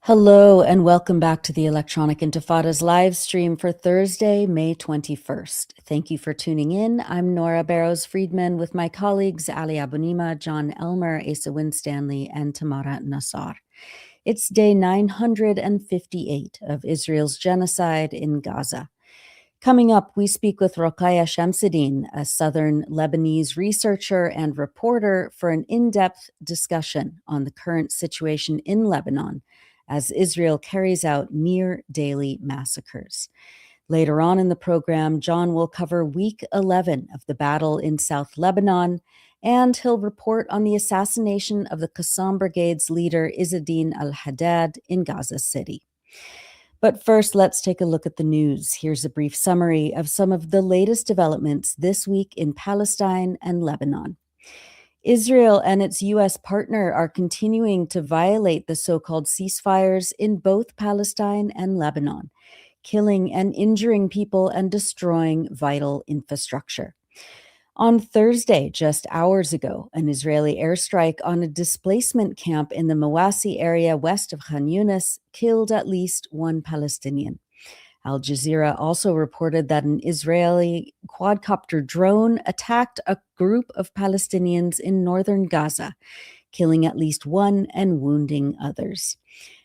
Hello and welcome back to the Electronic Intifada's live stream for Thursday, May 21st. Thank you for tuning in. I'm Nora Barrows-Friedman with my colleagues Ali Abunimah, Jon Elmer, Asa Winstanley, and Tamara Nassar. It's day 958 of Israel's genocide in Gaza. Coming up, we speak with Roqayah Chamseddine, a southern Lebanese researcher and reporter, for an in-depth discussion on the current situation in Lebanon as Israel carries out near daily massacres. Later on in the program, Jon will cover week 11 of the battle in South Lebanon, and he'll report on the assassination of the Qassam Brigade's leader Izzeddine al-Haddad in Gaza City. But first, let's take a look at the news. Here's a brief summary of some of the latest developments this week in Palestine and Lebanon. Israel and its U.S. partner are continuing to violate the so-called ceasefires in both Palestine and Lebanon, killing and injuring people and destroying vital infrastructure. On Thursday, just hours ago, an Israeli airstrike on a displacement camp in the Mawasi area west of Khan Yunis killed at least one Palestinian. Al Jazeera also reported that an Israeli quadcopter drone attacked a group of Palestinians in northern Gaza, killing at least one and wounding others.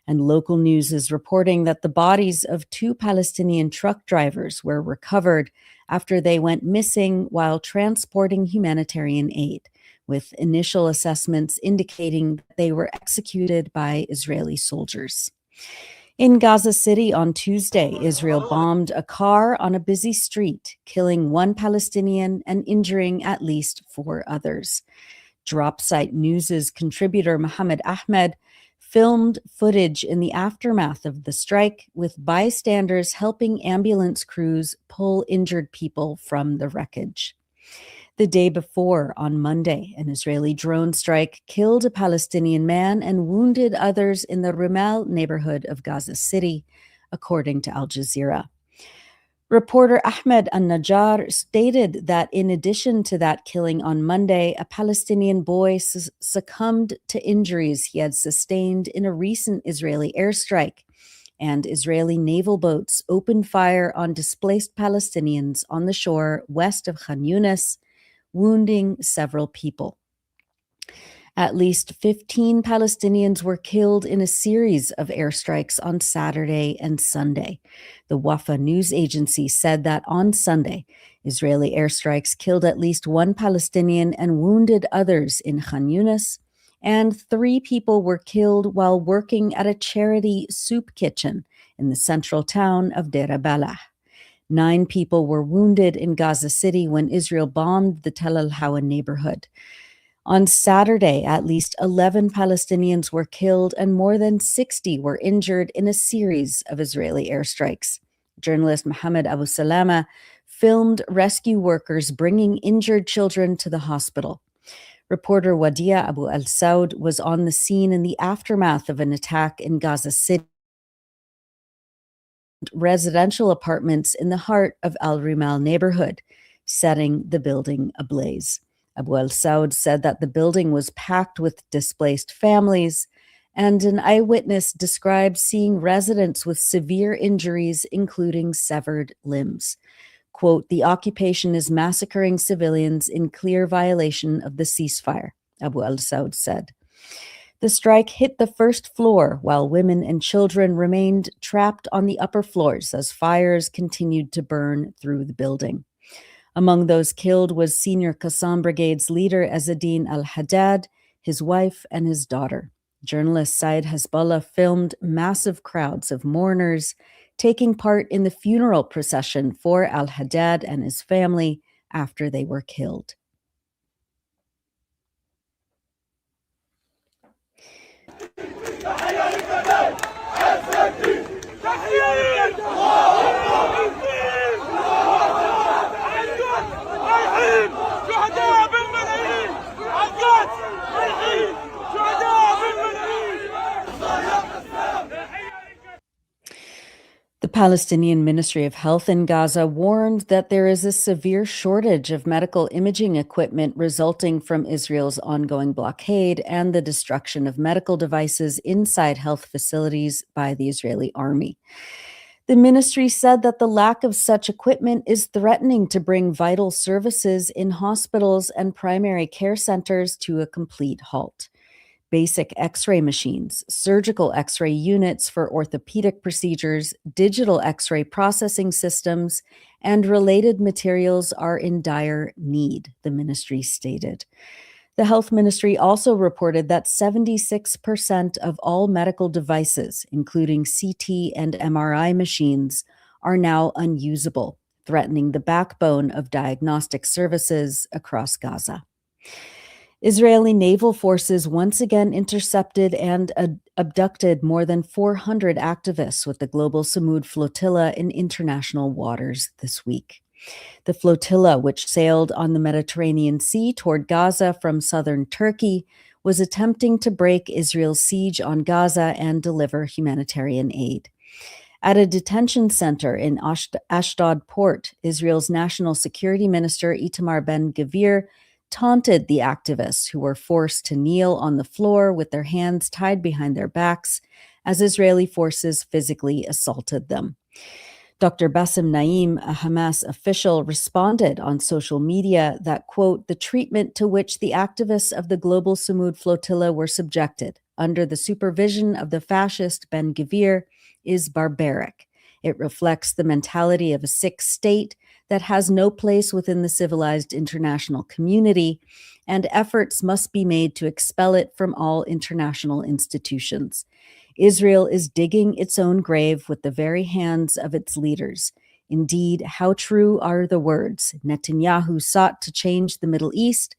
And local news is reporting that the bodies of two Palestinian truck drivers were recovered after they went missing while transporting humanitarian aid, with initial assessments indicating that they were executed by Israeli soldiers. In Gaza City on Tuesday, Israel bombed a car on a busy street, killing one Palestinian and injuring at least four others. Dropsite News' contributor Mohammed Ahmed filmed footage in the aftermath of the strike, with bystanders helping ambulance crews pull injured people from the wreckage. The day before, on Monday, an Israeli drone strike killed a Palestinian man and wounded others in the Rumal neighborhood of Gaza City, according to Al Jazeera. Reporter Ahmed An-Najjar stated that in addition to that killing on Monday, a Palestinian boy succumbed to injuries he had sustained in a recent Israeli airstrike, and Israeli naval boats opened fire on displaced Palestinians on the shore west of Khan Yunis, wounding several people. At least 15 Palestinians were killed in a series of airstrikes on Saturday and Sunday. The Wafa news agency said that on Sunday, Israeli airstrikes killed at least one Palestinian and wounded others in Khan Yunis, and 3 people were killed while working at a charity soup kitchen in the central town of Deir Balah. 9 people were wounded in Gaza City when Israel bombed the Tel al-Hawa neighborhood. On Saturday, at least 11 Palestinians were killed and more than 60 were injured in a series of Israeli airstrikes. Journalist Mohammed Abu Salama filmed rescue workers bringing injured children to the hospital. Reporter Wadia Abu al-Saud was on the scene in the aftermath of an attack in Gaza City, residential apartments in the heart of Al Rumal neighborhood, setting the building ablaze. Abu al-Saud said that the building was packed with displaced families, and an eyewitness described seeing residents with severe injuries, including severed limbs. Quote, "The occupation is massacring civilians in clear violation of the ceasefire," Abu al-Saud said. The strike hit the first floor while women and children remained trapped on the upper floors as fires continued to burn through the building. Among those killed was senior Qassam Brigade's leader Izzeddine al-Haddad, his wife, and his daughter. Journalist Saeed Hezbollah filmed massive crowds of mourners taking part in the funeral procession for al-Haddad and his family after they were killed. The Palestinian Ministry of Health in Gaza warned that there is a severe shortage of medical imaging equipment resulting from Israel's ongoing blockade and the destruction of medical devices inside health facilities by the Israeli army. The ministry said that the lack of such equipment is threatening to bring vital services in hospitals and primary care centers to a complete halt. Basic X-ray machines, surgical X-ray units for orthopedic procedures, digital X-ray processing systems, and related materials are in dire need, the ministry stated. The health ministry also reported that 76% of all medical devices, including CT and MRI machines, are now unusable, threatening the backbone of diagnostic services across Gaza. Israeli naval forces once again intercepted and abducted more than 400 activists with the global Samud flotilla in international waters this week. The flotilla, which sailed on the Mediterranean Sea toward Gaza from southern Turkey, was attempting to break Israel's siege on Gaza and deliver humanitarian aid. At a detention center in Ashdod port, Israel's national security minister Itamar Ben-Gvir taunted the activists who were forced to kneel on the floor with their hands tied behind their backs as Israeli forces physically assaulted them. Dr. Bassem Naim, a Hamas official, responded on social media that, quote, the treatment to which the activists of the global Samud flotilla were subjected under the supervision of the fascist Ben-Gvir is barbaric. It reflects the mentality of a sick state that has no place within the civilized international community, and efforts must be made to expel it from all international institutions. Israel is digging its own grave with the very hands of its leaders. Indeed, how true are the words. Netanyahu sought to change the Middle East,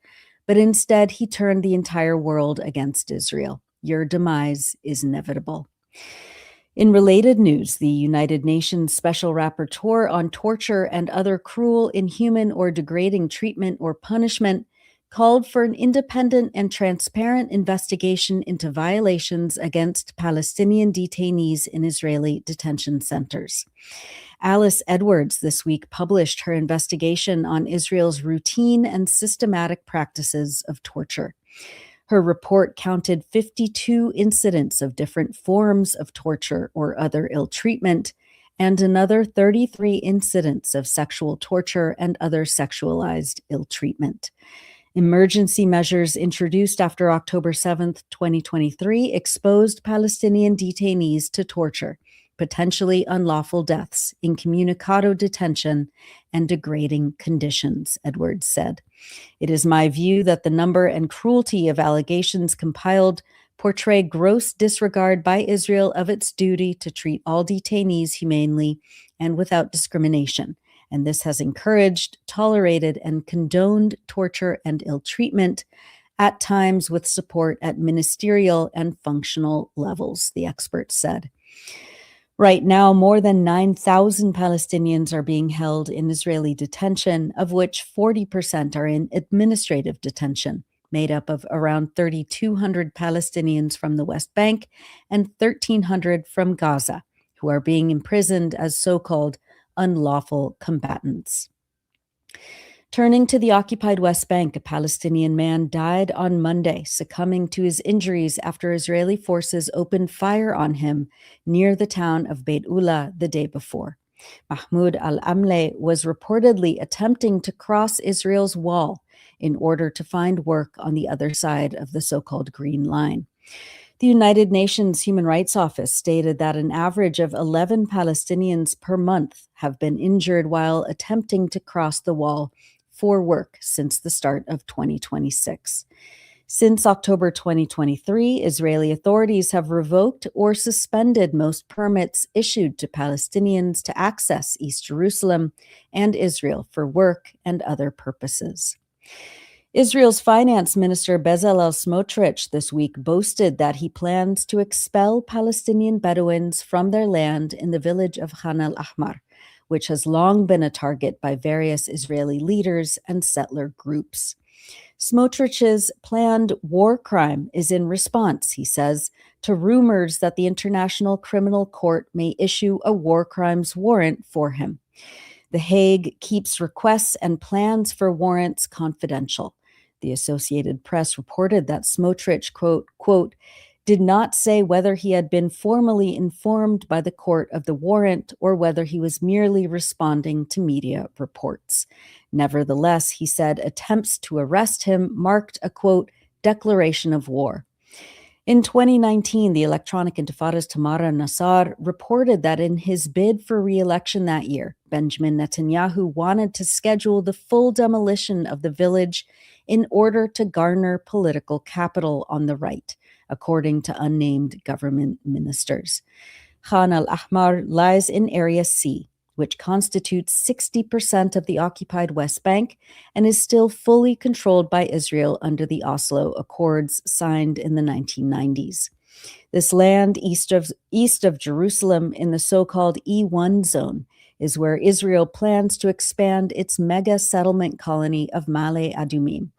but instead he turned the entire world against Israel. Your demise is inevitable. In related news, the United Nations Special Rapporteur on Torture and Other Cruel, Inhuman, or Degrading Treatment or Punishment called for an independent and transparent investigation into violations against Palestinian detainees in Israeli detention centers. Alice Edwards this week published her investigation on Israel's routine and systematic practices of torture. Her report counted 52 incidents of different forms of torture or other ill treatment, and another 33 incidents of sexual torture and other sexualized ill treatment. Emergency measures introduced after October 7, 2023, exposed Palestinian detainees to torture, potentially unlawful deaths, incommunicado detention, and degrading conditions, Edwards said. It is my view that the number and cruelty of allegations compiled portray gross disregard by Israel of its duty to treat all detainees humanely and without discrimination. And this has encouraged, tolerated, and condoned torture and ill treatment, at times with support at ministerial and functional levels, the expert said. Right now, more than 9,000 Palestinians are being held in Israeli detention, of which 40% are in administrative detention, made up of around 3,200 Palestinians from the West Bank and 1,300 from Gaza, who are being imprisoned as so-called unlawful combatants. Turning to the occupied West Bank, a Palestinian man died on Monday, succumbing to his injuries after Israeli forces opened fire on him near the town of Beit Ula the day before. Mahmoud al-Amle was reportedly attempting to cross Israel's wall in order to find work on the other side of the so-called Green Line. The United Nations Human Rights Office stated that an average of 11 Palestinians per month have been injured while attempting to cross the wall for work since the start of 2026. Since October 2023, Israeli authorities have revoked or suspended most permits issued to Palestinians to access East Jerusalem and Israel for work and other purposes. Israel's finance minister Bezalel Smotrich this week boasted that he plans to expel Palestinian Bedouins from their land in the village of Khan al-Ahmar, which has long been a target by various Israeli leaders and settler groups. Smotrich's planned war crime is in response, he says, to rumors that the International Criminal Court may issue a war crimes warrant for him. The Hague keeps requests and plans for warrants confidential. The Associated Press reported that 𝐓𝐿 𝐄𝐥𝐞𝐿 did not say whether he had been formally informed by the court of the warrant or whether he was merely responding to media reports. Nevertheless, he said attempts to arrest him marked a, quote, declaration of war. In 2019, the Electronic Intifada's Tamara Nassar reported that in his bid for re-election that year, Benjamin Netanyahu wanted to schedule the full demolition of the village in order to garner political capital on the right, according to unnamed government ministers. Khan al-Ahmar lies in Area C, which constitutes 60% of the occupied West Bank and is still fully controlled by Israel under the Oslo Accords signed in the 1990s. This land east of Jerusalem in the so-called E1 zone is where Israel plans to expand its mega settlement colony of Ma'ale Adumim,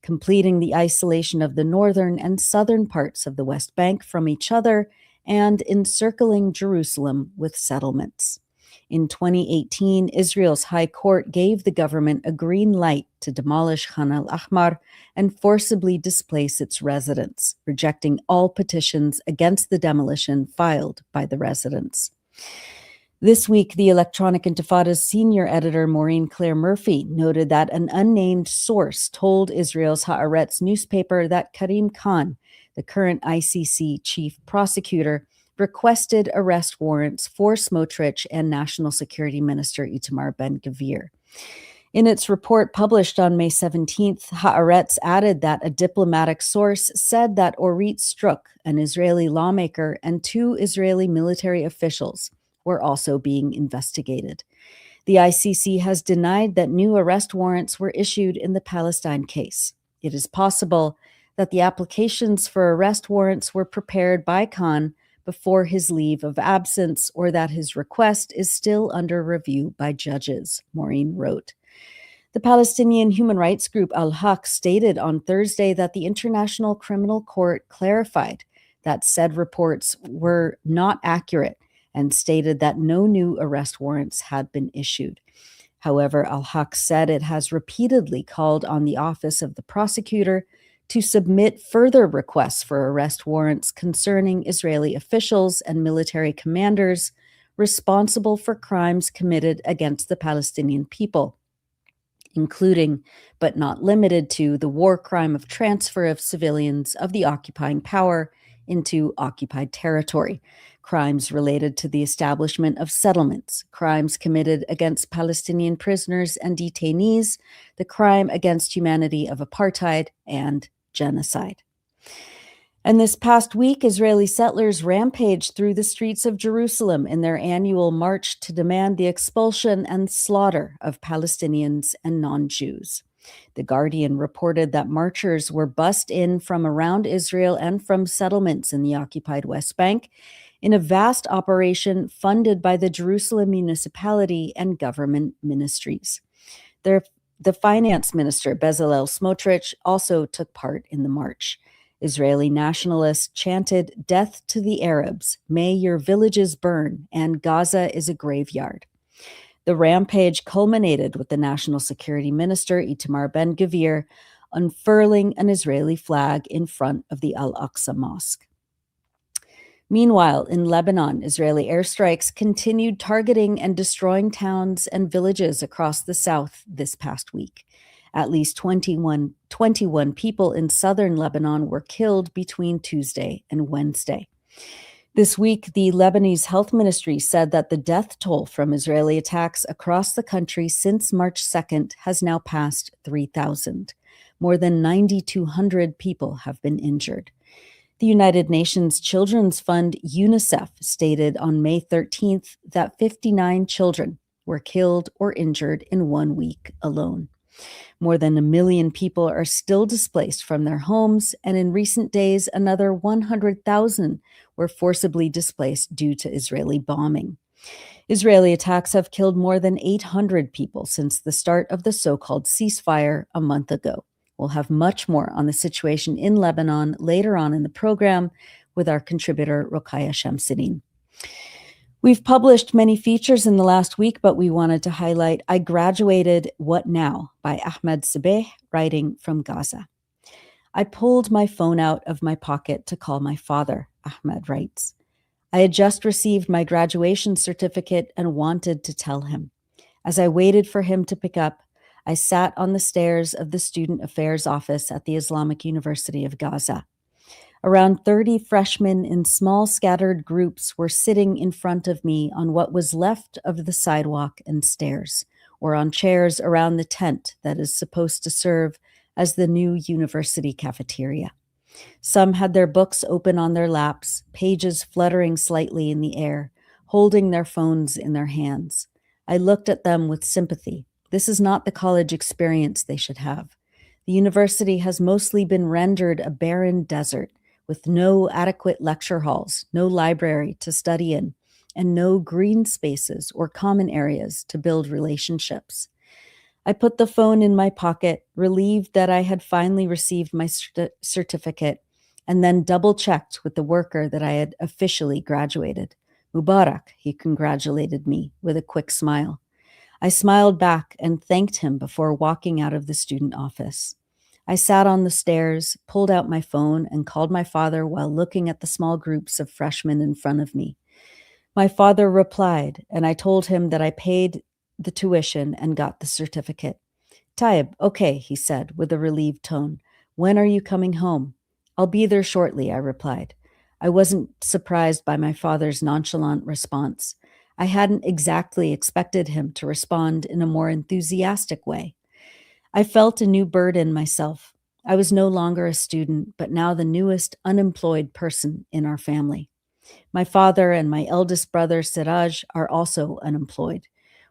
completing the isolation of the northern and southern parts of the West Bank from each other and encircling Jerusalem with settlements. In 2018, Israel's High Court gave the government a green light to demolish Khan al-Ahmar and forcibly displace its residents, rejecting all petitions against the demolition filed by the residents. This week, the Electronic Intifada's senior editor, Maureen Claire Murphy, noted that an unnamed source told Israel's Haaretz newspaper that Karim Khan, the current ICC chief prosecutor, requested arrest warrants for 𝐓𝐿 and National Security Minister Itamar Ben-Gvir. In its report published on May 17th, Haaretz added that a diplomatic source said that Orit Struk, an Israeli lawmaker, and 2 Israeli military officials were also being investigated. The ICC has denied that new arrest warrants were issued in the Palestine case. It is possible that the applications for arrest warrants were prepared by Khan before his leave of absence, or that his request is still under review by judges, Maureen wrote. The Palestinian human rights group Al-Haq stated on Thursday that the International Criminal Court clarified that said reports were not accurate and stated that no new arrest warrants had been issued. However, Al-Haq said it has repeatedly called on the office of the prosecutor to submit further requests for arrest warrants concerning Israeli officials and military commanders responsible for crimes committed against the Palestinian people, including, but not limited to, the war crime of transfer of civilians of the occupying power into occupied territory, crimes related to the establishment of settlements, crimes committed against Palestinian prisoners and detainees, the crime against humanity of apartheid, and genocide. And this past week, Israeli settlers rampaged through the streets of Jerusalem in their annual march to demand the expulsion and slaughter of Palestinians and non-Jews. The Guardian reported that marchers were bussed in from around Israel and from settlements in the occupied West Bank in a vast operation funded by the Jerusalem municipality and government ministries. The finance minister, Bezalel Smotrich, also took part in the march. Israeli nationalists chanted, "Death to the Arabs, may your villages burn, and Gaza is a graveyard." The rampage culminated with the National Security Minister, Itamar Ben-Gvir, unfurling an Israeli flag in front of the Al-Aqsa Mosque. Meanwhile, in Lebanon, Israeli airstrikes continued targeting and destroying towns and villages across the south this past week. At least 21 people in southern Lebanon were killed between Tuesday and Wednesday. This week, the Lebanese health ministry said that the death toll from Israeli attacks across the country since March 2nd has now passed 3,000. More than 9,200 people have been injured. The United Nations Children's Fund, UNICEF, stated on May 13th that 59 children were killed or injured in 1 week alone. More than 1 million people are still displaced from their homes, and in recent days, another 100,000 were forcibly displaced due to Israeli bombing. Israeli attacks have killed more than 800 people since the start of the so-called ceasefire a month ago. We'll have much more on the situation in Lebanon later on in the program with our contributor, Roqayah Chamseddine. We've published many features in the last week, but we wanted to highlight I Graduated, What Now? By Ahmed Sabeh, writing from Gaza. I pulled my phone out of my pocket to call my father, Ahmed writes. I had just received my graduation certificate and wanted to tell him. As I waited for him to pick up, I sat on the stairs of the Student Affairs Office at the Islamic University of Gaza. Around 30 freshmen in small scattered groups were sitting in front of me on what was left of the sidewalk and stairs, or on chairs around the tent that is supposed to serve as the new university cafeteria. Some had their books open on their laps, pages fluttering slightly in the air, holding their phones in their hands. I looked at them with sympathy. This is not the college experience they should have. The university has mostly been rendered a barren desert with no adequate lecture halls, no library to study in, and no green spaces or common areas to build relationships. I put the phone in my pocket, relieved that I had finally received my certificate, and then double-checked with the worker that I had officially graduated. Mubarak, he congratulated me with a quick smile. I smiled back and thanked him before walking out of the student office. I sat on the stairs, pulled out my phone, and called my father while looking at the small groups of freshmen in front of me. My father replied, and I told him that I paid the tuition and got the certificate. Taib, okay, he said with a relieved tone. When are you coming home? I'll be there shortly, I replied. I wasn't surprised by my father's nonchalant response. I hadn't exactly expected him to respond in a more enthusiastic way. I felt a new burden myself. I was no longer a student, but now the newest unemployed person in our family. My father and my eldest brother, Siraj, are also unemployed.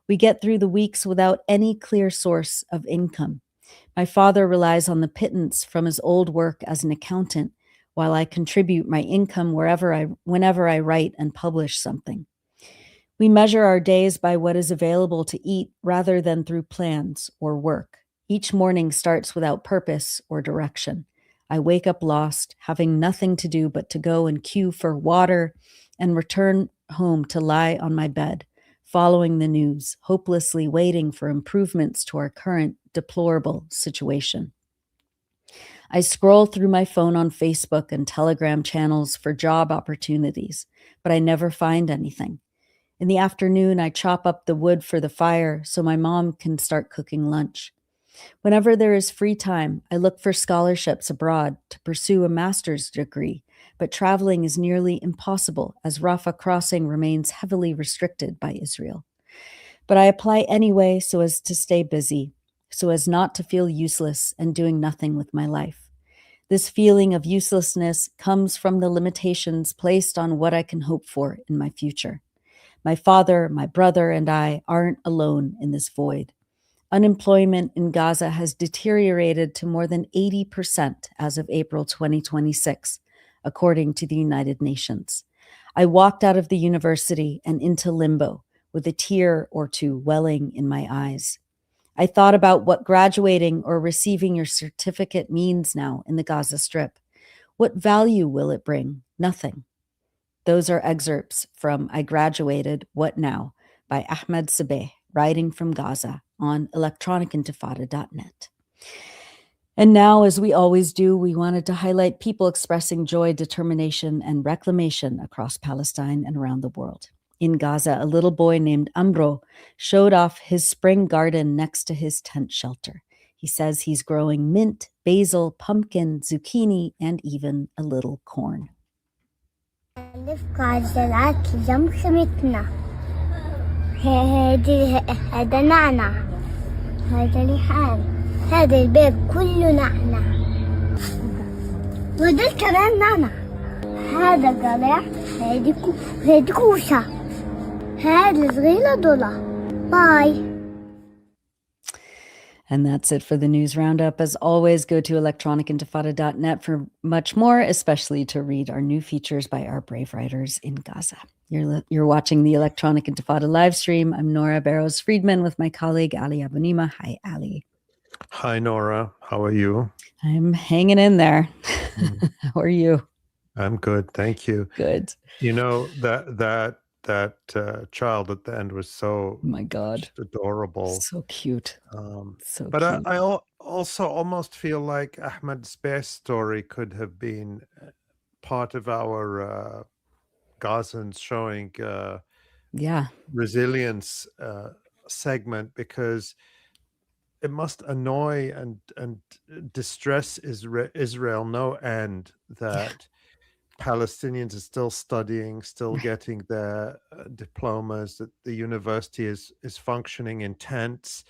We get through the weeks without any clear source of income. My father relies on the pittance from his old work as an accountant, while I contribute my income whenever I write and publish something. We measure our days by what is available to eat rather than through plans or work. Each morning starts without purpose or direction. I wake up lost, having nothing to do but to go and queue for water and return home to lie on my bed, following the news, hopelessly waiting for improvements to our current deplorable situation. I scroll through my phone on Facebook and Telegram channels for job opportunities, but I never find anything. In the afternoon, I chop up the wood for the fire so my mom can start cooking lunch. Whenever there is free time, I look for scholarships abroad to pursue a master's degree, but traveling is nearly impossible as Rafah crossing remains heavily restricted by Israel. But I apply anyway so as to stay busy, so as not to feel useless and doing nothing with my life. This feeling of uselessness comes from the limitations placed on what I can hope for in my future. My father, my brother, and I aren't alone in this void. Unemployment in Gaza has deteriorated to more than 80% as of April 2026, according to the United Nations. I walked out of the university and into limbo, with a tear or two welling in my eyes. I thought about what graduating or receiving your certificate means now in the Gaza Strip. What value will it bring? Nothing. Those are excerpts from I Graduated, What Now? By Ahmed Sabeh, writing from Gaza on electronicintifada.net. And now, as we always do, we wanted to highlight people expressing joy, determination, and reclamation across Palestine and around the world. In Gaza, a little boy named Amro showed off his spring garden next to his tent shelter. He says he's growing mint, basil, pumpkin, zucchini, and even a little corn. هذا نعنع، هذا ريحان، هذا البيت كله نعنع، وده كمان نعنع، هذا قرع، هذه كوسة، هذا صغيرة دولة. باي. And that's it for the news roundup. As always, go to electronicintifada.net for much more, especially to read our new features by our brave writers in Gaza. You're watching the Electronic Intifada live stream. I'm Nora Barrows-Friedman with my colleague Ali Abunimah. Hi, Ali. Hi, Nora. How are you? I'm hanging in there. How are you? I'm good, thank you. Good. You know, that child at the end was so My God. just adorable. So cute. So But cute. I also almost feel like Ahmed's best story could have been part of our Gazans showing Yeah. resilience segment, because it must annoy and distress Israel no end that Palestinians are still studying, still Right. getting their diplomas, that the university is functioning in tents.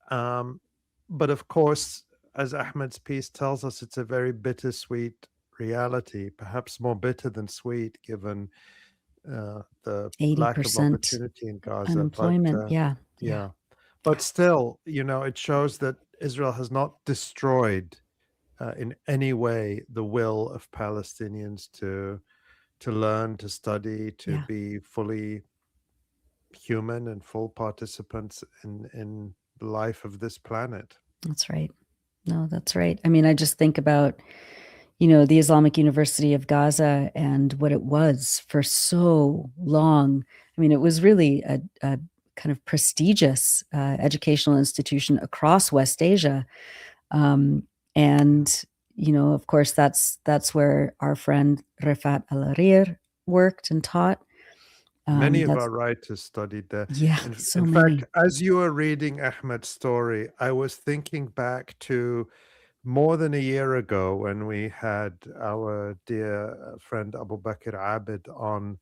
But of course, as Ahmed's piece tells us, it's a very bittersweet reality, perhaps more bitter than sweet, given the lack of 80% opportunity in Gaza. unemployment. But Yeah. yeah, but still, it shows that Israel has not destroyed in any way the will of Palestinians to learn, to study, to Yeah. be fully human and full participants in the life of this planet. That's right. No, that's right. I mean, I just think about, the Islamic University of Gaza and what it was for so long. I mean, it was really a kind of prestigious educational institution across West Asia. And, of course, that's where our friend Rifat Al-Arir worked and taught. Many of That's, our writers studied there. yeah, In, so in many. fact, as you were reading Ahmed's story, I was thinking back to more than a year ago when we had our dear friend Abu Bakr Abid on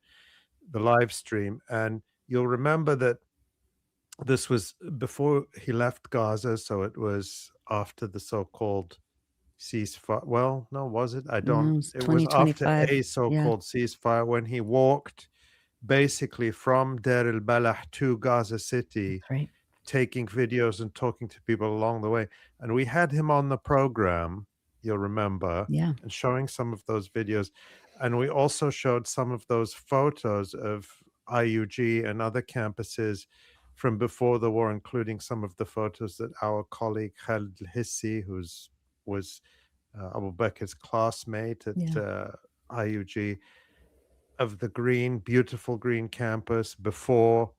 the live stream. And you'll remember that this was before he left Gaza, so it was after the so-called ceasefire. Well, no, was it? I don't. No, it's It was after 2025. a so-called ceasefire, when he walked basically from Deir el-Balah to Gaza City, That's right. taking videos and talking to people along the way. And we had him on the program, you'll remember, Yeah. and showing some of those videos. And we also showed some of those photos of IUG and other campuses from before the war, including some of the photos that our colleague Khalid al-Hissi, was Abu Bakr's classmate at Yeah. IUG, of the beautiful green campus before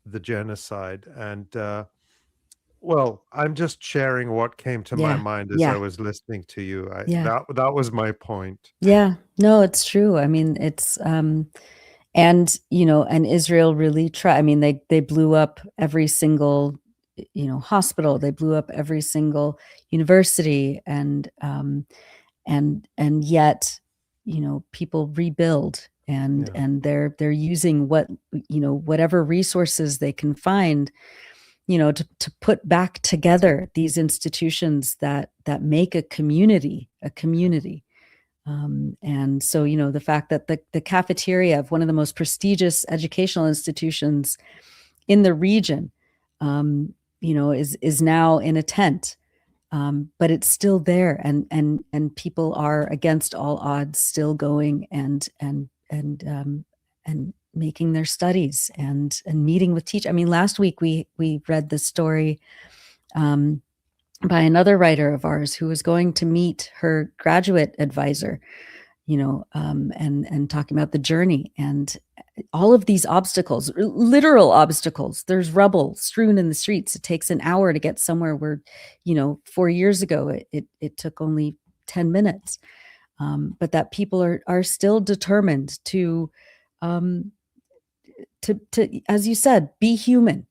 the genocide. And well, I'm just sharing what came to my Yeah. mind as I Yeah. was listening to you. Yeah. That was my point. Yeah. No, it's true. I mean, it's and and Israel really tried. I mean, they blew up every single hospital. They blew up every single university, and yet people rebuild, and Yeah. they're using whatever resources they can find, to put back together these institutions that make a community. And so, the fact that the cafeteria of one of the most prestigious educational institutions in the region, is now in a tent, but it's still there, and people are against all odds still going and making their studies and meeting with teachers. I mean, last week we read the story by another writer of ours who was going to meet her graduate advisor, and talking about the journey and all of these obstacles, literal obstacles. There's rubble strewn in the streets. It takes an hour to get somewhere where, 4 years ago, it took only 10 minutes. But that people are still determined to, as you said, be human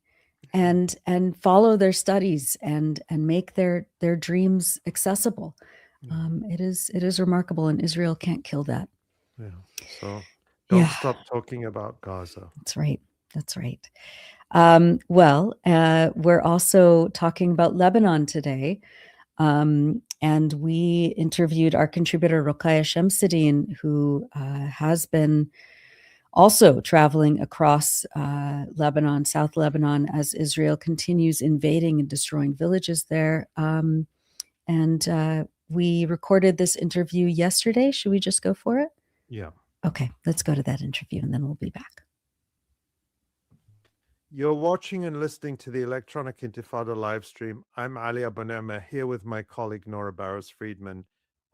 and follow their studies and make their dreams accessible. It is remarkable, and Israel can't kill that. Yeah. So don't stop talking about Gaza. That's right. That's right. Well, we're also talking about Lebanon today. And we interviewed our contributor, Roqayah Chamseddine, who has been also traveling across Lebanon, South Lebanon, as Israel continues invading and destroying villages there. And we recorded this interview yesterday. Should we just go for it? Yeah. Okay, let's go to that interview, and then we'll be back. You're watching and listening to the Electronic Intifada live stream. I'm Ali Abunimah, here with my colleague Nora Barrows-Friedman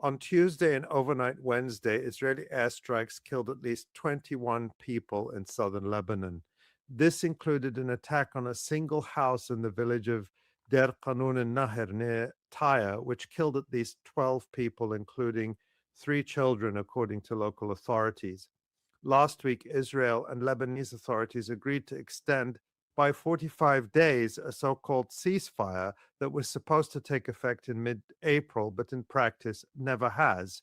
On Tuesday and overnight Wednesday, Israeli airstrikes killed at least 21 people in southern Lebanon. This included an attack on a single house in the village of Der Qanun al-Nahr near Tyre, which killed at least 12 people, including 3 children, according to local authorities. Last week, Israel and Lebanese authorities agreed to extend by 45 days a so-called ceasefire that was supposed to take effect in mid-April, but in practice never has.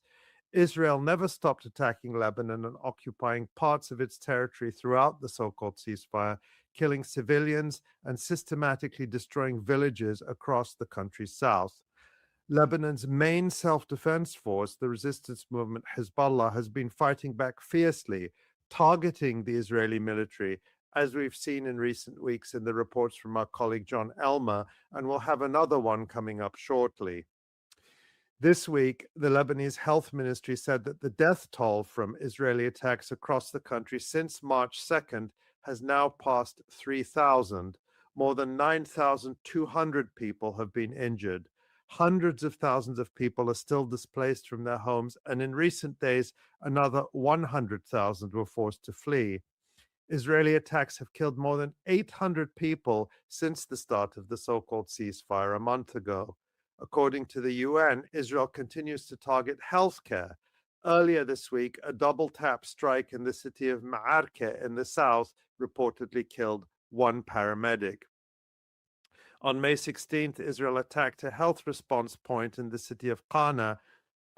Israel never stopped attacking Lebanon and occupying parts of its territory throughout the so-called ceasefire, killing civilians and systematically destroying villages across the country's south. Lebanon's main self-defense force, the resistance movement Hezbollah, has been fighting back fiercely, targeting the Israeli military, as we've seen in recent weeks in the reports from our colleague Jon Elmer, and we'll have another one coming up shortly. This week, the Lebanese health ministry said that the death toll from Israeli attacks across the country since March 2nd has now passed 3,000. More than 9,200 people have been injured. Hundreds of thousands of people are still displaced from their homes, and in recent days, another 100,000 were forced to flee. Israeli attacks have killed more than 800 people since the start of the so-called ceasefire a month ago. According to the UN, Israel continues to target healthcare. Earlier this week, a double-tap strike in the city of Ma'arke in the south reportedly killed 1 paramedic. On May 16th, Israel attacked a health response point in the city of Qana,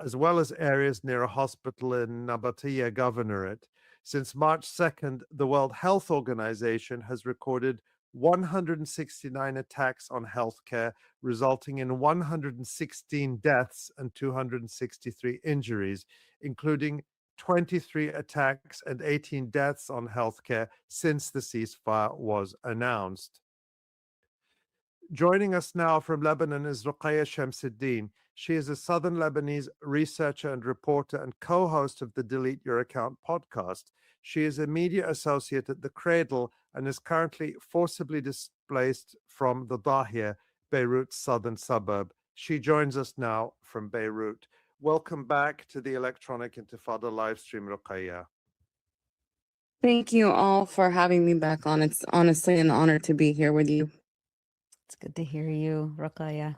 as well as areas near a hospital in Nabatiya Governorate. Since March 2nd, the World Health Organization has recorded 169 attacks on healthcare, resulting in 116 deaths and 263 injuries, including 23 attacks and 18 deaths on healthcare since the ceasefire was announced. Joining us now from Lebanon is Roqayah Chamseddine. She is a Southern Lebanese researcher and reporter and co-host of the Delete Your Account podcast. She is a media associate at The Cradle and is currently forcibly displaced from the Dahia, Beirut's southern suburb. She joins us now from Beirut. Welcome back to the Electronic Intifada live stream, Roqayah. Thank you all for having me back on. It's honestly an honor to be here with you. It's good to hear you, Roqayah.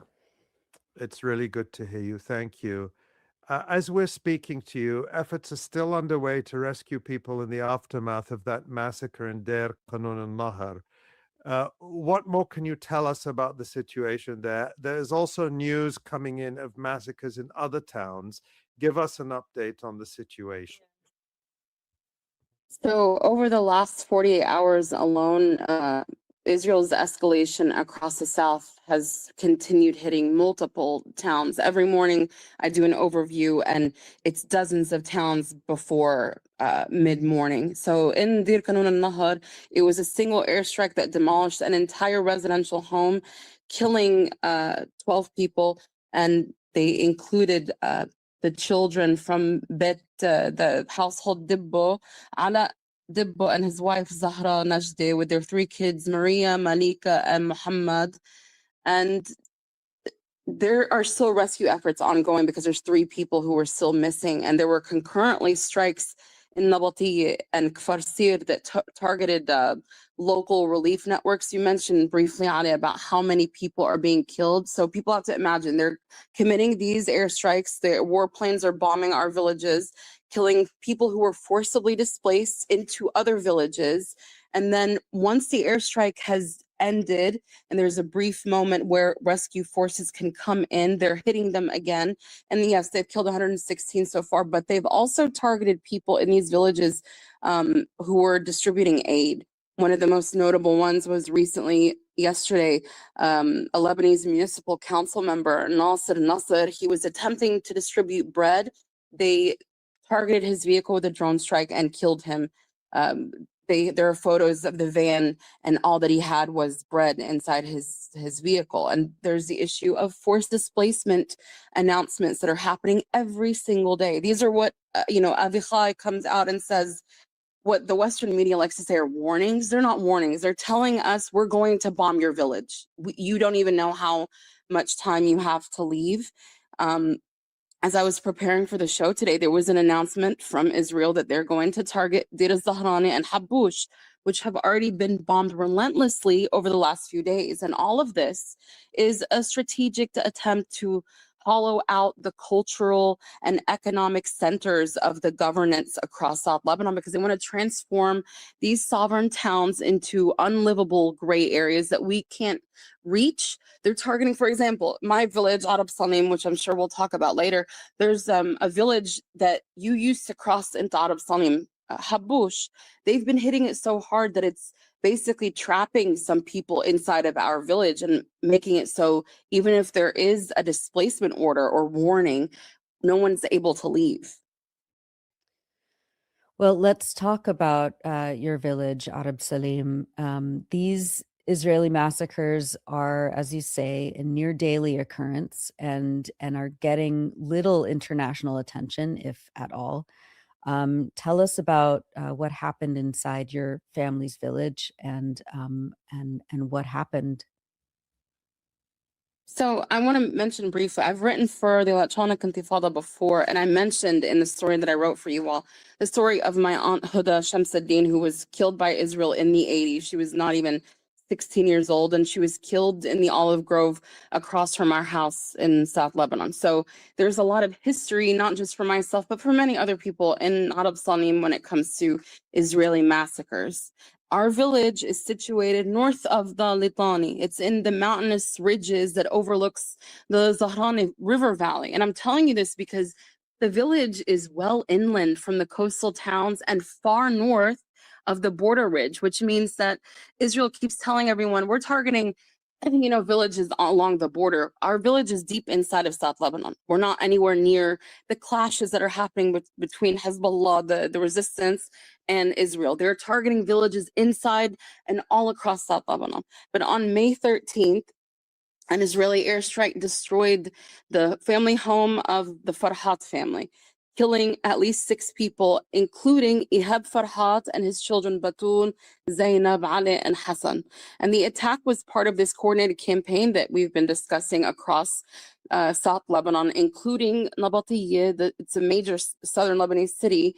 It's really good to hear you. Thank you. As we're speaking to you, efforts are still underway to rescue people in the aftermath of that massacre in Der Qanun al-Nahr. What more can you tell us about the situation there? There's also news coming in of massacres in other towns. Give us an update on the situation. So over the last 48 hours alone, Israel's escalation across the south has continued hitting multiple towns. Every morning I do an overview and it's dozens of towns before mid-morning. So in Dir Qanun al-Nahr, it was a single airstrike that demolished an entire residential home, killing 12 people, and they included the children from the household 𝐓𝐡𝐞 𝐄𝐥𝐞𝐿 and his wife Zahra Najdi with their 3 kids, Maria, Malika, and Muhammad. And there are still rescue efforts ongoing because there's 3 people who were still missing, and there were concurrently strikes in Nabatiya and 𝐓𝐡𝐞 that targeted local relief networks. You mentioned briefly, Ali, about how many people are being killed. So people have to imagine they're committing these airstrikes. Their warplanes are bombing our villages, killing people who were forcibly displaced into other villages. And then once the airstrike has ended and there's a brief moment where rescue forces can come in, they're hitting them again. And yes, they've killed 116 so far, but they've also targeted people in these villages who were distributing aid. One of the most notable ones was recently, yesterday, a Lebanese municipal council member, Nasser, he was attempting to distribute bread. They targeted his vehicle with a drone strike and killed him. There are photos of the van, and all that he had was bread inside his vehicle. And there's the issue of forced displacement announcements that are happening every single day. These are what, 𝐓𝐡𝐞 comes out and says, what the Western media likes to say are warnings. They're not warnings. They're telling us we're going to bomb your village. You don't even know how much time you have to leave. as I was preparing for the show today, there was an announcement from Israel that they're going to target Deir el-Zahrani and Habush, which have already been bombed relentlessly over the last few days. And all of this is a strategic attempt to hollow out the cultural and economic centers of the governance across South Lebanon, because they want to transform these sovereign towns into unlivable gray areas that we can't reach. They're targeting, for example, my village, Arab Salim, which I'm sure we'll talk about later. There's a village that you used to cross into Arab Salim, Habush. They've been hitting it so hard that it's basically trapping some people inside of our village and making it so even if there is a displacement order or warning, no one's able to leave. Well, let's talk about your village, Arab Salim. These Israeli massacres are, as you say, a near daily occurrence and are getting little international attention, if at all. Tell us about what happened inside your family's village and what happened. So I want to mention briefly, I've written for the Electronic Intifada before, and I mentioned in the story that I wrote for you all, the story of my aunt Roqayah Chamseddine, who was killed by Israel in the 80s. She was not even 16 years old, and she was killed in the olive grove across from our house in South Lebanon. So there's a lot of history, not just for myself, but for many other people in Arab Salim when it comes to Israeli massacres. Our village is situated north of the Litani. It's in the mountainous ridges that overlooks the Zahrani River Valley. And I'm telling you this because the village is well inland from the coastal towns and far north of the border ridge, which means that Israel keeps telling everyone we're targeting, villages along the border. Our village is deep inside of South Lebanon. We're not anywhere near the clashes that are happening between Hezbollah, the resistance, and Israel. They're targeting villages inside and all across South Lebanon. But on May 13th, an Israeli airstrike destroyed the family home of the Farhat family, killing at least 6 people, including Ihab Farhat and his children Batul, Zainab, Ali, and Hassan. And the attack was part of this coordinated campaign that we've been discussing across South Lebanon, including Nabatiyah. It's a major southern Lebanese city.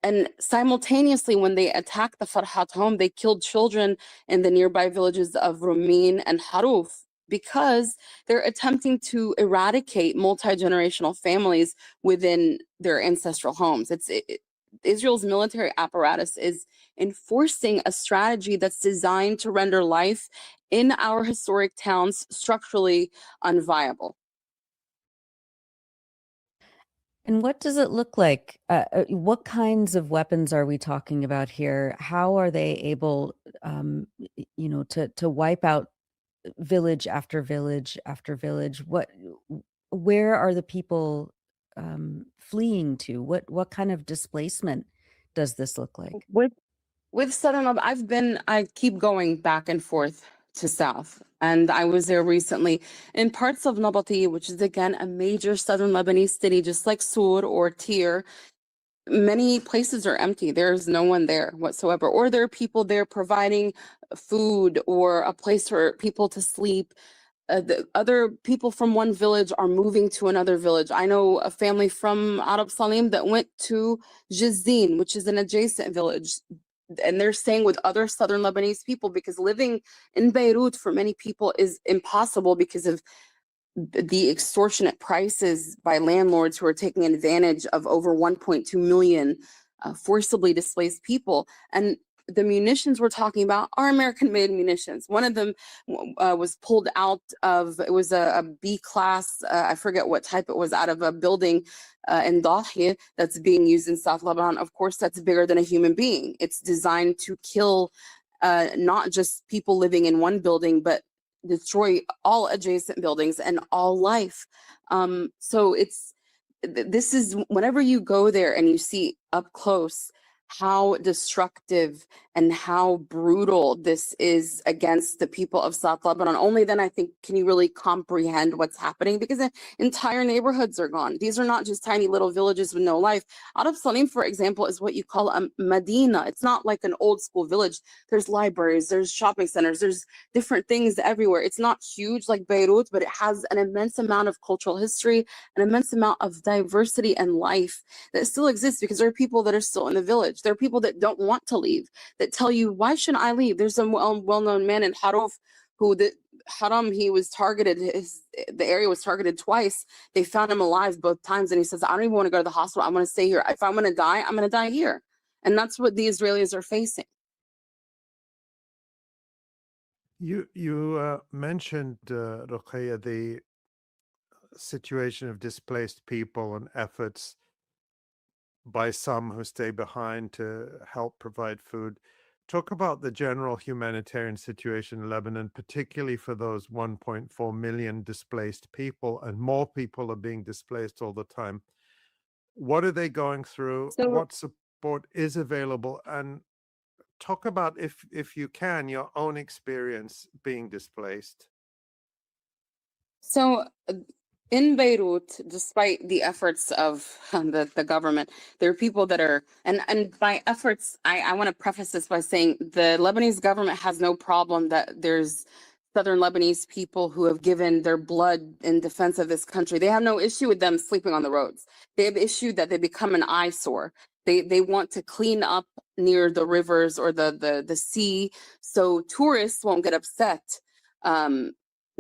And simultaneously, when they attacked the Farhat home, they killed children in the nearby villages of Rumin and Haruf, because they're attempting to eradicate multi-generational families within their ancestral homes. Israel's military apparatus is enforcing a strategy that's designed to render life in our historic towns structurally unviable. And what does it look like? What kinds of weapons are we talking about here? How are they able, to wipe out village after village after village? Where are the people fleeing to? What kind of displacement does this look like? With Southern Lebanon, I keep going back and forth to South, and I was there recently in parts of Nabatiyah, which is again a major Southern Lebanese city, just like Sur or Tyre. Many places are empty. There's no one there whatsoever, or there are people there providing food or a place for people to sleep. The other people from one village are moving to another village. I know a family from Arab Salim that went to Jizin, which is an adjacent village, and they're staying with other Southern Lebanese people because living in Beirut for many people is impossible because of the extortionate prices by landlords who are taking advantage of over 1.2 million forcibly displaced people. And the munitions we're talking about are American-made munitions. One of them was pulled out of, it was a B-class, I forget what type it was, out of a building in Dahiyah that's being used in South Lebanon. Of course, that's bigger than a human being. It's designed to kill not just people living in one building, but destroy all adjacent buildings and all life. So this is, whenever you go there and you see up close how destructive and how brutal this is against the people of South Lebanon. Only then, I think, can you really comprehend what's happening, because the entire neighborhoods are gone. These are not just tiny little villages with no life. Arab Salim, for example, is what you call a Medina. It's not like an old school village. There's libraries, there's shopping centers, there's different things everywhere. It's not huge like Beirut, but it has an immense amount of cultural history, an immense amount of diversity and life that still exists, because there are people that are still in the village. There are people that don't want to leave, that tell you, why shouldn't I leave? There's a well-known man in Haruf who he was targeted, the area was targeted twice. They found him alive both times. And he says, I don't even want to go to the hospital. I want to stay here. If I'm going to die, I'm going to die here. And that's what the Israelis are facing. You mentioned, Roqayah, the situation of displaced people and efforts by some who stay behind to help provide food. Talk about the general humanitarian situation in Lebanon, particularly for those 1.4 million displaced people, and more people are being displaced all the time. What are they going through? What support is available? And talk about, if you can, your own experience being displaced. So in Beirut, despite the efforts of the government, there are people that are, and by efforts, I want to preface this by saying the Lebanese government has no problem that there's Southern Lebanese people who have given their blood in defense of this country. They have no issue with them sleeping on the roads. They have issue that they become an eyesore. They want to clean up near the rivers or the sea, so tourists won't get upset.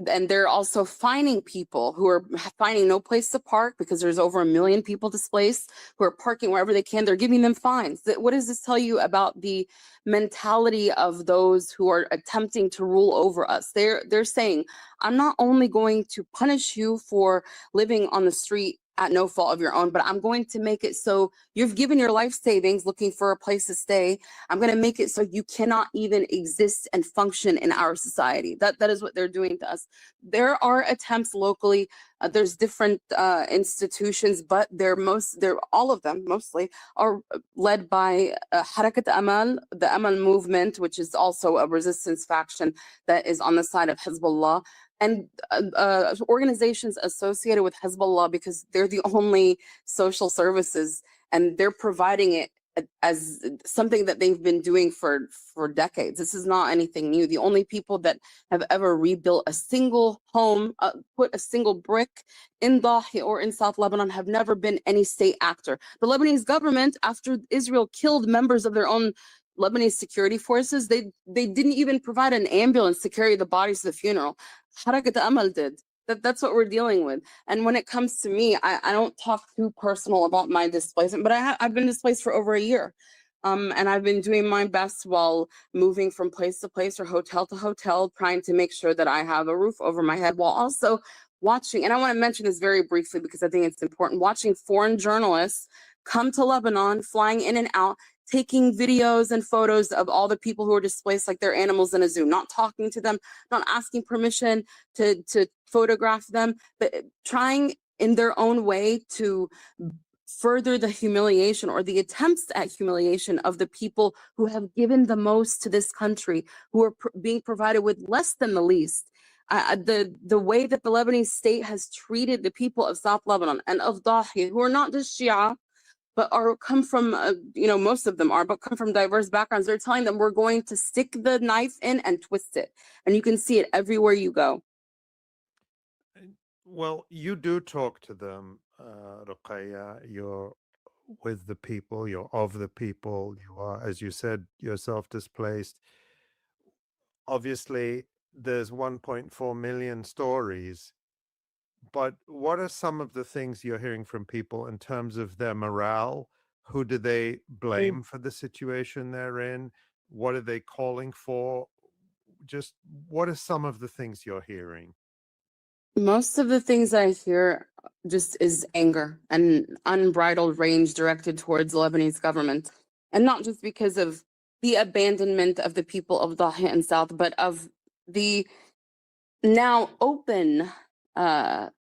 And they're also fining people who are finding no place to park, because there's over 1 million people displaced who are parking wherever they can. They're giving them fines. What does this tell you about the mentality of those who are attempting to rule over us? They're saying, I'm not only going to punish you for living on the street at no fault of your own, but I'm going to make it so you've given your life savings looking for a place to stay. I'm going to make it so you cannot even exist and function in our society. That is what they're doing to us. There are attempts locally. There's different institutions, but all of them mostly are led by Harakat Amal, the Amal movement, which is also a resistance faction that is on the side of Hezbollah, and organizations associated with Hezbollah, because they're the only social services, and they're providing it as something that they've been doing for decades. This is not anything new. The only people that have ever rebuilt a single home, put a single brick in Dahi or in South Lebanon, have never been any state actor. The Lebanese government, after Israel killed members of their own Lebanese security forces, they didn't even provide an ambulance to carry the bodies to the funeral. Harakat Amal did. That's what we're dealing with. And when it comes to me, I don't talk too personal about my displacement, but I've been displaced for over a year. And I've been doing my best while moving from place to place or hotel to hotel, trying to make sure that I have a roof over my head, while also watching, and I want to mention this very briefly because I think it's important, watching foreign journalists come to Lebanon, flying in and out, taking videos and photos of all the people who are displaced like they're animals in a zoo, not talking to them, not asking permission to photograph them, but trying in their own way to further the humiliation or the attempts at humiliation of the people who have given the most to this country, who are being provided with less than the least. The way that the Lebanese state has treated the people of South Lebanon and of Dahi, who are not just Shia, but come from, most of them are, but come from diverse backgrounds. They're telling them, we're going to stick the knife in and twist it. And you can see it everywhere you go. Well, you do talk to them, Roqayah. You're with the people, you're of the people, you are, as you said, yourself displaced. Obviously, there's 1.4 million stories. But what are some of the things you're hearing from people in terms of their morale? Who do they blame for the situation they're in? What are they calling for? Just what are some of the things you're hearing? Most of the things I hear just is anger and unbridled rage directed towards the Lebanese government. And not just because of the abandonment of the people of Dahi and South, but of the now open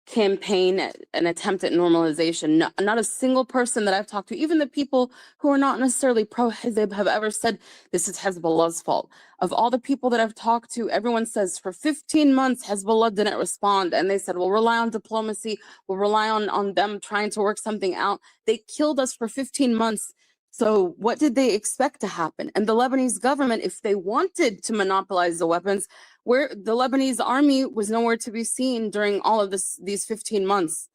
campaign, an attempt at normalization. Not a single person that I've talked to, even the people who are not necessarily pro-Hizb, have ever said this is Hezbollah's fault. Of all the people that I've talked to, everyone says for 15 months, Hezbollah didn't respond. And they said, we'll rely on diplomacy. We'll rely on them trying to work something out. They killed us for 15 months. So what did they expect to happen? And the Lebanese government, if they wanted to monopolize the weapons, where the Lebanese army was nowhere to be seen during all of these 15 months.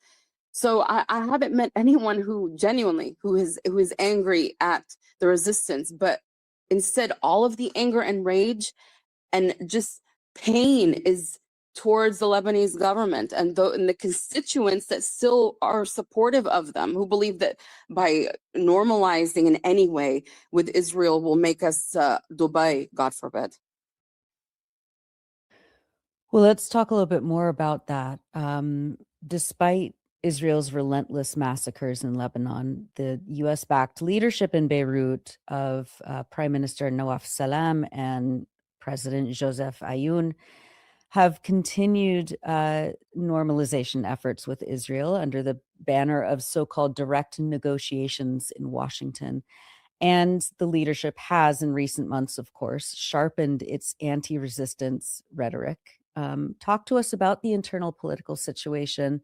So I haven't met anyone who genuinely, who is angry at the resistance, but instead all of the anger and rage and just pain is towards the Lebanese government and the constituents that still are supportive of them, who believe that by normalizing in any way with Israel will make us Dubai, God forbid. Well, let's talk a little bit more about that. Despite Israel's relentless massacres in Lebanon, the U.S.-backed leadership in Beirut of Prime Minister Nawaf Salam and President Joseph Aoun have continued normalization efforts with Israel under the banner of so-called direct negotiations in Washington. And the leadership has, in recent months, of course, sharpened its anti-resistance rhetoric. Talk to us about the internal political situation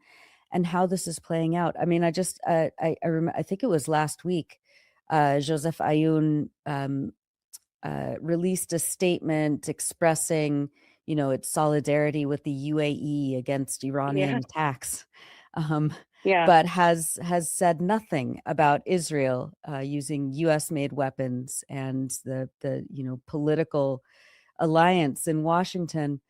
and how this is playing out. I mean, I think it was last week, Joseph Aoun released a statement expressing, its solidarity with the UAE against Iranian attacks. But has said nothing about Israel using U.S.-made weapons and the political alliance in Washington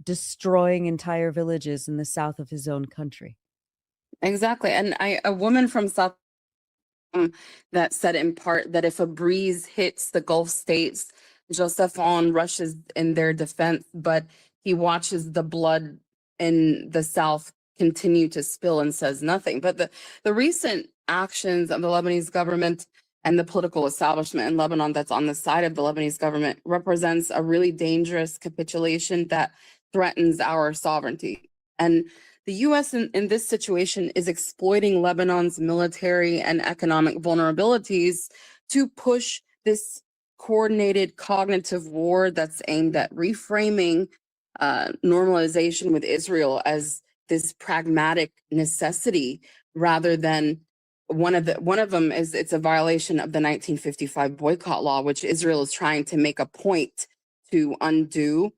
destroying entire villages in the south of his own country. Exactly. And a woman from South that said in part that if a breeze hits the Gulf states, Joseph Aoun rushes in their defense, but he watches the blood in the south continue to spill and says nothing. But the recent actions of the Lebanese government and the political establishment in Lebanon that's on the side of the Lebanese government represents a really dangerous capitulation that threatens our sovereignty. And the U.S. in this situation is exploiting Lebanon's military and economic vulnerabilities to push this coordinated cognitive war that's aimed at reframing normalization with Israel as this pragmatic necessity rather than one of them is it's a violation of the 1955 boycott law, which Israel is trying to make a point to undo.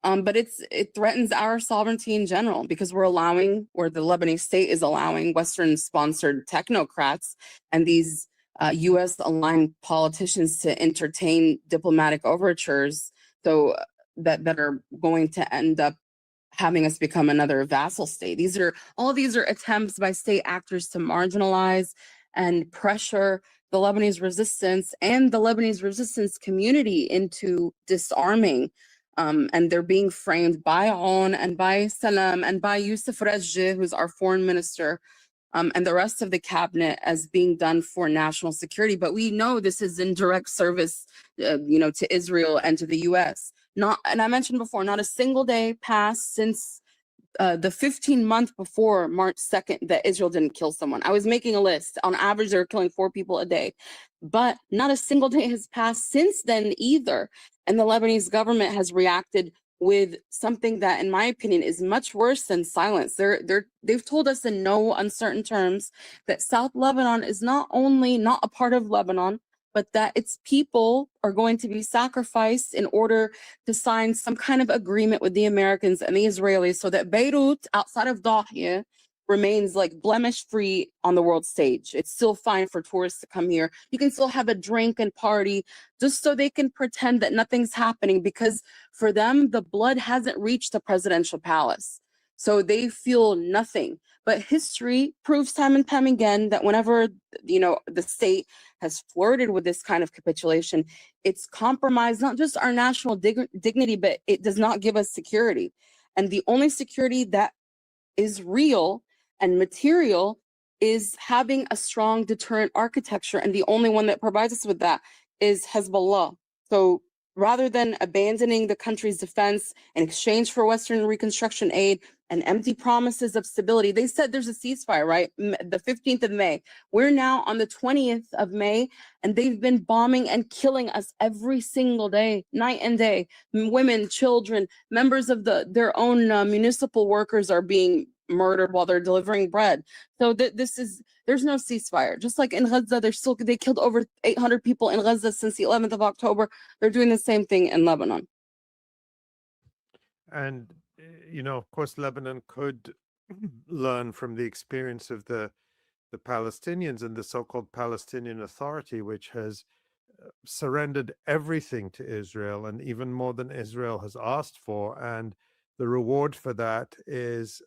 But it threatens our sovereignty in general because we're allowing, or the Lebanese state is allowing, Western-sponsored technocrats and these U.S.-aligned politicians to entertain diplomatic overtures so that are going to end up having us become another vassal state. All of these are attempts by state actors to marginalize and pressure the Lebanese resistance and the Lebanese resistance community into disarming. And they're being framed by Aoun and by Salam and by Youssef Rajeh, who's our foreign minister, and the rest of the cabinet as being done for national security. But we know this is in direct service, to Israel and to the U.S. And I mentioned before, not a single day passed since the 15-month before March 2nd that Israel didn't kill someone. I was making a list. On average, they're killing 4 people a day. But not a single day has passed since then either. And the Lebanese government has reacted with something that, in my opinion, is much worse than silence. They've told us in no uncertain terms that South Lebanon is not only not a part of Lebanon, but that its people are going to be sacrificed in order to sign some kind of agreement with the Americans and the Israelis so that Beirut, outside of Dahia, remains like blemish-free on the world stage. It's still fine for tourists to come here. You can still have a drink and party just so they can pretend that nothing's happening, because for them, the blood hasn't reached the presidential palace. So they feel nothing. But history proves time and time again that whenever, the state has flirted with this kind of capitulation, it's compromised not just our national dignity, but it does not give us security. And the only security that is real and material is having a strong deterrent architecture. And the only one that provides us with that is Hezbollah. So rather than abandoning the country's defense in exchange for Western reconstruction aid and empty promises of stability. They said there's a ceasefire, right? The 15th of May. We're now on the 20th of May, and they've been bombing and killing us every single day, night and day. Women, children, members of their own municipal workers are being murdered while they're delivering bread. So there's no ceasefire. Just like in Gaza, they killed over 800 people in Gaza since the 11th of October. They're doing the same thing in Lebanon. And, of course, Lebanon could learn from the experience of the Palestinians and the so-called Palestinian Authority, which has surrendered everything to Israel, and even more than Israel has asked for. And the reward for that is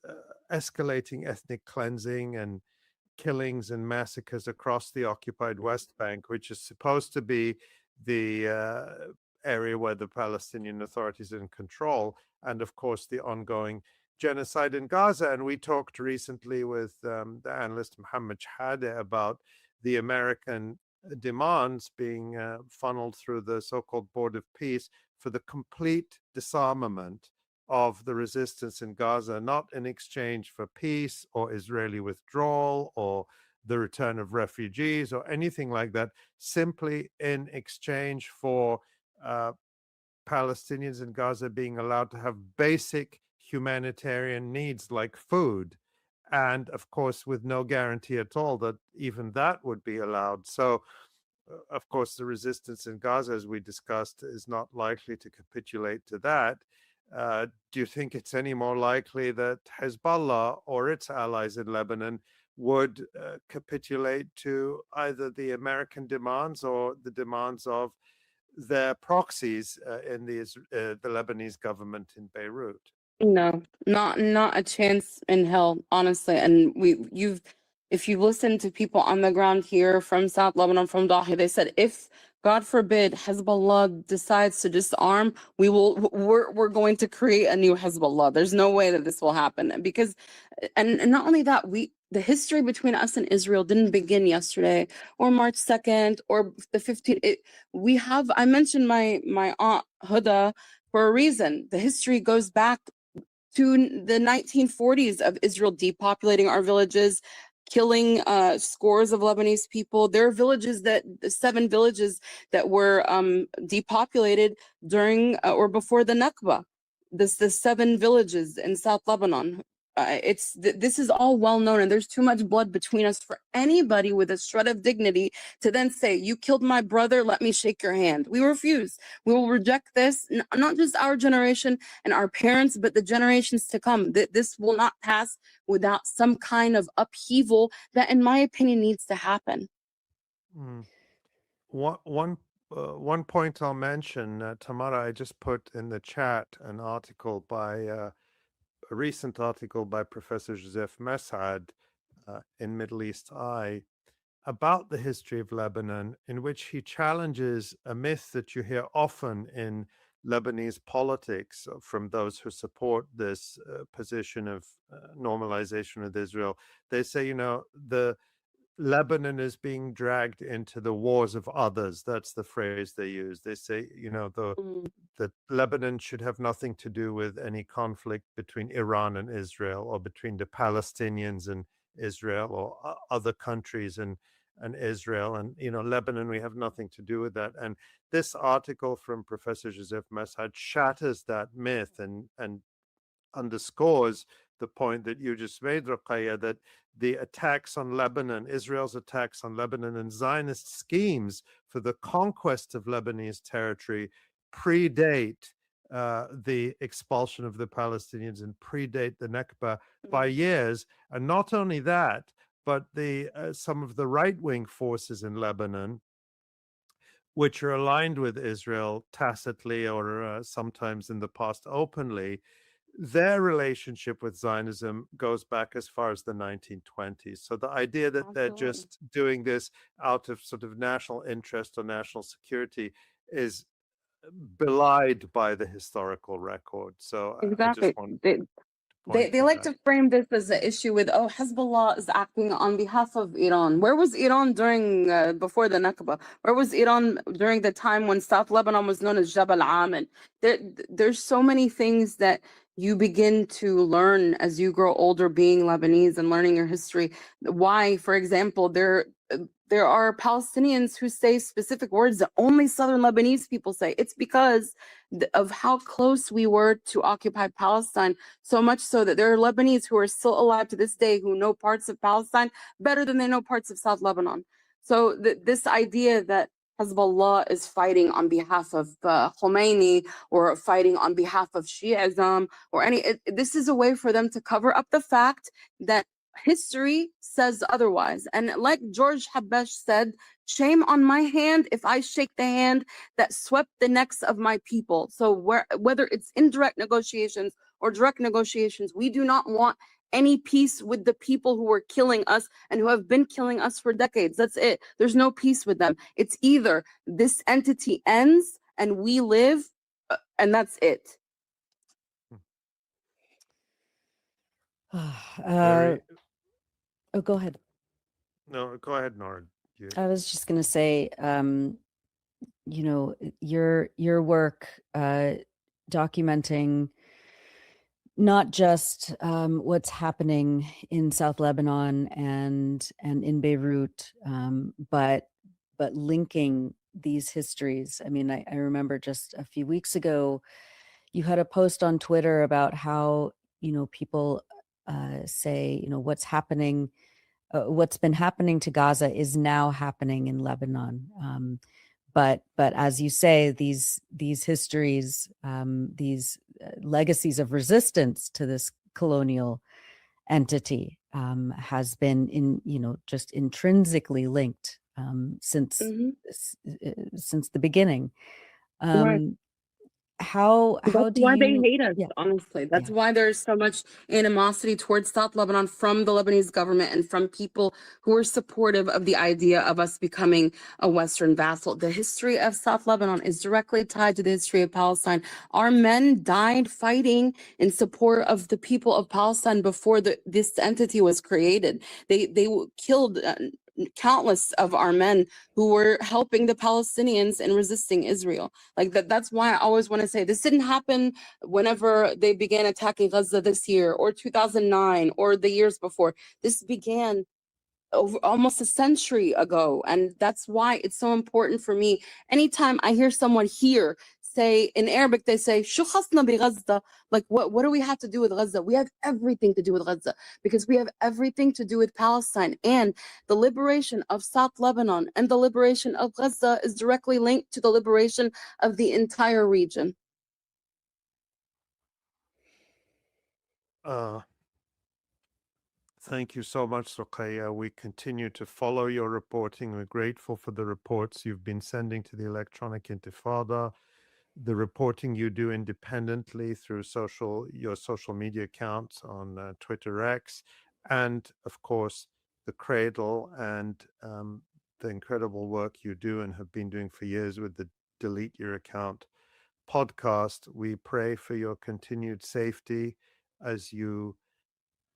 escalating ethnic cleansing and killings and massacres across the occupied West Bank, which is supposed to be the area where the Palestinian Authority is in control, and of course the ongoing genocide in Gaza. And we talked recently with the analyst Mohammed Shahade about the American demands being funneled through the so-called Board of Peace for the complete disarmament of the resistance in Gaza, not in exchange for peace or Israeli withdrawal or the return of refugees or anything like that, simply in exchange for Palestinians in Gaza being allowed to have basic humanitarian needs like food. And of course, with no guarantee at all that even that would be allowed. So, of course, the resistance in Gaza, as we discussed, is not likely to capitulate to that. Do you think it's any more likely that Hezbollah or its allies in Lebanon would capitulate to either the American demands or the demands of their proxies in the Lebanese government in Beirut? No, not a chance in hell, honestly. And if you listen to people on the ground here from South Lebanon, from Dahi, they said if God forbid Hezbollah decides to disarm, we're going to create a new Hezbollah. There's no way that this will happen, because and not only that, the history between us and Israel didn't begin yesterday or March 2nd or the 15th. I mentioned my aunt Huda for a reason. The history goes back to the 1940s of Israel depopulating our villages, killing scores of Lebanese people. There are the 7 villages that were depopulated during or before the Nakba. The 7 villages in South Lebanon. This is all well known, and there's too much blood between us for anybody with a shred of dignity to then say, you killed my brother, let me shake your hand. We refuse. We will reject this, not just our generation and our parents, but the generations to come. This will not pass without some kind of upheaval that, in my opinion, needs to happen. One point I'll mention, Tamara, I just put in the chat an article by a recent article by Professor Joseph Mesad in Middle East Eye about the history of Lebanon, in which he challenges a myth that you hear often in Lebanese politics from those who support this position of normalization with Israel. They say, the Lebanon is being dragged into the wars of others. That's the phrase they use. They say, that Lebanon should have nothing to do with any conflict between Iran and Israel, or between the Palestinians and Israel, or other countries and Israel. And, Lebanon, we have nothing to do with that. And this article from Professor Joseph Mesad shatters that myth and underscores the point that you just made, Roqayah, that the attacks on Lebanon, Israel's attacks on Lebanon, and Zionist schemes for the conquest of Lebanese territory predate the expulsion of the Palestinians and predate the Nakba by years. And not only that, but some of the right-wing forces in Lebanon, which are aligned with Israel tacitly or sometimes in the past openly, their relationship with Zionism goes back as far as the 1920s. So the idea that they're just doing this out of sort of national interest or national security is belied by the historical record. So exactly. I just want to point. They like to frame this as an issue with, oh, Hezbollah is acting on behalf of Iran. Where was Iran during before the Nakba? Where was Iran during the time when South Lebanon was known as Jabal Amen? There's so many things that you begin to learn as you grow older, being Lebanese and learning your history. Why, for example, there are Palestinians who say specific words that only Southern Lebanese people say. It's because of how close we were to occupied Palestine, so much so that there are Lebanese who are still alive to this day who know parts of Palestine better than they know parts of South Lebanon. So this idea that Hezbollah is fighting on behalf of Khomeini or fighting on behalf of Shi'ism or this is a way for them to cover up the fact that history says otherwise. And like George Habash said, shame on my hand if I shake the hand that swept the necks of my people. So whether it's indirect negotiations or direct negotiations, we do not want any peace with the people who are killing us and who have been killing us for decades. That's it. There's no peace with them. It's either this entity ends and we live, and that's it. Oh, go ahead. No, go ahead, Nora. I was just going to say, you know, your work documenting not just what's happening in South Lebanon and in Beirut, but linking these histories. I mean, I remember just a few weeks ago, you had a post on Twitter about how, you know, people say, you know, what's been happening to Gaza is now happening in Lebanon. But as you say, these histories, these legacies of resistance to this colonial entity has been just intrinsically linked since the beginning. Right. How That's do why you? they hate us, Yeah. honestly. That's why there's so much animosity towards South Lebanon from the Lebanese government and from people who are supportive of the idea of us becoming a Western vassal. The history of South Lebanon is directly tied to the history of Palestine. Our men died fighting in support of the people of Palestine before this entity was created. They killed countless of our men who were helping the Palestinians in resisting Israel. Like that's why I always want to say this didn't happen whenever they began attacking Gaza this year or 2009 or the years before. This began over almost a century ago. And that's why it's so important for me. Anytime I hear someone here say in Arabic, they say, "Shu khasna bi Gaza?" Like, what do we have to do with Gaza? We have everything to do with Gaza because we have everything to do with Palestine. And the liberation of South Lebanon and the liberation of Gaza is directly linked to the liberation of the entire region. Thank you so much, Roqayah. We continue to follow your reporting. We're grateful for the reports you've been sending to the Electronic Intifada, the reporting you do independently through your social media accounts on Twitter X, and of course, the Cradle and the incredible work you do and have been doing for years with the Delete Your Account podcast. We pray for your continued safety as you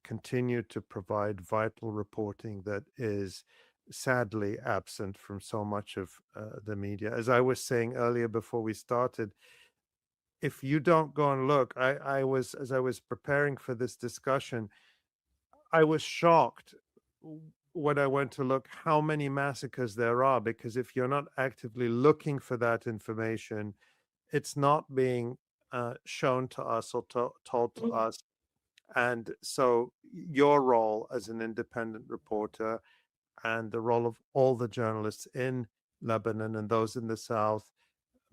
continue to provide vital reporting that is sadly absent from so much of the media. As I was saying earlier before we started, if you don't go and look, as I was preparing for this discussion, I was shocked when I went to look how many massacres there are, because if you're not actively looking for that information, it's not being shown to us or told to us. And so your role as an independent reporter and the role of all the journalists in Lebanon and those in the South,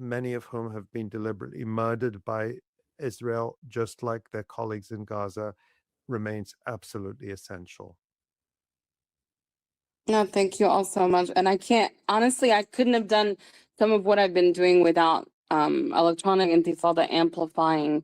many of whom have been deliberately murdered by Israel, just like their colleagues in Gaza, remains absolutely essential. No, thank you all so much. And I couldn't have done some of what I've been doing without Electronic Intifada amplifying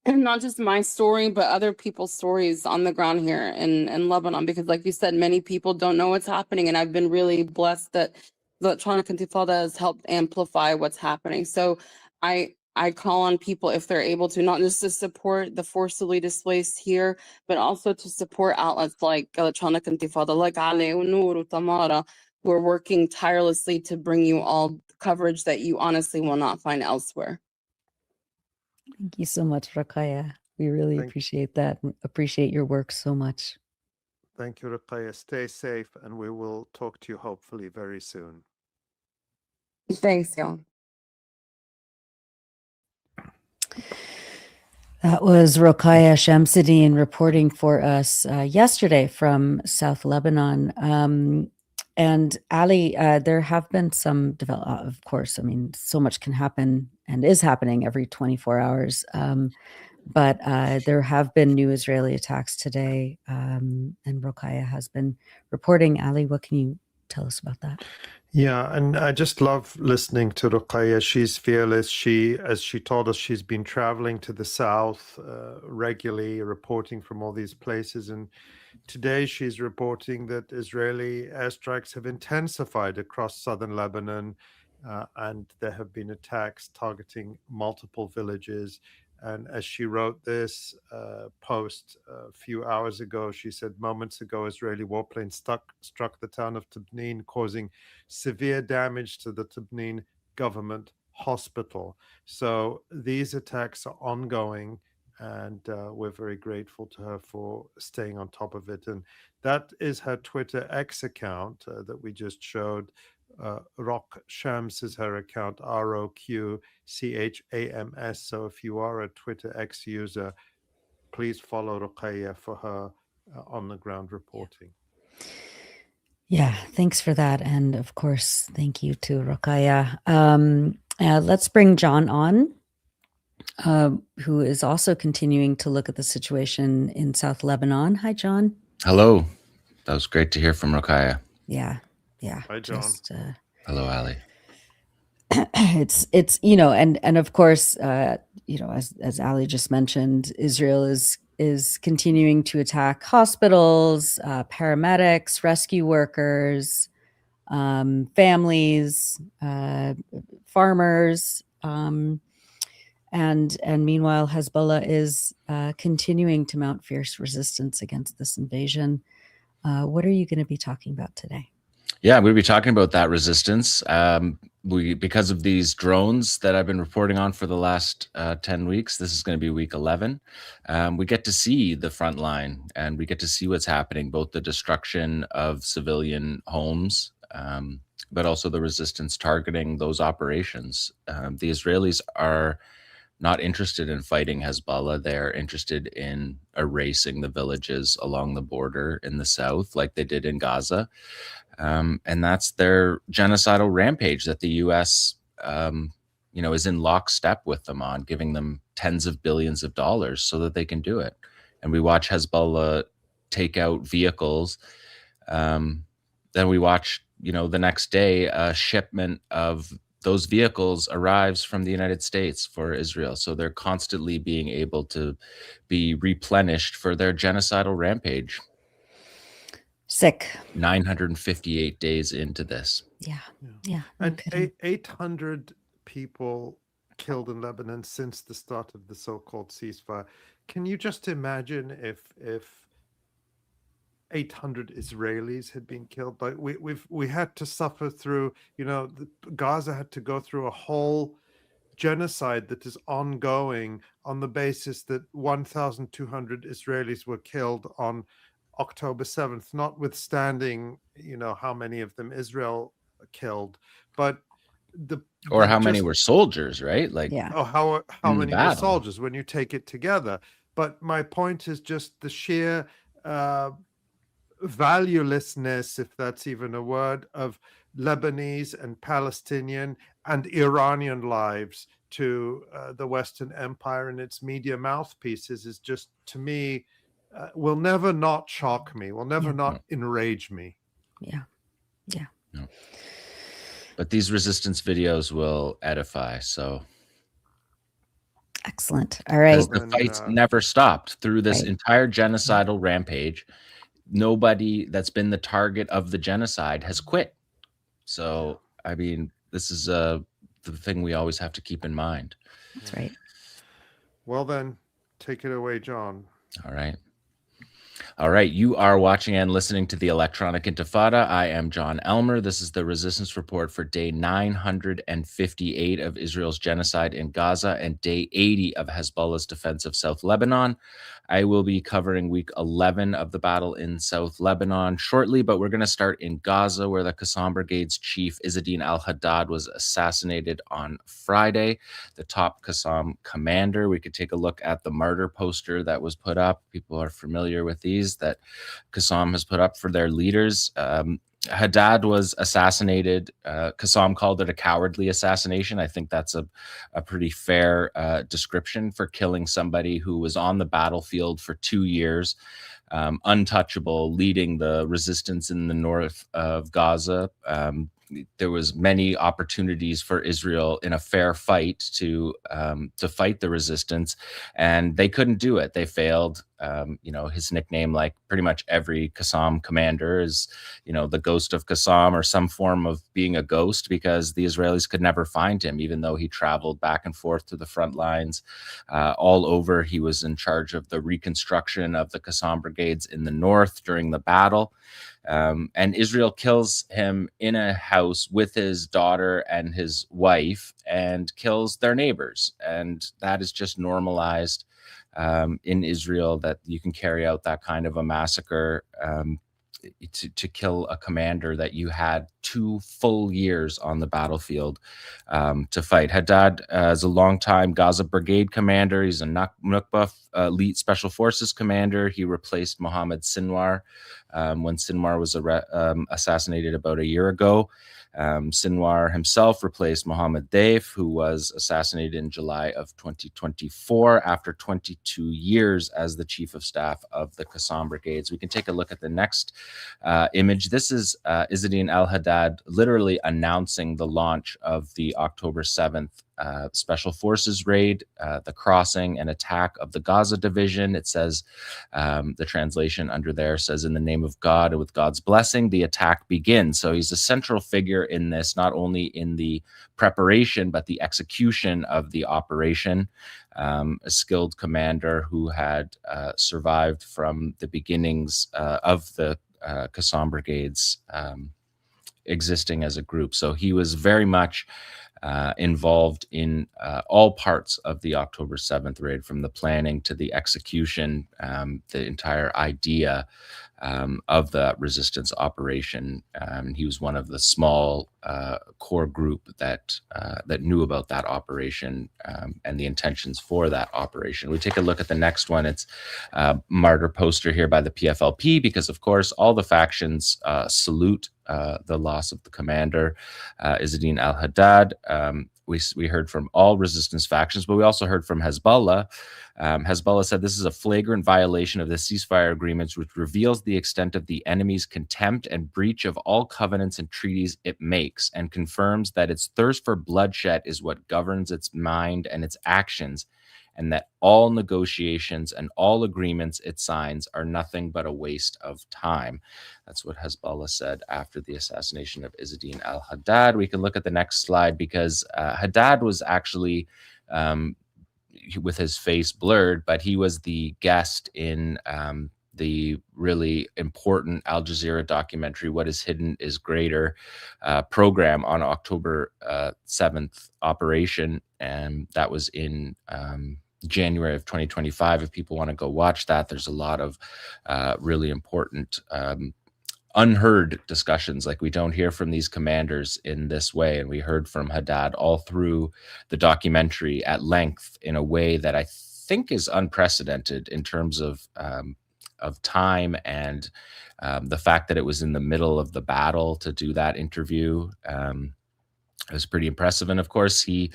not just my story, but other people's stories on the ground here in Lebanon. Because like you said, many people don't know what's happening. And I've been really blessed that the Electronic Intifada has helped amplify what's happening. So I I call on people, if they're able to, not just to support the forcibly displaced here, but also to support outlets like Electronic Intifada, like 𝐓𝐡𝐞 𝐄𝐥𝐞𝐿 𝐈𝐧𝐭𝐫𝐶𝐻, who are working tirelessly to bring you all coverage that you honestly will not find elsewhere. Thank you so much, Roqayah. We really appreciate that and appreciate your work so much. Thank you, Roqayah. Stay safe, and we will talk to you hopefully very soon. Thanks, y'all. That was Roqayah Chamseddine reporting for us yesterday from South Lebanon. And Ali, there have been some of course, I mean, so much can happen and is happening every 24 hours. But there have been new Israeli attacks today, and Roqayah has been reporting. Ali, what can you tell us about that? Yeah, and I just love listening to Roqayah. She's fearless. As she told us, she's been traveling to the south regularly, reporting from all these places. And today she's reporting that Israeli airstrikes have intensified across southern Lebanon, and there have been attacks targeting multiple villages. And as she wrote this post a few hours ago, she said, moments ago, Israeli warplanes struck the town of Tabnin, causing severe damage to the Tabnin government hospital. So these attacks are ongoing, and we're very grateful to her for staying on top of it. And that is her Twitter X account that we just showed. Roq Shams is her account, ROQCHAMS. So if you are a Twitter X user, please follow Roqayah for her on the ground reporting. Yeah, thanks for that. And of course, thank you to Roqayah. Let's bring Jon on, who is also continuing to look at the situation in South Lebanon. Hi, Jon. Hello. That was great to hear from Roqayah. Yeah. Hi, Jon. Hello, Ali. It's and of course, as Ali just mentioned, Israel is continuing to attack hospitals, paramedics, rescue workers, families, farmers, and meanwhile, Hezbollah is continuing to mount fierce resistance against this invasion. What are you going to be talking about today? Yeah, we'll be talking about that resistance. Because of these drones that I've been reporting on for the last 10 weeks, this is going to be week 11. We get to see the front line, and we get to see what's happening, both the destruction of civilian homes, but also the resistance targeting those operations. The Israelis are not interested in fighting Hezbollah. They're interested in erasing the villages along the border in the south, like they did in Gaza. And that's their genocidal rampage that the U.S., is in lockstep with them on, giving them tens of billions of dollars so that they can do it. And we watch Hezbollah take out vehicles. Then we watch, the next day, a shipment of those vehicles arrives from the United States for Israel. So they're constantly being able to be replenished for their genocidal rampage. Sick. 958 days into this. Yeah. And 800 people killed in Lebanon since the start of the so-called ceasefire. Can you just imagine if 800 Israelis had been killed? Like we had to suffer through, Gaza had to go through a whole genocide that is ongoing on the basis that 1,200 Israelis were killed on October 7th, notwithstanding, how many of them Israel killed, but how many were soldiers, right? Like, how many were soldiers when you take it together. But my point is just the sheer valuelessness, if that's even a word, of Lebanese and Palestinian and Iranian lives to the Western Empire and its media mouthpieces is just, to me, will never not shock me, will never not enrage me. Yeah. No. But these resistance videos will edify, so. Excellent. All right. The fights never stopped through this entire genocidal rampage. Nobody that's been the target of the genocide has quit. So, I mean, this is the thing we always have to keep in mind. That's right. Well, then, take it away, John. All right. All right, you are watching and listening to the Electronic Intifada. I am Jon Elmer. This is the Resistance Report for day 958 of Israel's genocide in Gaza and day 80 of Hezbollah's defense of South Lebanon. I will be covering week 11 of the battle in South Lebanon shortly, but we're going to start in Gaza, where the 𝐤𝐏𝐶 Brigade's chief, 𝐓𝐻𝐻𝐿 al-Haddad, was assassinated on Friday. The top 𝐤𝐏𝐶 commander. We could take a look at the martyr poster that was put up. People are familiar with these that 𝐤𝐏𝐶 has put up for their leaders. Haddad was assassinated. 𝐤𝐏𝐶 called it a cowardly assassination. I think that's a pretty fair description for killing somebody who was on the battlefield for 2 years, untouchable, leading the resistance in the north of Gaza. There was many opportunities for Israel in a fair fight to fight the resistance, and they couldn't do it. They failed. His nickname, like pretty much every 𝐤𝐶 commander, is, the ghost of 𝐤𝐶, or some form of being a ghost, because the Israelis could never find him, even though he traveled back and forth to the front lines all over. He was in charge of the reconstruction of the 𝐤𝐶 brigades in the north during the battle. And Israel kills him in a house with his daughter and his wife, and kills their neighbors. And that is just normalized in Israel, that you can carry out that kind of a massacre to kill a commander that you had 2 full years on the battlefield to fight. Haddad is a longtime Gaza Brigade commander. He's a Nukba elite special forces commander. He replaced Mohammed Sinwar when Sinwar was assassinated about a year ago. Sinwar himself replaced Mohammed Deif, who was assassinated in July of 2024 after 22 years as the chief of staff of the 𝐤𝐶 brigades. We can take a look at the next image. This is 𝐓𝐻𝐻𝐿 al-Haddad literally announcing the launch of the October 7th Special Forces raid, the crossing and attack of the Gaza division. It says, the translation under there says, "In the name of God and with God's blessing, the attack begins." So he's a central figure in this, not only in the preparation, but the execution of the operation. A skilled commander who had survived from the beginnings of the 𝐤𝐶 brigades existing as a group. So he was very much involved in all parts of the October 7th raid, from the planning to the execution, the entire idea of the resistance operation. He was one of the small core group that knew about that operation and the intentions for that operation. We take a look at the next one. It's a martyr poster here by the PFLP, because of course all the factions salute the loss of the commander, 𝐓𝐻𝐻𝐿 al-Haddad. We heard from all resistance factions, but we also heard from Hezbollah. Hezbollah said this is a flagrant violation of the ceasefire agreements, which reveals the extent of the enemy's contempt and breach of all covenants and treaties it makes, and confirms that its thirst for bloodshed is what governs its mind and its actions, and that all negotiations and all agreements it signs are nothing but a waste of time. That's what Hezbollah said after the assassination of 𝐓𝐻𝐻𝐿 al-Haddad. We can look at the next slide, because Haddad was actually, with his face blurred, but he was the guest in the really important Al Jazeera documentary, What is Hidden is Greater, program on October 7th operation. And that was in January of 2025. If people want to go watch that, there's a lot of really important unheard discussions. Like, we don't hear from these commanders in this way, and we heard from Haddad all through the documentary at length in a way that I think is unprecedented in terms of time, and the fact that it was in the middle of the battle to do that interview. It was pretty impressive. And of course, he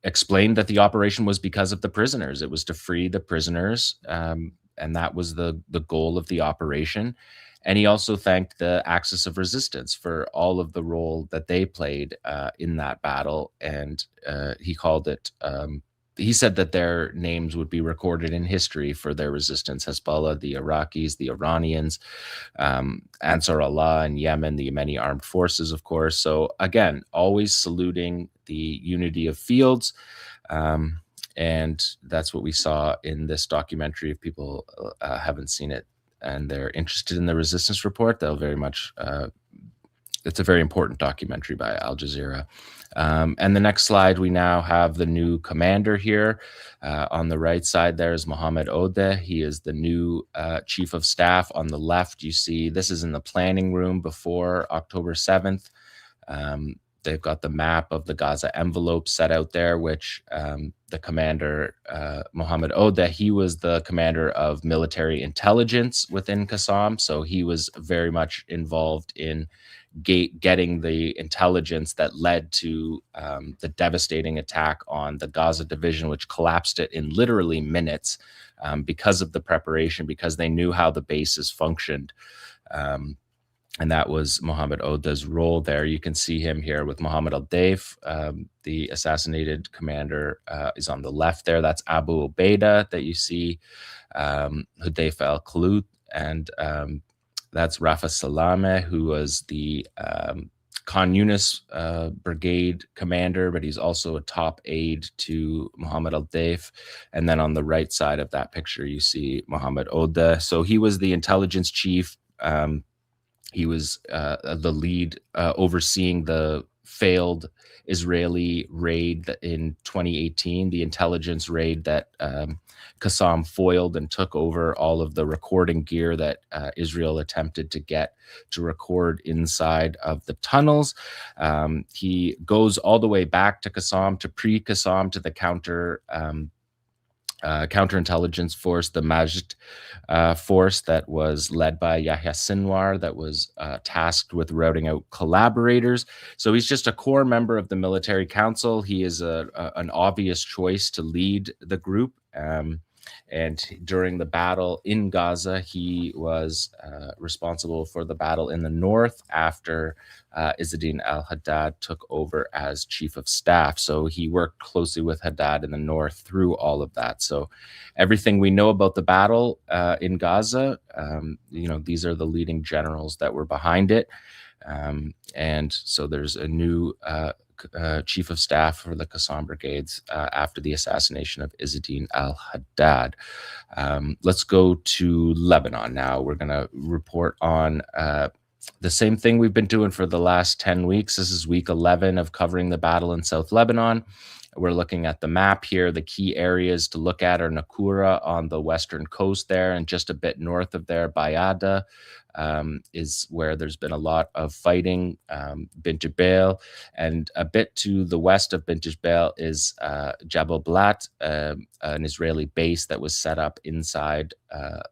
explained that the operation was because of the prisoners. It was to free the prisoners, and that was the goal of the operation. And he also thanked the Axis of Resistance for all of the role that they played in that battle. And he called it, he said that their names would be recorded in history for their resistance. Hezbollah, the Iraqis, the Iranians, Ansar Allah in Yemen, the Yemeni armed forces, of course. So again, always saluting the unity of fields. And that's what we saw in this documentary. If people haven't seen it and they're interested in the resistance report, they'll very much, it's a very important documentary by Al Jazeera. And the next slide, we now have the new commander here. On the right side, there is Mohammed Odeh. He is the new chief of staff. On the left, you see, this is in the planning room before October 7th. They've got the map of the Gaza envelope set out there, which the commander, Mohammed Odeh, he was the commander of military intelligence within 𝐓𝐿. So he was very much involved in getting the intelligence that led to the devastating attack on the Gaza division, which collapsed it in literally minutes because of the preparation, because they knew how the bases functioned. And that was Mohammed Odeh's role there. You can see him here with Mohammed al-Deif. The assassinated commander is on the left there. That's Abu Ubaidah that you see, Hudayfa al-Khalut, and that's Rafa Salame, who was the Khan Yunis brigade commander, but he's also a top aide to Mohammed al-Deif. And then on the right side of that picture, you see Mohammed Odeh. So he was the intelligence chief. He was the lead overseeing the failed Israeli raid in 2018, the intelligence raid that 𝐓𝐿 foiled and took over all of the recording gear that Israel attempted to get to record inside of the tunnels. He goes all the way back to 𝐓𝐿, to pre-𝐓𝐿, to the counterintelligence force, the Majd force that was led by Yahya Sinwar, that was tasked with routing out collaborators. So he's just a core member of the military council. He is an obvious choice to lead the group. And during the battle in Gaza, he was responsible for the battle in the north after Izz-ad-Din al-Haddad took over as chief of staff. So he worked closely with Haddad in the north through all of that. So everything we know about the battle in Gaza, these are the leading generals that were behind it. And so there's a new chief of staff for the 𝐓𝐿 brigades after the assassination of Izz-ad-Din al-Haddad. Let's go to Lebanon now. We're going to report on the same thing we've been doing for the last 10 weeks. This is week 11 of covering the battle in South Lebanon. We're looking at the map here. The key areas to look at are Nakura on the western coast there, and just a bit north of there, Bayada is where there's been a lot of fighting. Bint Jbeil, and a bit to the west of Bint Jbeil is Jabal Blat, an Israeli base that was set up inside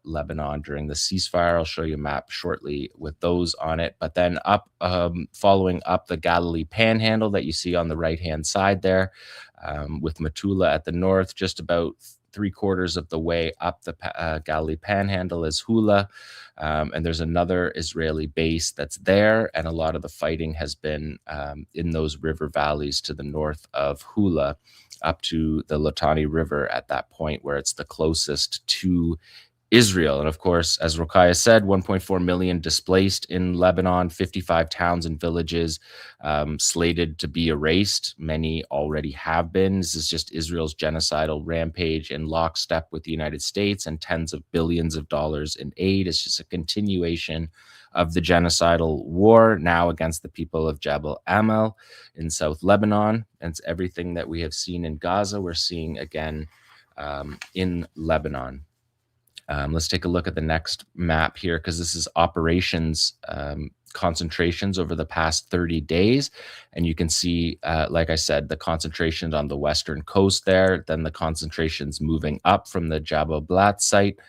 Lebanon during the ceasefire. I'll show you a map shortly with those on it. But then up, following up the Galilee Panhandle that you see on the right-hand side there, with Metula at the north, just about 3/4 of the way up the Galilee Panhandle is Hula. And there's another Israeli base that's there. And a lot of the fighting has been in those river valleys to the north of Hula, up to the Litani River at that point where it's the closest to Israel. And of course, as Roqayah said, 1.4 million displaced in Lebanon, 55 towns and villages slated to be erased. Many already have been. This is just Israel's genocidal rampage in lockstep with the United States and tens of billions of dollars in aid. It's just a continuation of the genocidal war now against the people of Jabal Amal in South Lebanon. And it's everything that we have seen in Gaza, we're seeing again in Lebanon. Let's take a look at the next map here, because this is operations concentrations over the past 30 days. And you can see, like I said, the concentrations on the western coast there, then the concentrations moving up from the Jabal Blat site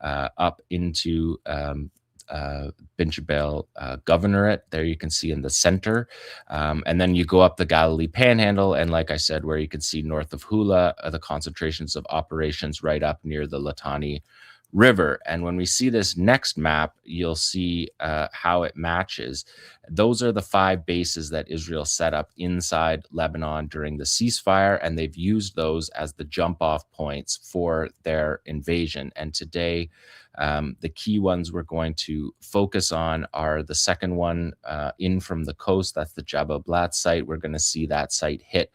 up into Bint Jbeil Governorate. There you can see in the center. And then you go up the Galilee Panhandle, and like I said, where you can see north of Hula, the concentrations of operations right up near the Litani River. And when we see this next map, you'll see how it matches. Those are the 5 bases that Israel set up inside Lebanon during the ceasefire, and they've used those as the jump-off points for their invasion. And today, the key ones we're going to focus on are the second one in from the coast. That's the Jabal Blat site. We're going to see that site hit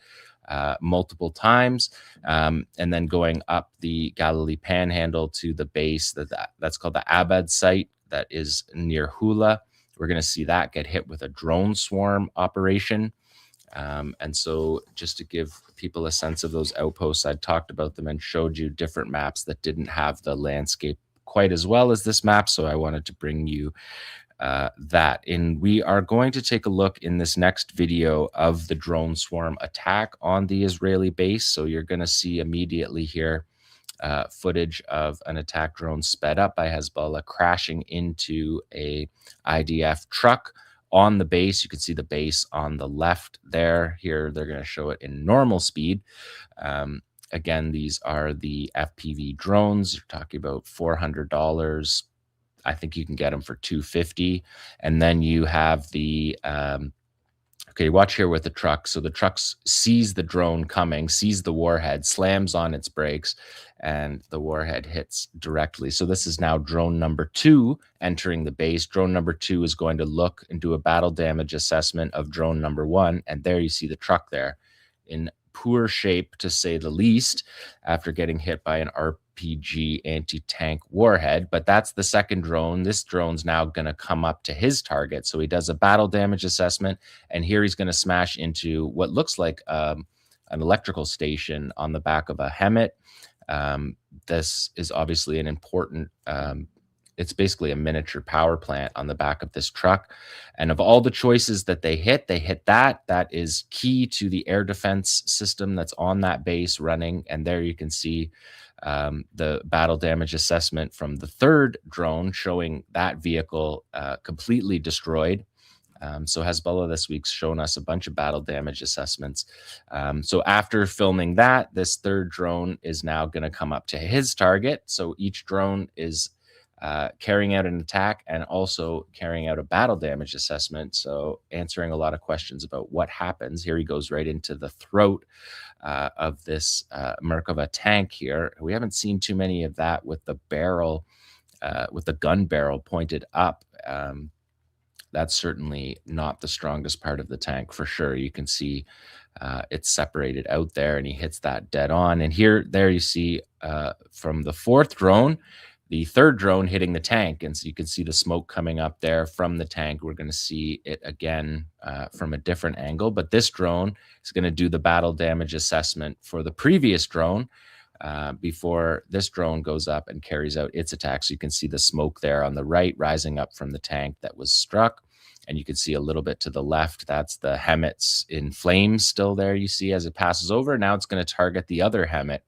multiple times, and then going up the Galilee Panhandle to the base that's called the Abad site that is near Hula. We're going to see that get hit with a drone swarm operation. And so just to give people a sense of those outposts, I talked about them and showed you different maps that didn't have the landscape quite as well as this map. So I wanted to bring you that. And we are going to take a look in this next video of the drone swarm attack on the Israeli base. So you're going to see immediately here footage of an attack drone sped up by Hezbollah crashing into a IDF truck on the base. You can see the base on the left there. Here, they're going to show it in normal speed. Again, these are the FPV drones. You're talking about $400. I think you can get them for $250. And then you have the, okay, watch here with the truck. So the truck sees the drone coming, sees the warhead, slams on its brakes, and the warhead hits directly. So this is now drone number 2 entering the base. Drone number 2 is going to look and do a battle damage assessment of drone number 1. And there you see the truck there in poor shape, to say the least, after getting hit by an RPG anti-tank warhead. But that's the second drone. This drone's now going to come up to his target. So he does a battle damage assessment, and here he's going to smash into what looks like an electrical station on the back of a 𝐓𝐡𝐞. This is obviously an important it's basically a miniature power plant on the back of this truck. And of all the choices that they hit that. That is key to the air defense system that's on that base running. And there you can see the battle damage assessment from the third drone showing that vehicle completely destroyed. So Hezbollah this week's shown us a bunch of battle damage assessments. So after filming that, this third drone is now going to come up to his target. So each drone is carrying out an attack and also carrying out a battle damage assessment. So answering a lot of questions about what happens. Here he goes right into the throat of this Merkava tank here. We haven't seen too many of that with the barrel, with the gun barrel pointed up. That's certainly not the strongest part of the tank for sure. You can see it's separated out there, and he hits that dead on. And there you see from the fourth drone, the third drone hitting the tank. And so you can see the smoke coming up there from the tank. We're going to see it again from a different angle. But this drone is going to do the battle damage assessment for the previous drone before this drone goes up and carries out its attack. So you can see the smoke there on the right rising up from the tank that was struck. And you can see a little bit to the left, that's the 𝐓𝐡𝐞 in flames still there, you see, as it passes over. Now it's going to target the other 𝐓𝐡𝐞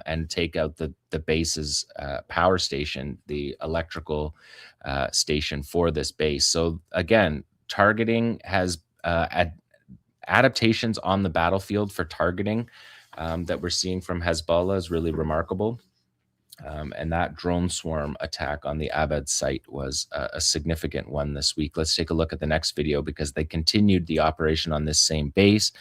and take out the base's power station, the electrical station for this base. So again, targeting has adaptations on the battlefield for targeting that we're seeing from Hezbollah is really remarkable. And that drone swarm attack on the Abad site was a significant one this week. Let's take a look at the next video because they continued the operation on this same base.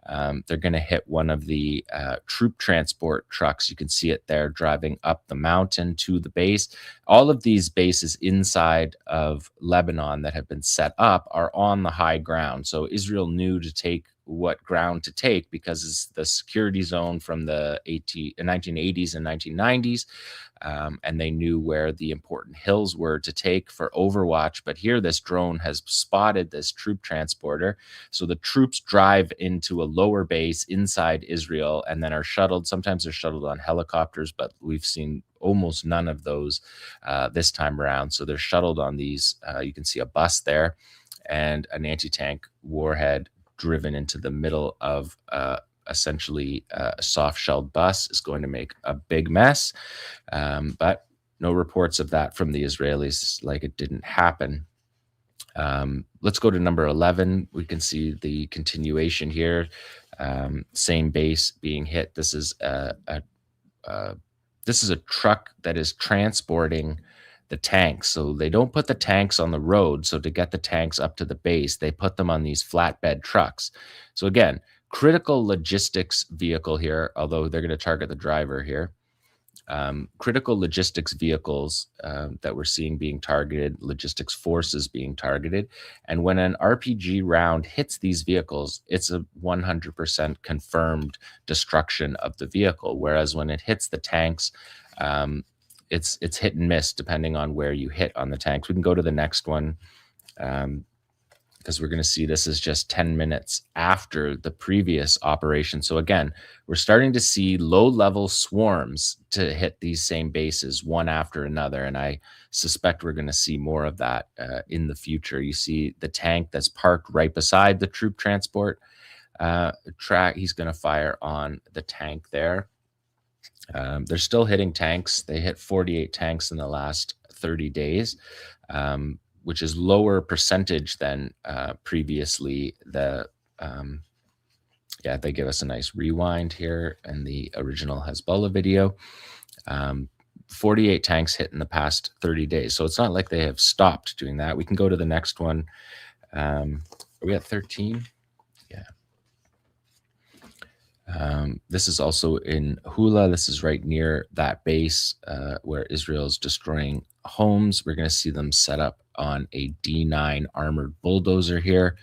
They're going to hit one of the troop transport trucks. You can see it there driving up the mountain to the base. All of these bases inside of Lebanon that have been set up are on the high ground. So Israel knew to take what ground to take because it's the security zone from the 1980s and 1990s. And they knew where the important hills were to take for overwatch. But here, this drone has spotted this troop transporter. So the troops drive into a lower base inside Israel and then are shuttled. Sometimes they're shuttled on helicopters, but we've seen almost none of those this time around. So they're shuttled on these. You can see a bus there and an anti-tank warhead driven into the middle of essentially a soft-shelled bus is going to make a big mess. But no reports of that from the Israelis, like it didn't happen. Let's go to number 11. We can see the continuation here. Same base being hit. This is This is a truck that is transporting the tanks. So they don't put the tanks on the road. So to get the tanks up to the base, they put them on these flatbed trucks. So again, critical logistics vehicle here, although they're going to target the driver here. Critical logistics vehicles that we're seeing being targeted, logistics forces being targeted. And when an RPG round hits these vehicles, it's a 100% confirmed destruction of the vehicle. Whereas when it hits the tanks, it's hit and miss depending on where you hit on the tanks. We can go to the next one. Because we're going to see this is just 10 minutes after the previous operation. So again, we're starting to see low-level swarms to hit these same bases one after another, and I suspect we're going to see more of that in the future. You see the tank that's parked right beside the troop transport track. He's going to fire on the tank there. They're still hitting tanks. They hit 48 tanks in the last 30 days. Which is lower percentage than previously. Yeah, they give us a nice rewind here in the original Hezbollah video. 48 tanks hit in the past 30 days. So it's not like they have stopped doing that. We can go to the next one. Are we at 13? Yeah. This is also in Hula. This is right near that base where Israel is destroying homes. We're going to see them set up on a D9 armored bulldozer here,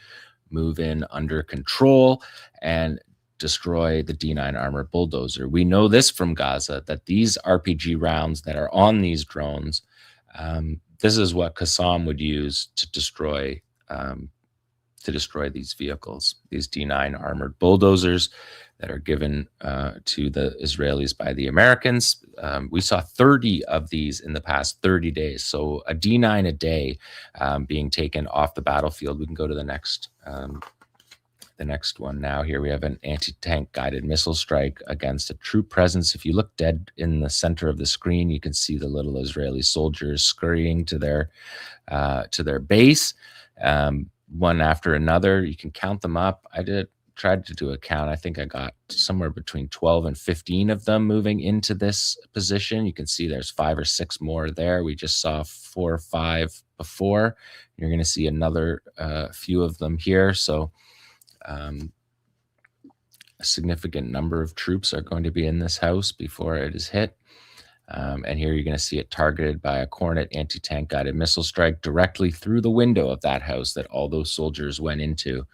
move in under control and destroy the D9 armored bulldozer. We know this from Gaza, that these RPG rounds that are on these drones, this is what Qassam would use to destroy these vehicles, these D9 armored bulldozers that are given to the Israelis by the Americans. We saw 30 of these in the past 30 days. So a D9 a day being taken off the battlefield. We can go to the next one now. Here we have an anti-tank guided missile strike against a troop presence. If you look dead in the center of the screen, you can see the little Israeli soldiers scurrying to their base. One after another. You can count them up. Tried to do a count. I think I got somewhere between 12 and 15 of them moving into this position. You can see there's 5 or 6 more there. We just saw 4 or 5 before. You're going to see another few of them here. So a significant number of troops are going to be in this house before it is hit. And here you're going to see it targeted by a Kornet anti-tank guided missile strike directly through the window of that house that all those soldiers went into.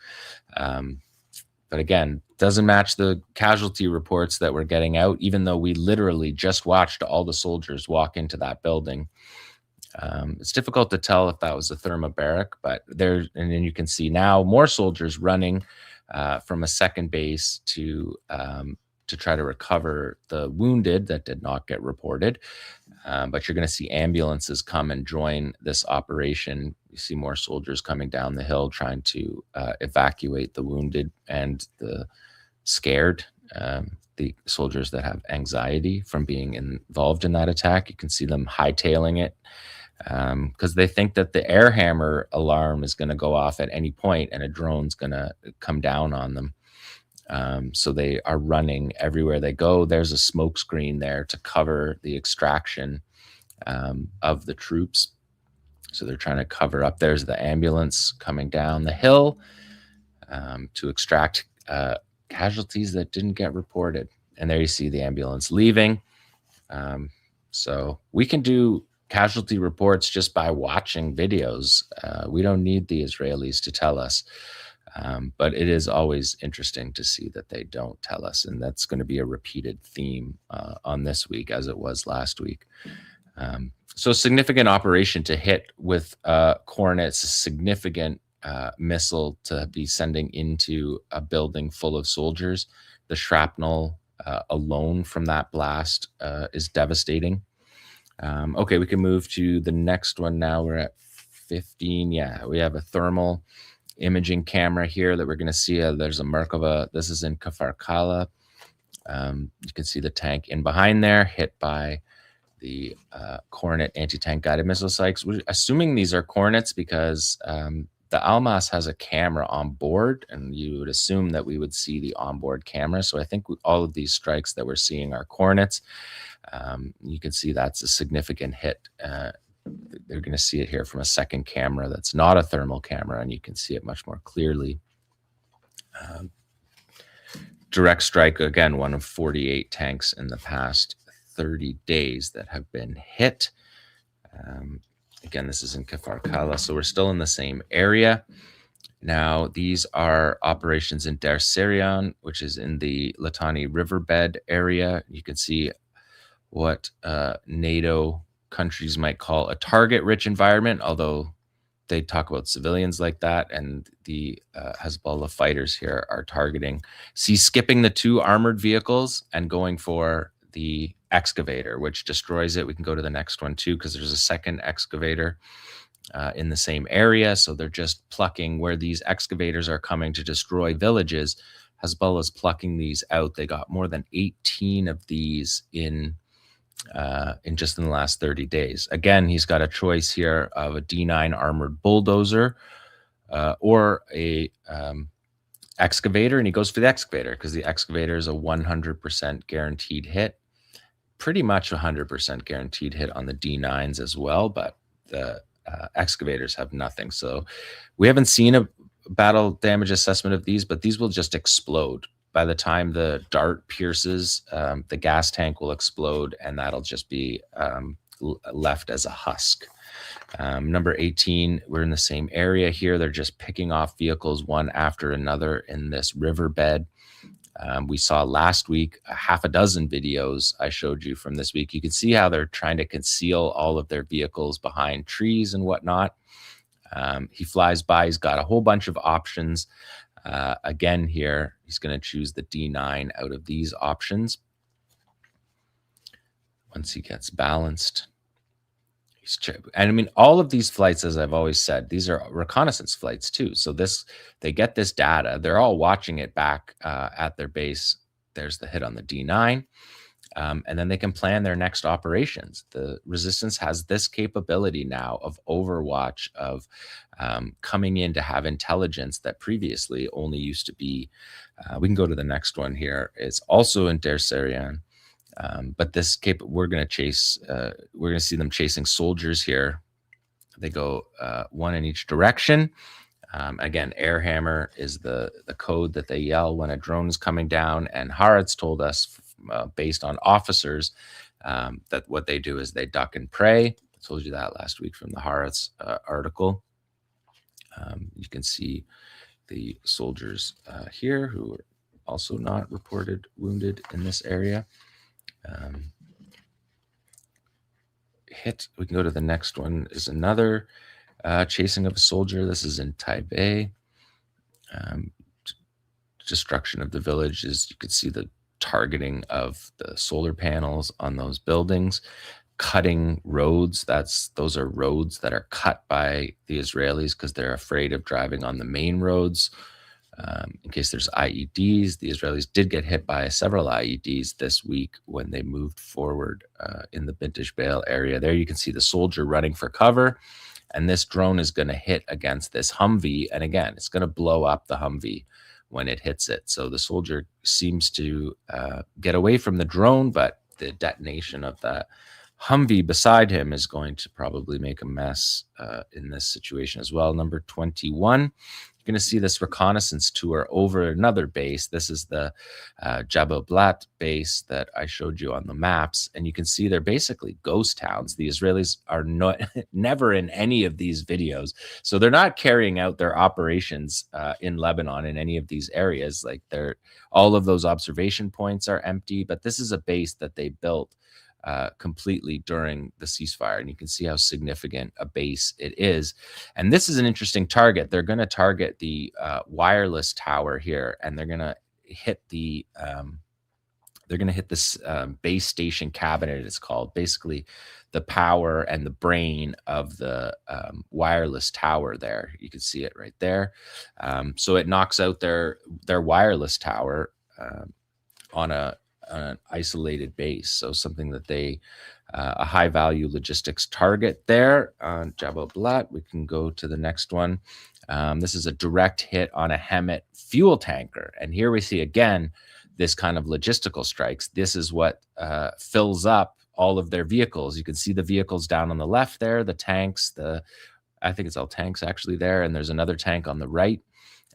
But again, doesn't match the casualty reports that we're getting out, even though we literally just watched all the soldiers walk into that building. It's difficult to tell if that was a thermobaric, but there, and then you can see now more soldiers running from a second base to try to recover the wounded that did not get reported. But you're going to see ambulances come and join this operation. You see more soldiers coming down the hill trying to evacuate the wounded and the scared, the soldiers that have anxiety from being involved in that attack. You can see them hightailing it because they think that the air hammer alarm is going to go off at any point and a drone's going to come down on them. So they are running everywhere they go. There's a smoke screen there to cover the extraction of the troops. So they're trying to cover up. There's the ambulance coming down the hill to extract casualties that didn't get reported. And there you see the ambulance leaving. So we can do casualty reports just by watching videos. We don't need the Israelis to tell us. But it is always interesting to see that they don't tell us. And that's going to be a repeated theme on this week, as it was last week. So significant operation to hit with Kornets, a significant missile to be sending into a building full of soldiers. The shrapnel alone from that blast is devastating. Okay, we can move to the next one now. We're at 15. Yeah, we have a thermal imaging camera here that we're going to see. There's a Merkava. This is in Kfar Kala. You can see the tank in behind there, hit by the Kornet anti-tank guided missile sites. We're assuming these are Kornets because The 𝐓𝐡𝐞 has a camera on board, and you would assume that we would see the onboard camera. So I think all of these strikes that we're seeing are coordinates. You can see that's a significant hit. They're going to see it here from a second camera that's not a thermal camera, and you can see it much more clearly. Direct strike, again, one of 48 tanks in the past 30 days that have been hit. Again, this is in Kfar Kala, so we're still in the same area. Now, these are operations in Der Syrian, which is in the Litani riverbed area. You can see what NATO countries might call a target-rich environment, although they talk about civilians like that, and the Hezbollah fighters here are targeting. See, skipping the 2 armored vehicles and going for the excavator, which destroys it. We can go to the next one too, because there's a second excavator in the same area. So they're just plucking where these excavators are coming to destroy villages. Hezbollah's plucking these out. They got more than 18 of these in just in the last 30 days. Again, he's got a choice here of a D9 armored bulldozer or a excavator, and he goes for the excavator because the excavator is a 100% guaranteed hit. Pretty much 100% guaranteed hit on the D9s as well, but the excavators have nothing. So we haven't seen a battle damage assessment of these, but these will just explode. By the time the dart pierces, the gas tank will explode, and that'll just be left as a husk. Number 18, we're in the same area here. They're just picking off vehicles one after another in this riverbed. We saw last week a half a dozen videos I showed you from this week. You can see how they're trying to conceal all of their vehicles behind trees and whatnot. He flies by. He's got a whole bunch of options. Again, here, he's going to choose the D9 out of these options. Once he gets balanced, and I mean, all of these flights, as I've always said, these are reconnaissance flights too. So they get this data. They're all watching it back at their base. There's the hit on the D9. And then they can plan their next operations. The resistance has this capability now of overwatch, of coming in to have intelligence that previously only used to be. We can go to the next one here. It's also in Der Syrian. But this we're going to see them chasing soldiers here. They go one in each direction. Again, air hammer is the code that they yell when a drone is coming down. And Haaretz told us, based on officers, that what they do is they duck and pray. I told you that last week from the Haaretz article. You can see the soldiers here who are also not reported wounded in this area. Hit. We can go to the next one. Is another chasing of a soldier. This is in Taipei. Destruction of the village is, you could see the targeting of the solar panels on those buildings, cutting roads. Those are roads that are cut by the Israelis because they're afraid of driving on the main roads. In case there's IEDs, the Israelis did get hit by several IEDs this week when they moved forward in the Bintish Bale area. There you can see the soldier running for cover, and this drone is going to hit against this Humvee, and again, it's going to blow up the Humvee when it hits it. So the soldier seems to get away from the drone, but the detonation of the Humvee beside him is going to probably make a mess in this situation as well. Number 21. Going to see this reconnaissance tour over another base. This is the Jabal Blat base that I showed you on the maps, and you can see they're basically ghost towns. The Israelis are never in any of these videos, so they're not carrying out their operations in Lebanon in any of these areas. Like all of those observation points are empty, but this is a base that they built completely during the ceasefire, and you can see how significant a base it is. And this is an interesting target. They're going to target the wireless tower here, and they're going to hit this base station cabinet, it's called, basically the power and the brain of the wireless tower there. You can see it right there. So it knocks out their wireless tower on an isolated base. So something that they, a high value logistics target there on Jabal Blat. We can go to the next one. This is a direct hit on a 𝐓𝐡𝐞 fuel tanker. And here we see again this kind of logistical strikes. This is what fills up all of their vehicles. You can see the vehicles down on the left there, the tanks, I think it's all tanks actually there, and there's another tank on the right.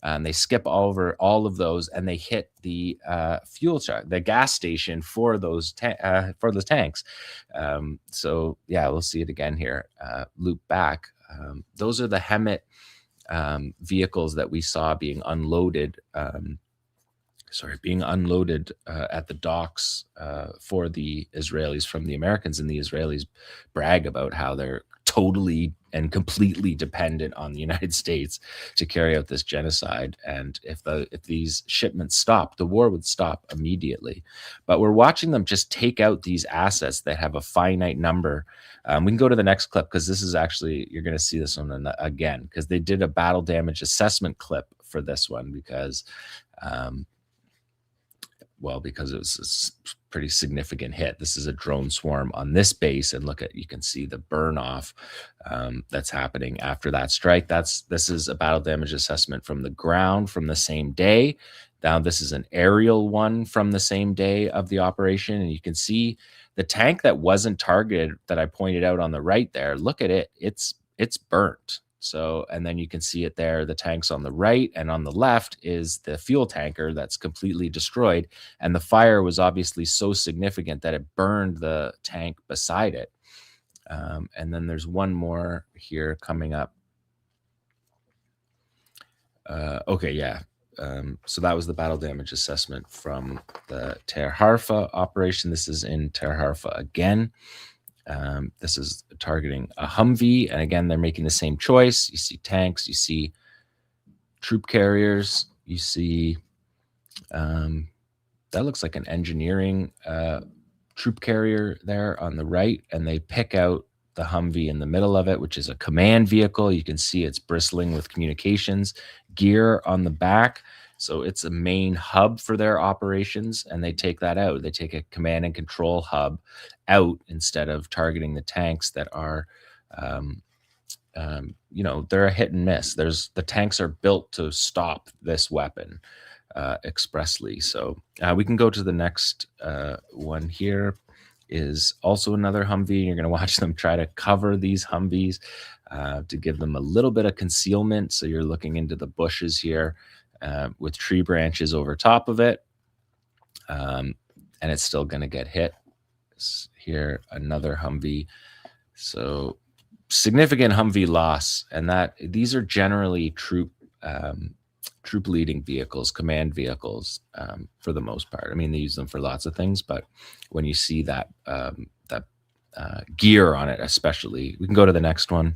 And they skip over all of those, and they hit the fuel truck, the gas station for those for the tanks. So yeah, we'll see it again here. Loop back. Those are the 𝐓𝐡𝐞 vehicles that we saw being unloaded. Being unloaded at the docks for the Israelis from the Americans, and the Israelis brag about how they're totally and completely dependent on the United States to carry out this genocide. And if these shipments stopped, the war would stop immediately. But we're watching them just take out these assets that have a finite number. We can go to the next clip, because this is actually, you're going to see this one again, because they did a battle damage assessment clip for this one, because because it was a pretty significant hit. This is a drone swarm on this base, and you can see the burn off that's happening after that strike. This is a battle damage assessment from the ground from the same day. Now this is an aerial one from the same day of the operation, and you can see the tank that wasn't targeted that I pointed out on the right there. Look at it; it's burnt. So, and then you can see it there, the tanks on the right, and on the left is the fuel tanker that's completely destroyed. And the fire was obviously so significant that it burned the tank beside it. And then there's one more here coming up. Okay, yeah. So that was the battle damage assessment from the Ter Harfa operation. This is in Ter Harfa again. This is targeting a Humvee, and again, they're making the same choice. You see tanks, you see troop carriers, you see that looks like an engineering troop carrier there on the right, and they pick out the Humvee in the middle of it, which is a command vehicle. You can see it's bristling with communications gear on the back. So it's a main hub for their operations, and they take that out. They take a command and control hub out instead of targeting the tanks that are, they're a hit and miss. The tanks are built to stop this weapon expressly. So we can go to the next one here. Is also another Humvee. You're going to watch them try to cover these Humvees to give them a little bit of concealment. So you're looking into the bushes here. With tree branches over top of it, and it's still going to get hit. Here, another Humvee. So significant Humvee loss, and these are generally troop leading vehicles, command vehicles, for the most part. I mean, they use them for lots of things, but when you see that gear on it, especially, we can go to the next one.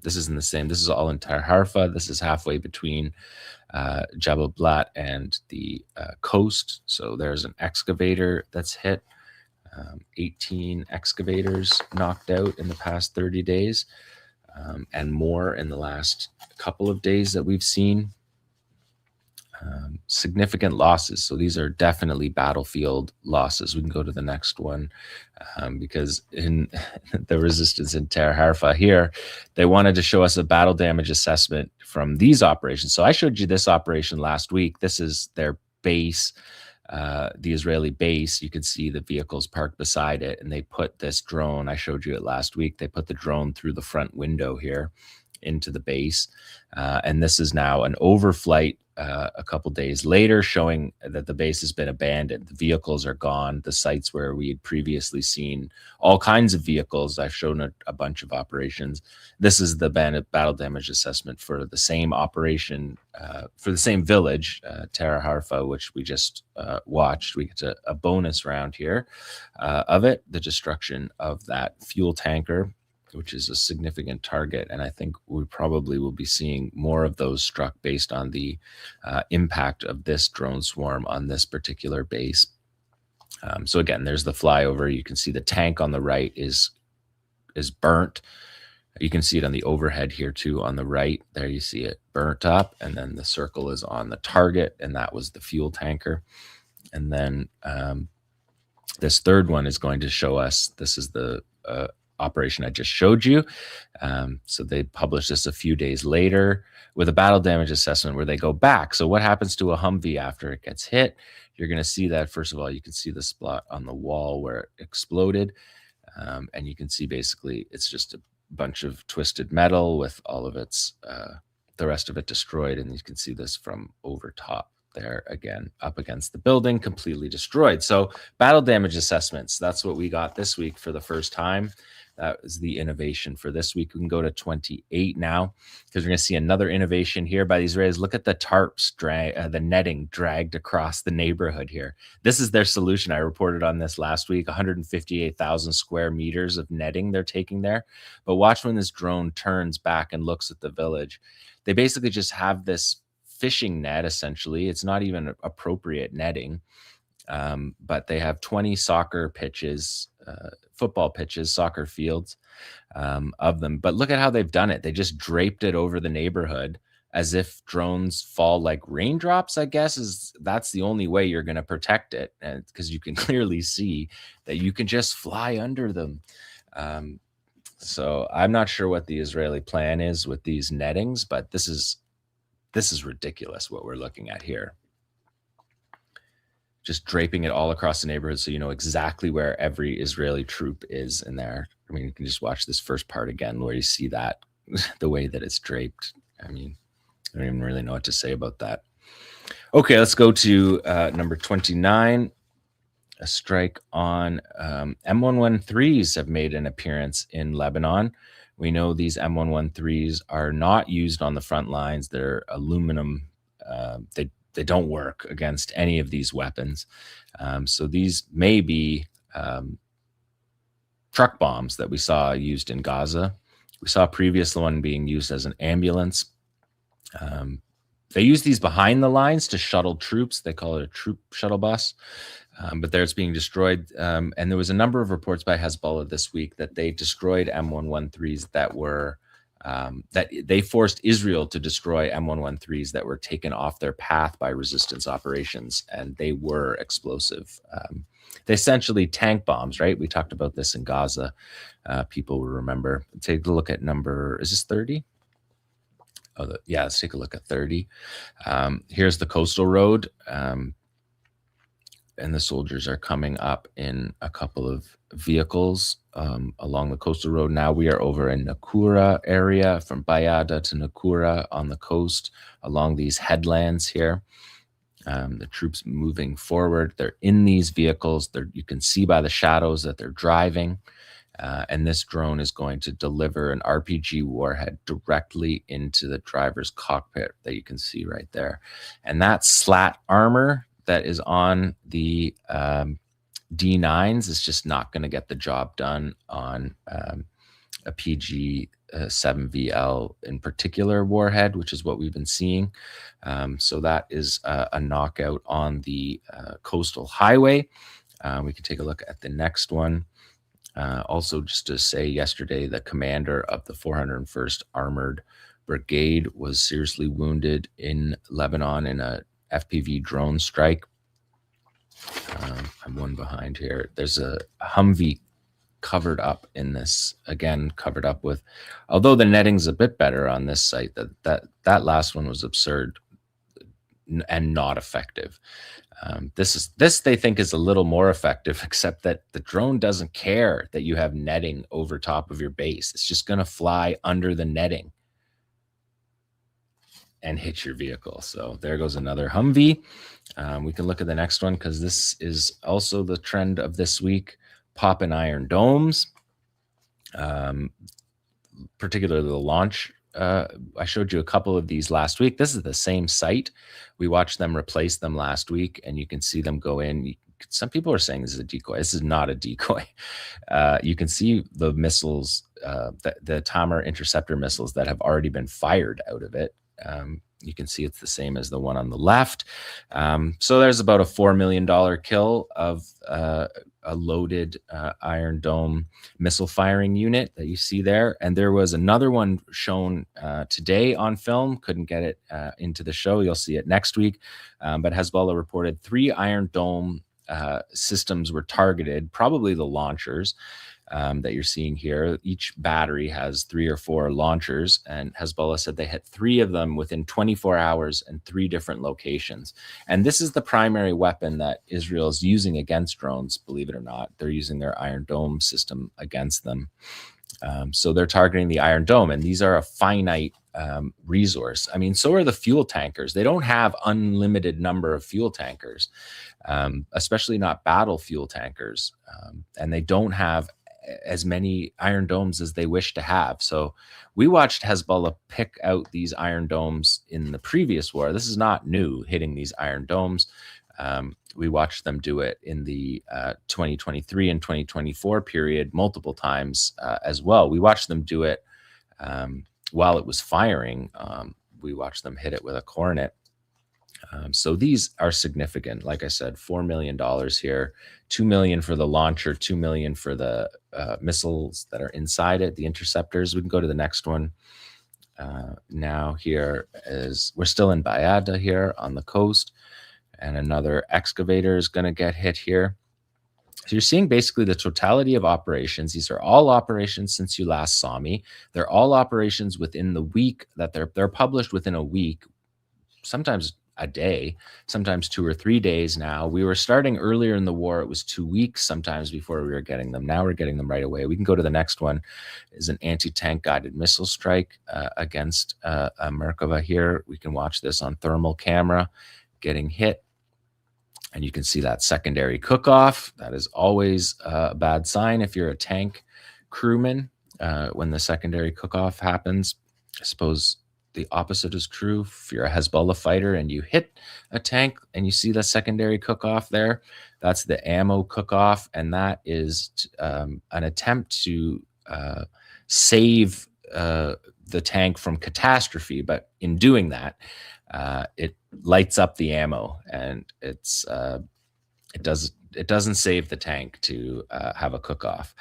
This isn't the same. This is all in Ter Harfa. This is halfway between Jabal Blat and the coast. So there's an excavator that's hit. 18 excavators knocked out in the past 30 days, and more in the last couple of days that we've seen. Significant losses. So these are definitely battlefield losses. We can go to the next one, because in the resistance in Ter Harfa here, they wanted to show us a battle damage assessment from these operations. So I showed you this operation last week. This is their base, the Israeli base. You can see the vehicles parked beside it, and they put this drone. I showed you it last week. They put the drone through the front window here into the base. And this is now an overflight a couple days later, showing that the base has been abandoned. The vehicles are gone. The sites where we had previously seen all kinds of vehicles, I've shown a bunch of operations. This is the battle damage assessment for the same operation, for the same village, Ter Harfa, which we just watched. We get a bonus round here of it, the destruction of that fuel tanker, which is a significant target. And I think we probably will be seeing more of those struck based on the impact of this drone swarm on this particular base. So again, there's the flyover. You can see the tank on the right is burnt. You can see it on the overhead here too on the right. There you see it burnt up, and then the circle is on the target, and that was the fuel tanker. And then this third one is going to show us, this is the operation I just showed you. So they published this a few days later with a battle damage assessment where they go back. So what happens to a Humvee after it gets hit? You're going to see that, first of all, you can see the spot on the wall where it exploded. And you can see basically it's just a bunch of twisted metal with all of its, the rest of it destroyed. And you can see this from over top there, again, up against the building, completely destroyed. So battle damage assessments, that's what we got this week for the first time. That was the innovation for this week. We can go to 28 now because we're going to see another innovation here by the Israelis. Look at the tarps, the netting dragged across the neighborhood here. This is their solution. I reported on this last week, 158,000 square meters of netting they're taking there. But watch when this drone turns back and looks at the village. They basically just have this fishing net, essentially. It's not even appropriate netting, but they have 20 soccer pitches, football pitches, soccer fields of them. But look at how they've done it. They just draped it over the neighborhood as if drones fall like raindrops, I guess. That's the only way you're going to protect it, because you can clearly see that you can just fly under them. So I'm not sure what the Israeli plan is with these nettings, but this is ridiculous what we're looking at here. Just draping it all across the neighborhood so you know exactly where every Israeli troop is in there. I mean, you can just watch this first part again where you see that, the way that it's draped. I mean, I don't even really know what to say about that. Okay, let's go to number 29. A strike on M113s have made an appearance in Lebanon. We know these M113s are not used on the front lines. They're aluminum. They don't work against any of these weapons. So these may be truck bombs that we saw used in Gaza. We saw a previous one being used as an ambulance. They use these behind the lines to shuttle troops. They call it a troop shuttle bus. But there it's being destroyed. And there was a number of reports by Hezbollah this week that they destroyed M113s that were, that they forced Israel to destroy M113s that were taken off their path by resistance operations, and they were explosive. They essentially tank bombs, right? We talked about this in Gaza. People will remember. Take a look at number, is this 30? Oh, yeah, let's take a look at 30. Here's the coastal road. And the soldiers are coming up in a couple of vehicles along the coastal road. Now we are over in Nakura area, from Bayada to Nakura on the coast, along these headlands here. The troops moving forward. They're in these vehicles. You can see by the shadows that they're driving. And this drone is going to deliver an RPG warhead directly into the driver's cockpit that you can see right there. And that slat armor that is on the D9s is just not going to get the job done on a PG-7VL in particular warhead, which is what we've been seeing. So that is a knockout on the coastal highway. We can take a look at the next one. Also, just to say, yesterday, the commander of the 401st Armored Brigade was seriously wounded in Lebanon in a FPV drone strike. I'm one behind here. There's a Humvee covered up in this, again, covered up with, although the netting's a bit better on this site, that last one was absurd and not effective. This they think is a little more effective, except that the drone doesn't care that you have netting over top of your base. It's just going to fly under the netting and hit your vehicle. So there goes another Humvee. We can look at the next one because this is also the trend of this week. Pop and Iron Domes, particularly the launch. I showed you a couple of these last week. This is the same site. We watched them replace them last week, and you can see them go in. Some people are saying this is a decoy. This is not a decoy. You can see the missiles, the Tamar interceptor missiles that have already been fired out of it. You can see it's the same as the one on the left. So there's about a $4 million kill of a loaded Iron Dome missile firing unit that you see there. And there was another one shown today on film. Couldn't get it into the show. You'll see it next week. But Hezbollah reported 3 Iron Dome systems were targeted, probably the launchers that you're seeing here. Each battery has 3 or 4 launchers, and Hezbollah said they hit 3 of them within 24 hours in 3 different locations. And this is the primary weapon that Israel is using against drones, believe it or not. They're using their Iron Dome system against them. So they're targeting the Iron Dome, and these are a finite resource. I mean, so are the fuel tankers. They don't have unlimited number of fuel tankers, especially not battle fuel tankers. And they don't have as many Iron Domes as they wish to have. So we watched Hezbollah pick out these Iron Domes in the previous war. This is not new, hitting these Iron Domes. We watched them do it in the 2023 and 2024 period multiple times as well. We watched them do it while it was firing. We watched them hit it with a Coronet. So these are significant. Like I said, $4 million here, $2 million for the launcher, $2 million for the missiles that are inside it, the interceptors. We can go to the next one. Now here is, we're still in Bayada here on the coast, and another excavator is going to get hit here. So you're seeing basically the totality of operations. These are all operations since you last saw me. They're all operations within the week that they're published within a week, sometimes a day, sometimes 2 or 3 days now. We were starting earlier in the war. It was 2 weeks sometimes before we were getting them. Now we're getting them right away. We can go to the next one. Is an anti-tank guided missile strike against Merkava here. We can watch this on thermal camera getting hit. And you can see that secondary cook-off. That is always a bad sign if you're a tank crewman. When the secondary cook-off happens, I suppose the opposite is true. If you're a Hezbollah fighter and you hit a tank and you see the secondary cook-off there, that's the ammo cook-off, and that is an attempt to save the tank from catastrophe. But in doing that, it lights up the ammo, and it doesn't save the tank to have a cook-off.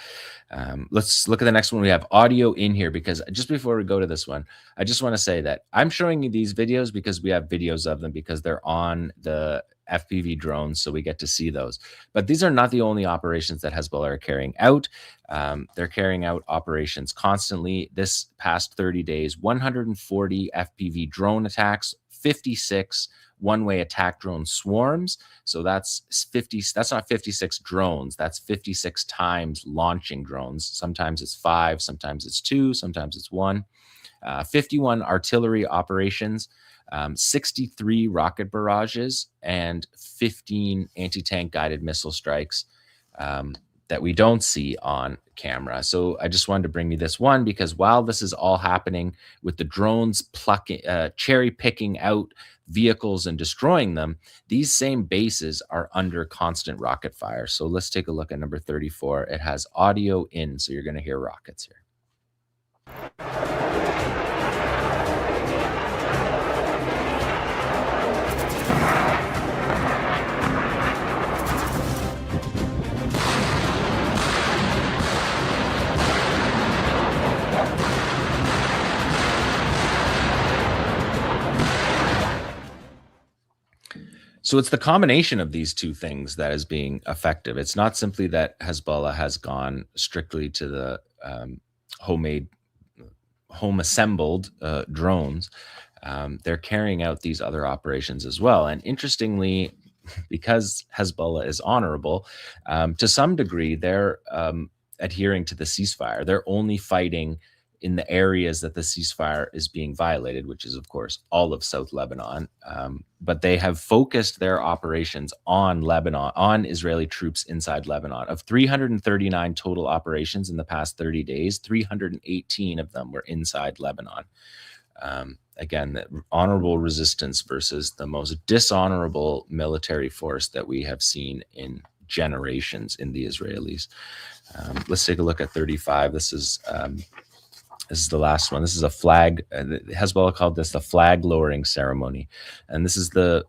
Let's look at the next one. We have audio in here, because just before we go to this one, I just want to say that I'm showing you these videos because we have videos of them, because they're on the FPV drones, so we get to see those. But these are not the only operations that Hezbollah are carrying out. They're carrying out operations constantly. This past 30 days, 140 FPV drone attacks, 56 one-way attack drone swarms. So that's 50. That's not 56 drones. That's 56 times launching drones. Sometimes it's 5, sometimes it's 2, sometimes it's 1. 51 artillery operations, 63 rocket barrages, and 15 anti-tank guided missile strikes that we don't see on camera. So I just wanted to bring you this one, because while this is all happening with the drones plucking, cherry picking out vehicles and destroying them, these same bases are under constant rocket fire. So let's take a look at number 34. It has audio in, so you're going to hear rockets here. So it's the combination of these two things that is being effective. It's not simply that Hezbollah has gone strictly to the homemade, home-assembled drones. They're carrying out these other operations as well. And interestingly, because Hezbollah is honorable, to some degree, they're adhering to the ceasefire. They're only fighting in the areas that the ceasefire is being violated, which is, of course, all of South Lebanon. But they have focused their operations on Lebanon, on Israeli troops inside Lebanon. Of 339 total operations in the past 30 days, 318 of them were inside Lebanon. Again, the honorable resistance versus the most dishonorable military force that we have seen in generations in the Israelis. Let's take a look at 35. This is the last one. This is a flag. Hezbollah called this the flag lowering ceremony. And this is the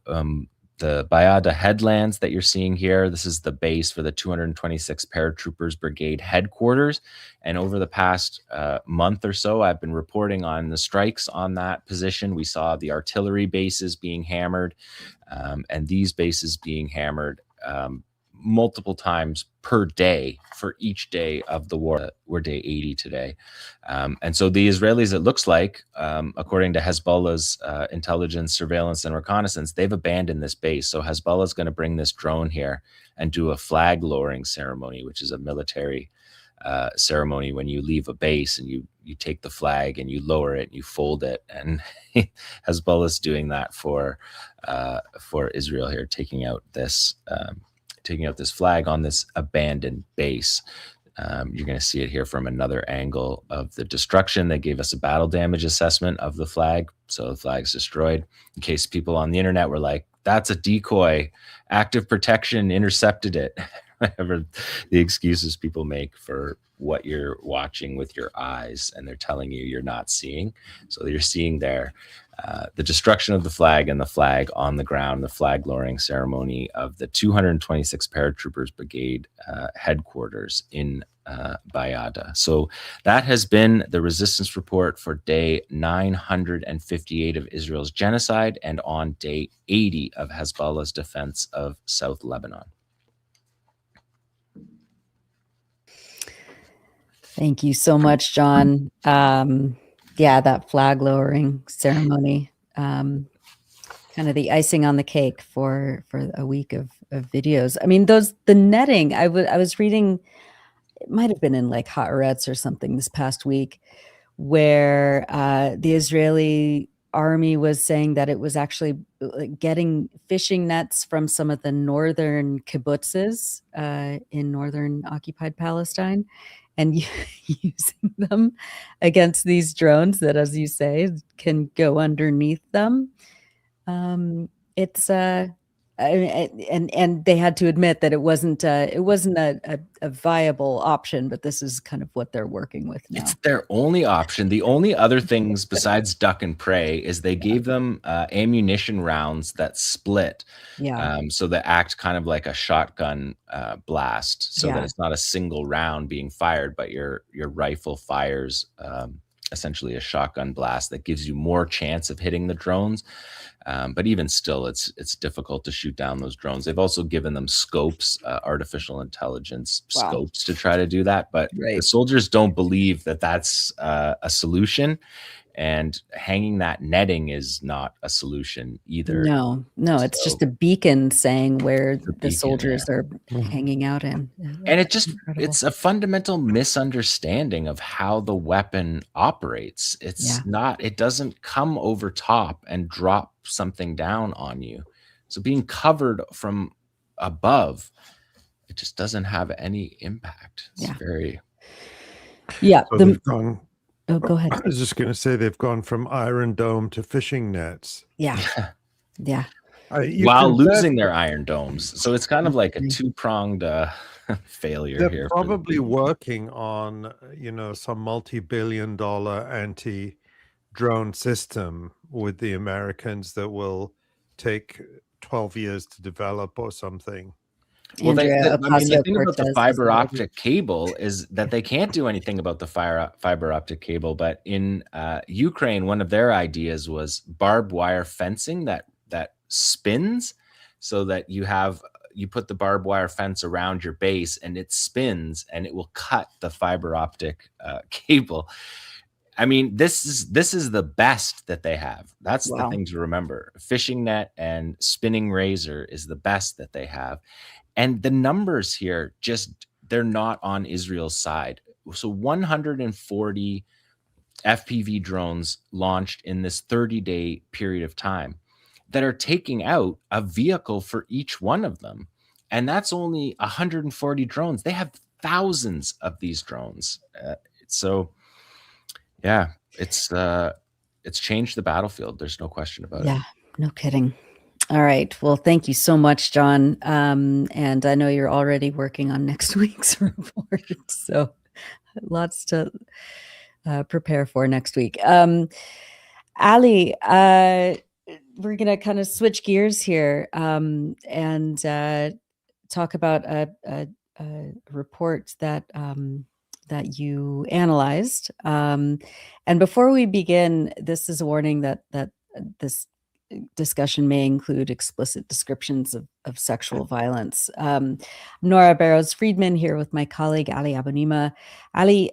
Bayada headlands that you're seeing here. This is the base for the 226 Paratroopers Brigade headquarters. And over the past month or so, I've been reporting on the strikes on that position. We saw the artillery bases being hammered, and these bases being hammered multiple times per day for each day of the war. We're day 80 today. And so the Israelis, it looks like, according to Hezbollah's intelligence, surveillance, and reconnaissance, they've abandoned this base. So Hezbollah is going to bring this drone here and do a flag lowering ceremony, which is a military ceremony when you leave a base and you take the flag and you lower it and you fold it. And Hezbollah is doing that for Israel here, taking out this flag on this abandoned base. You're going to see it here from another angle of the destruction. They gave us a battle damage assessment of the flag. So the flag's destroyed. In case people on the internet were like, that's a decoy, active protection intercepted it. Whatever the excuses people make for what you're watching with your eyes and they're telling you you're not seeing. So you're seeing there the destruction of the flag and the flag on the ground, the flag lowering ceremony of the 226 Paratroopers Brigade headquarters in Bayada. So that has been the resistance report for day 958 of Israel's genocide and on day 80 of Hezbollah's defense of South Lebanon. Thank you so much, John. Yeah, that flag lowering ceremony, kind of the icing on the cake for a week of videos. I mean, the netting, I was reading, it might have been in like Haaretz or something this past week, where the Israeli army was saying that it was actually getting fishing nets from some of the northern kibbutzes in northern occupied Palestine and using them against these drones that, as you say, can go underneath them. It's and they had to admit that it wasn't a viable option, but this is kind of what they're working with now. It's their only option. The only other things besides duck and prey is they gave them ammunition rounds that split. Yeah. So they act kind of like a shotgun blast, so that it's not a single round being fired, but your rifle fires essentially a shotgun blast that gives you more chance of hitting the drones. But even still, it's difficult to shoot down those drones. They've also given them scopes, artificial intelligence scopes to try to do that. But the soldiers don't believe that that's a solution. And hanging that netting is not a solution either. No, it's just a beacon saying where the soldiers are hanging out in. And it's a fundamental misunderstanding of how the weapon operates. It doesn't come over top and drop something down on you. So being covered from above, it just doesn't have any impact. It's very... Yeah. So oh, go ahead. I was just going to say they've gone from Iron Dome to fishing nets. Yeah. While losing their Iron Domes. So it's kind of like a two-pronged failure they're here. They're probably working on, some multi-billion-dollar anti-drone system with the Americans that will take 12 years to develop or something. Well, the thing about the fiber optic cable is that they can't do anything about the fiber optic cable. But in Ukraine, one of their ideas was barbed wire fencing that spins, so that you put the barbed wire fence around your base and it spins and it will cut the fiber optic cable. I mean, this is the best that they have. That's the thing to remember. Fishing net and spinning razor is the best that they have. And the numbers here, they're not on Israel's side. So 140 FPV drones launched in this 30-day period of time that are taking out a vehicle for each one of them. And that's only 140 drones. They have thousands of these drones. It's changed the battlefield. There's no question about it. Yeah, no kidding. All right. Well, thank you so much, John. And I know you're already working on next week's report, so lots to prepare for next week. Ali, we're going to kind of switch gears here and talk about a report that you analyzed. And before we begin, this is a warning that this discussion may include explicit descriptions of sexual violence. Nora Barrows-Friedman here with my colleague Ali Abunimah. Ali,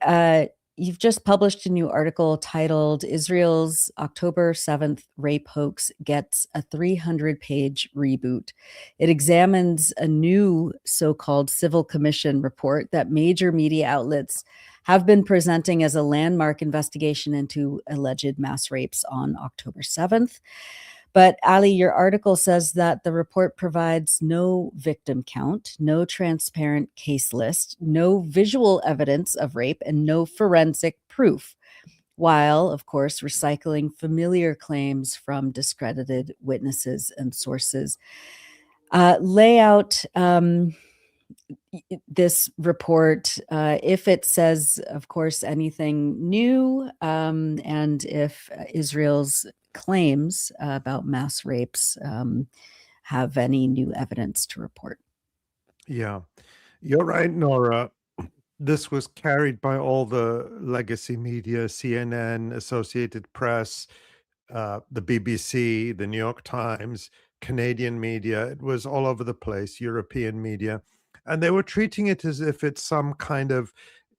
you've just published a new article titled "Israel's October 7th Rape Hoax Gets a 300-Page Reboot." It examines a new so-called civil commission report that major media outlets have been presenting as a landmark investigation into alleged mass rapes on October 7th. But Ali, your article says that the report provides no victim count, no transparent case list, no visual evidence of rape, and no forensic proof, while, of course, recycling familiar claims from discredited witnesses and sources. Lay out this report, if it says, of course, anything new, and if Israel's claims about mass rapes have any new evidence to report. Yeah, you're right, Nora. This was carried by all the legacy media, CNN, Associated Press, the BBC, the New York Times, Canadian media. It was all over the place, European media. And they were treating it as if it's some kind of,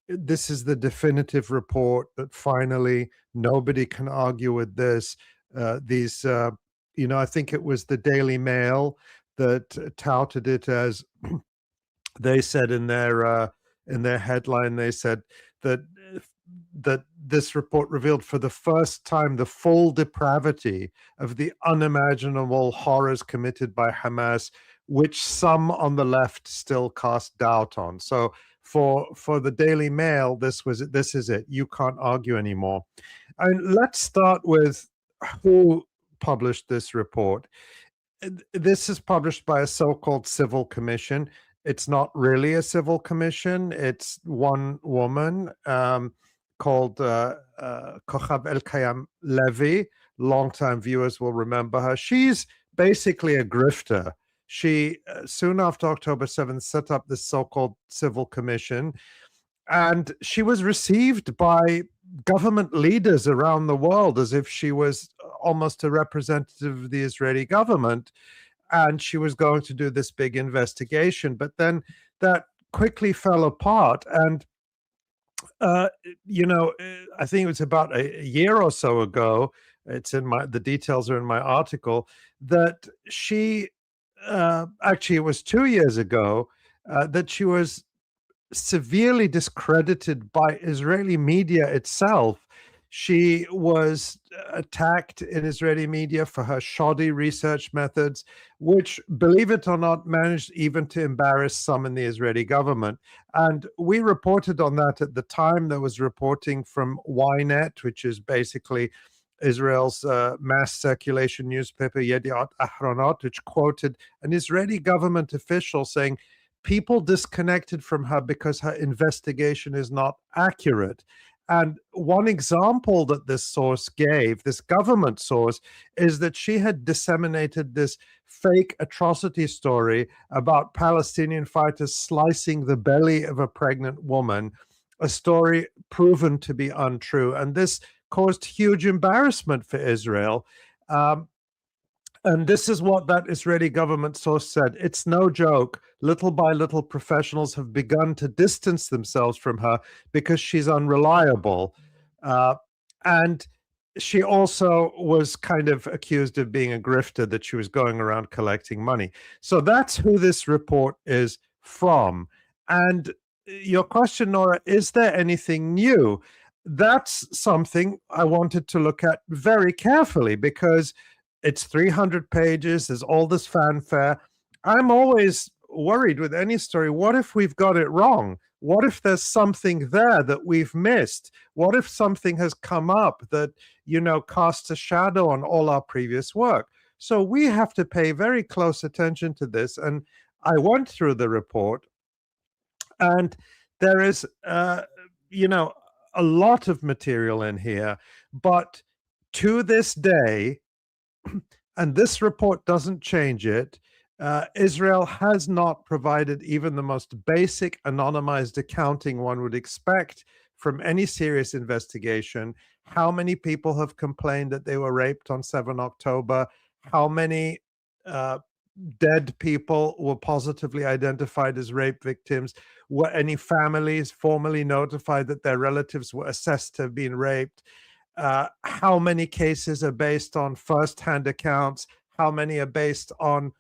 this is the definitive report that finally nobody can argue with this. I think it was the Daily Mail that touted it as, they said in their headline, they said that this report revealed for the first time the full depravity of the unimaginable horrors committed by Hamas, which some on the left still cast doubt on. So for the Daily Mail, this is it. You can't argue anymore. And let's start with who published this report. This is published by a so-called civil commission. It's not really a civil commission. It's one woman called 𝐄𝐥𝐿 Longtime viewers will remember her. She's basically a grifter. She, soon after October 7th, set up this so-called civil commission, and she was received by government leaders around the world as if she was almost a representative of the Israeli government, and she was going to do this big investigation. But then that quickly fell apart, and I think it was about a year or so ago, the details are in my article, that she, actually it was 2 years ago, that she was severely discredited by Israeli media itself. She was attacked in Israeli media for her shoddy research methods, which, believe it or not, managed even to embarrass some in the Israeli government. And we reported on that at the time. There was reporting from Ynet, which is basically Israel's mass circulation newspaper, Yediot Ahronot, which quoted an Israeli government official saying, people disconnected from her because her investigation is not accurate. And one example that this source gave, this government source, is that she had disseminated this fake atrocity story about Palestinian fighters slicing the belly of a pregnant woman, a story proven to be untrue. And this caused huge embarrassment for Israel. And this is what that Israeli government source said. It's no joke. Little by little, professionals have begun to distance themselves from her because she's unreliable. And she also was kind of accused of being a grifter, that she was going around collecting money. So that's who this report is from. And your question, Nora, is there anything new? That's something I wanted to look at very carefully, because it's 300 pages. There's all this fanfare. I'm always worried with any story. What if we've got it wrong? What if there's something there that we've missed? What if something has come up that, casts a shadow on all our previous work? So we have to pay very close attention to this. And I went through the report, and there is, a lot of material in here. But to this day, and this report doesn't change it, Israel has not provided even the most basic anonymized accounting one would expect from any serious investigation. How many people have complained that they were raped on 7 October? how many dead people were positively identified as rape victims? Were any families formally notified that their relatives were assessed to have been raped? How many cases are based on first-hand accounts? How many are based on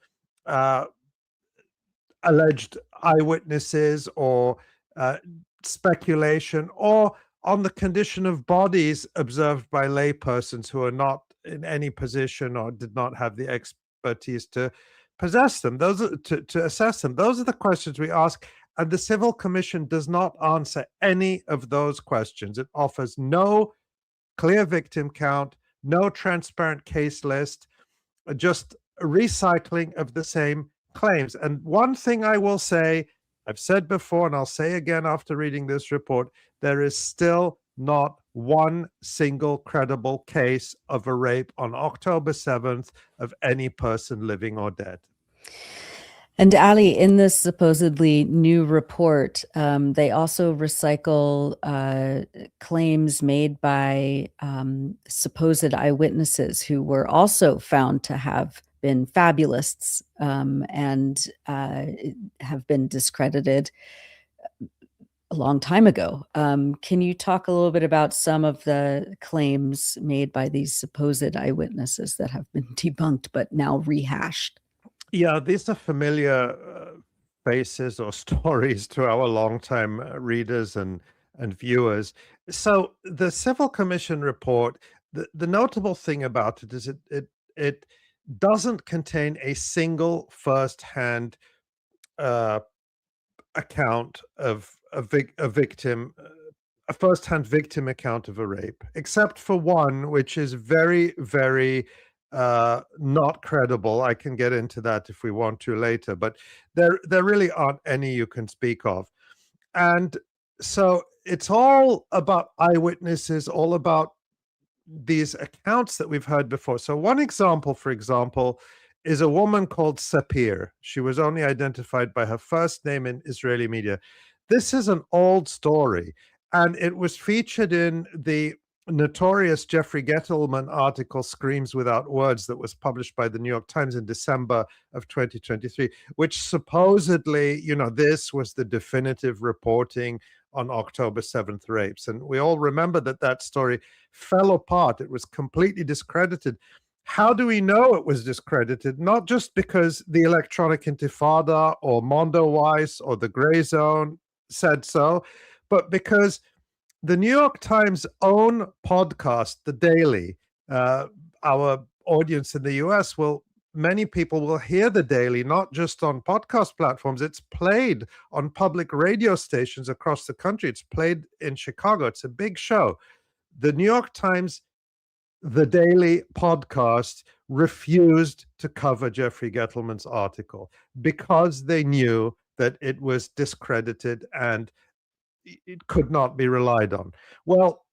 alleged eyewitnesses or speculation, or on the condition of bodies observed by laypersons who are not in any position or did not have the expertise to possess them, to assess them? Those are the questions we ask, and the Civil Commission does not answer any of those questions. It offers no clear victim count, no transparent case list, just recycling of the same claims. And one thing I will say, I've said before, and I'll say again after reading this report, there is still not one single credible case of a rape on October 7th of any person living or dead. And Ali, in this supposedly new report, they also recycle claims made by supposed eyewitnesses who were also found to have been fabulists and have been discredited a long time ago. Can you talk a little bit about some of the claims made by these supposed eyewitnesses that have been debunked but now rehashed? Yeah, these are familiar faces or stories to our longtime readers and viewers. So the Civil Commission report, the notable thing about it is it doesn't contain a single first-hand account of a victim, a first-hand victim account of a rape, except for one, which is very, very not credible. I can get into that if we want to later, but there really aren't any you can speak of. And so it's all about eyewitnesses, all about these accounts that we've heard before. So one example, for example, is a woman called Sapir. She was only identified by her first name in Israeli media. This is an old story, and it was featured in the notorious Jeffrey Gettleman article Screams Without Words that was published by the New York Times in December of 2023, which supposedly, this was the definitive reporting on October 7th rapes. And we all remember that story fell apart. It was completely discredited. How do we know it was discredited? Not just because the Electronic Intifada or Mondo Weiss or the Gray Zone said so, but because the New York Times' own podcast, The Daily, our audience in the US many people will hear The Daily, not just on podcast platforms. It's played on public radio stations across the country. It's played in Chicago. It's a big show. The New York Times, The Daily podcast refused to cover Jeffrey Gettleman's article because they knew that it was discredited and it could not be relied on. Well,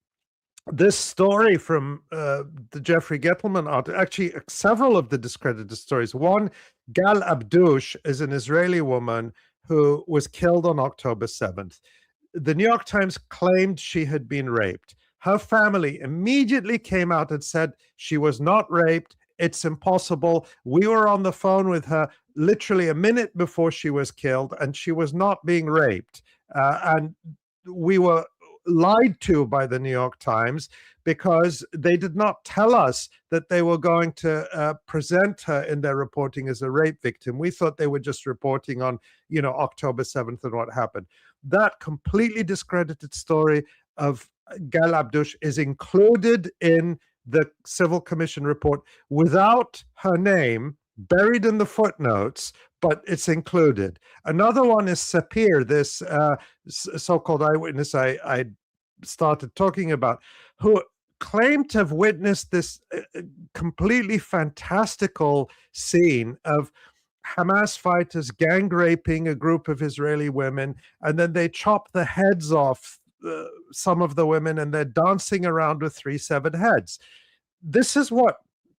this story from the Jeffrey Gettleman article, actually several of the discredited stories. One, Gal Abdush is an Israeli woman who was killed on October 7th. The New York Times claimed she had been raped. Her family immediately came out and said she was not raped. It's impossible. We were on the phone with her literally a minute before she was killed, and she was not being raped. And we were lied to by the New York Times because they did not tell us that they were going to present her in their reporting as a rape victim. We thought they were just reporting on, October 7th and what happened. That completely discredited story of Gal Abdush is included in the Civil Commission report without her name, buried in the footnotes, but it's included. Another one is Sapir, this so-called eyewitness I started talking about, who claimed to have witnessed this completely fantastical scene of Hamas fighters gang raping a group of Israeli women, and then they chop the heads off some of the women, and they're dancing around with 3 severed heads. This is what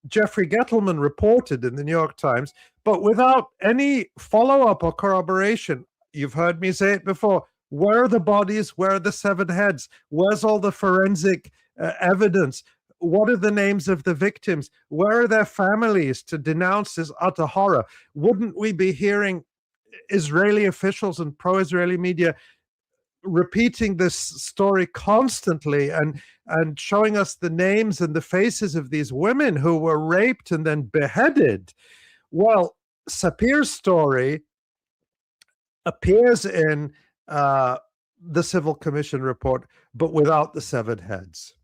Jeffrey Gettleman reported in the New York Times, but without any follow-up or corroboration. You've heard me say it before. Where are the bodies? Where are the severed heads? Where's all the forensic evidence? What are the names of the victims? Where are their families to denounce this utter horror? Wouldn't we be hearing Israeli officials and pro-Israeli media repeating this story constantly and showing us the names and the faces of these women who were raped and then beheaded? Well, Sapir's story appears in the Civil Commission report, but without the severed heads.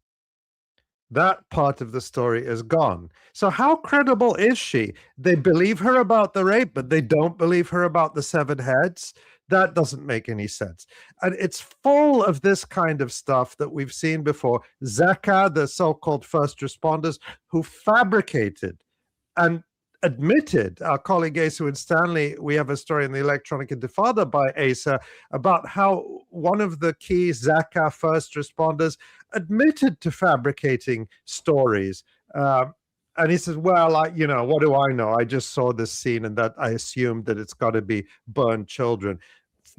That part of the story is gone. So how credible is she? They believe her about the rape, but they don't believe her about the severed heads. That doesn't make any sense. And it's full of this kind of stuff that we've seen before. 𝐓𝐿𝐿, the so-called first responders who fabricated and admitted, our colleague 𝐄𝐥𝐿 Stanley, we have a story in the Electronic Intifada by Asa about how one of the key 𝐓𝐿𝐿 first responders admitted to fabricating stories. And he says, well, what do I know? I just saw this scene and that I assumed that it's got to be burned children.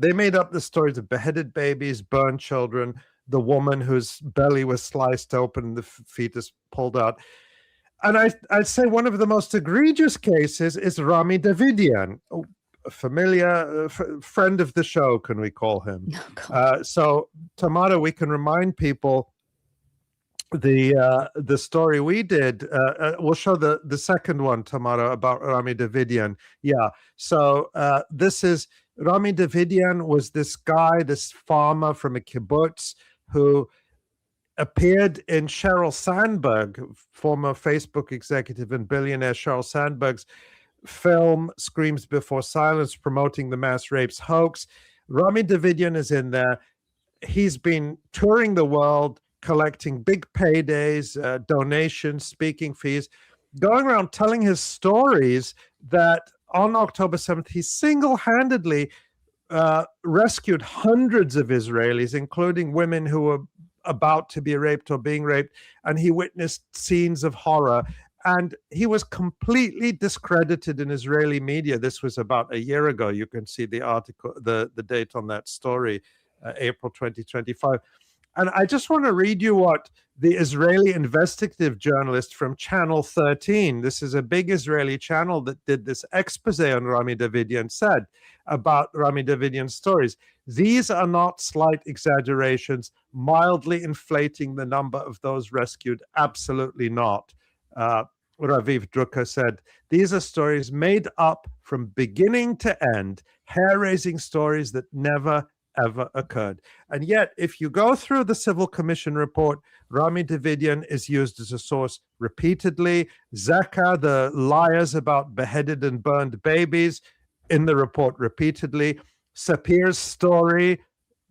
They made up the stories of beheaded babies, burned children, the woman whose belly was sliced open and the fetus pulled out. And I'd say one of the most egregious cases is Rami Davidian, a familiar friend of the show, can we call him? So, Tamara, we can remind people the story we did. We'll show the second one, Tamara, about Rami Davidian. Yeah. So this is Rami Davidian was this guy, this farmer from a kibbutz who appeared in Sheryl Sandberg, former Facebook executive and billionaire Sheryl Sandberg's film Screams Before Silence, promoting the mass rapes hoax. Rami Davidian is in there. He's been touring the world, collecting big paydays, donations, speaking fees, going around telling his stories that on October 7th, he single-handedly rescued hundreds of Israelis, including women who were about to be raped or being raped, and he witnessed scenes of horror. And he was completely discredited in Israeli media. This was about a year ago. You can see the article, the date on that story, April 2025. And I just want to read you what the Israeli investigative journalist from Channel 13, this is a big Israeli channel that did this expose on Rami Davidian, said about Rami Davidian's stories. These are not slight exaggerations, mildly inflating the number of those rescued. Absolutely not. Raviv Drucker said, these are stories made up from beginning to end, hair-raising stories that never, ever occurred. And yet, if you go through the Civil Commission report, Rami Davidian is used as a source repeatedly. 𝐓𝐿𝐿, the liars about beheaded and burned babies, in the report repeatedly. Sapir's story,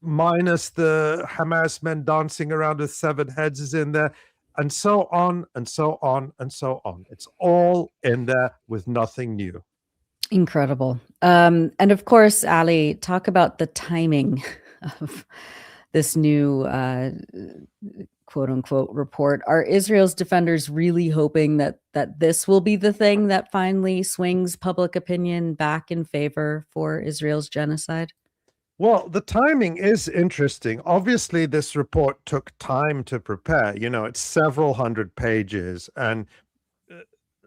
minus the Hamas men dancing around with severed heads, is in there. And so on, and so on, and so on. It's all in there with nothing new. Incredible. And of course, Ali, talk about the timing of this new quote unquote report. Are Israel's defenders really hoping that this will be the thing that finally swings public opinion back in favor for Israel's genocide? Well, the timing is interesting. Obviously, this report took time to prepare. It's several hundred pages and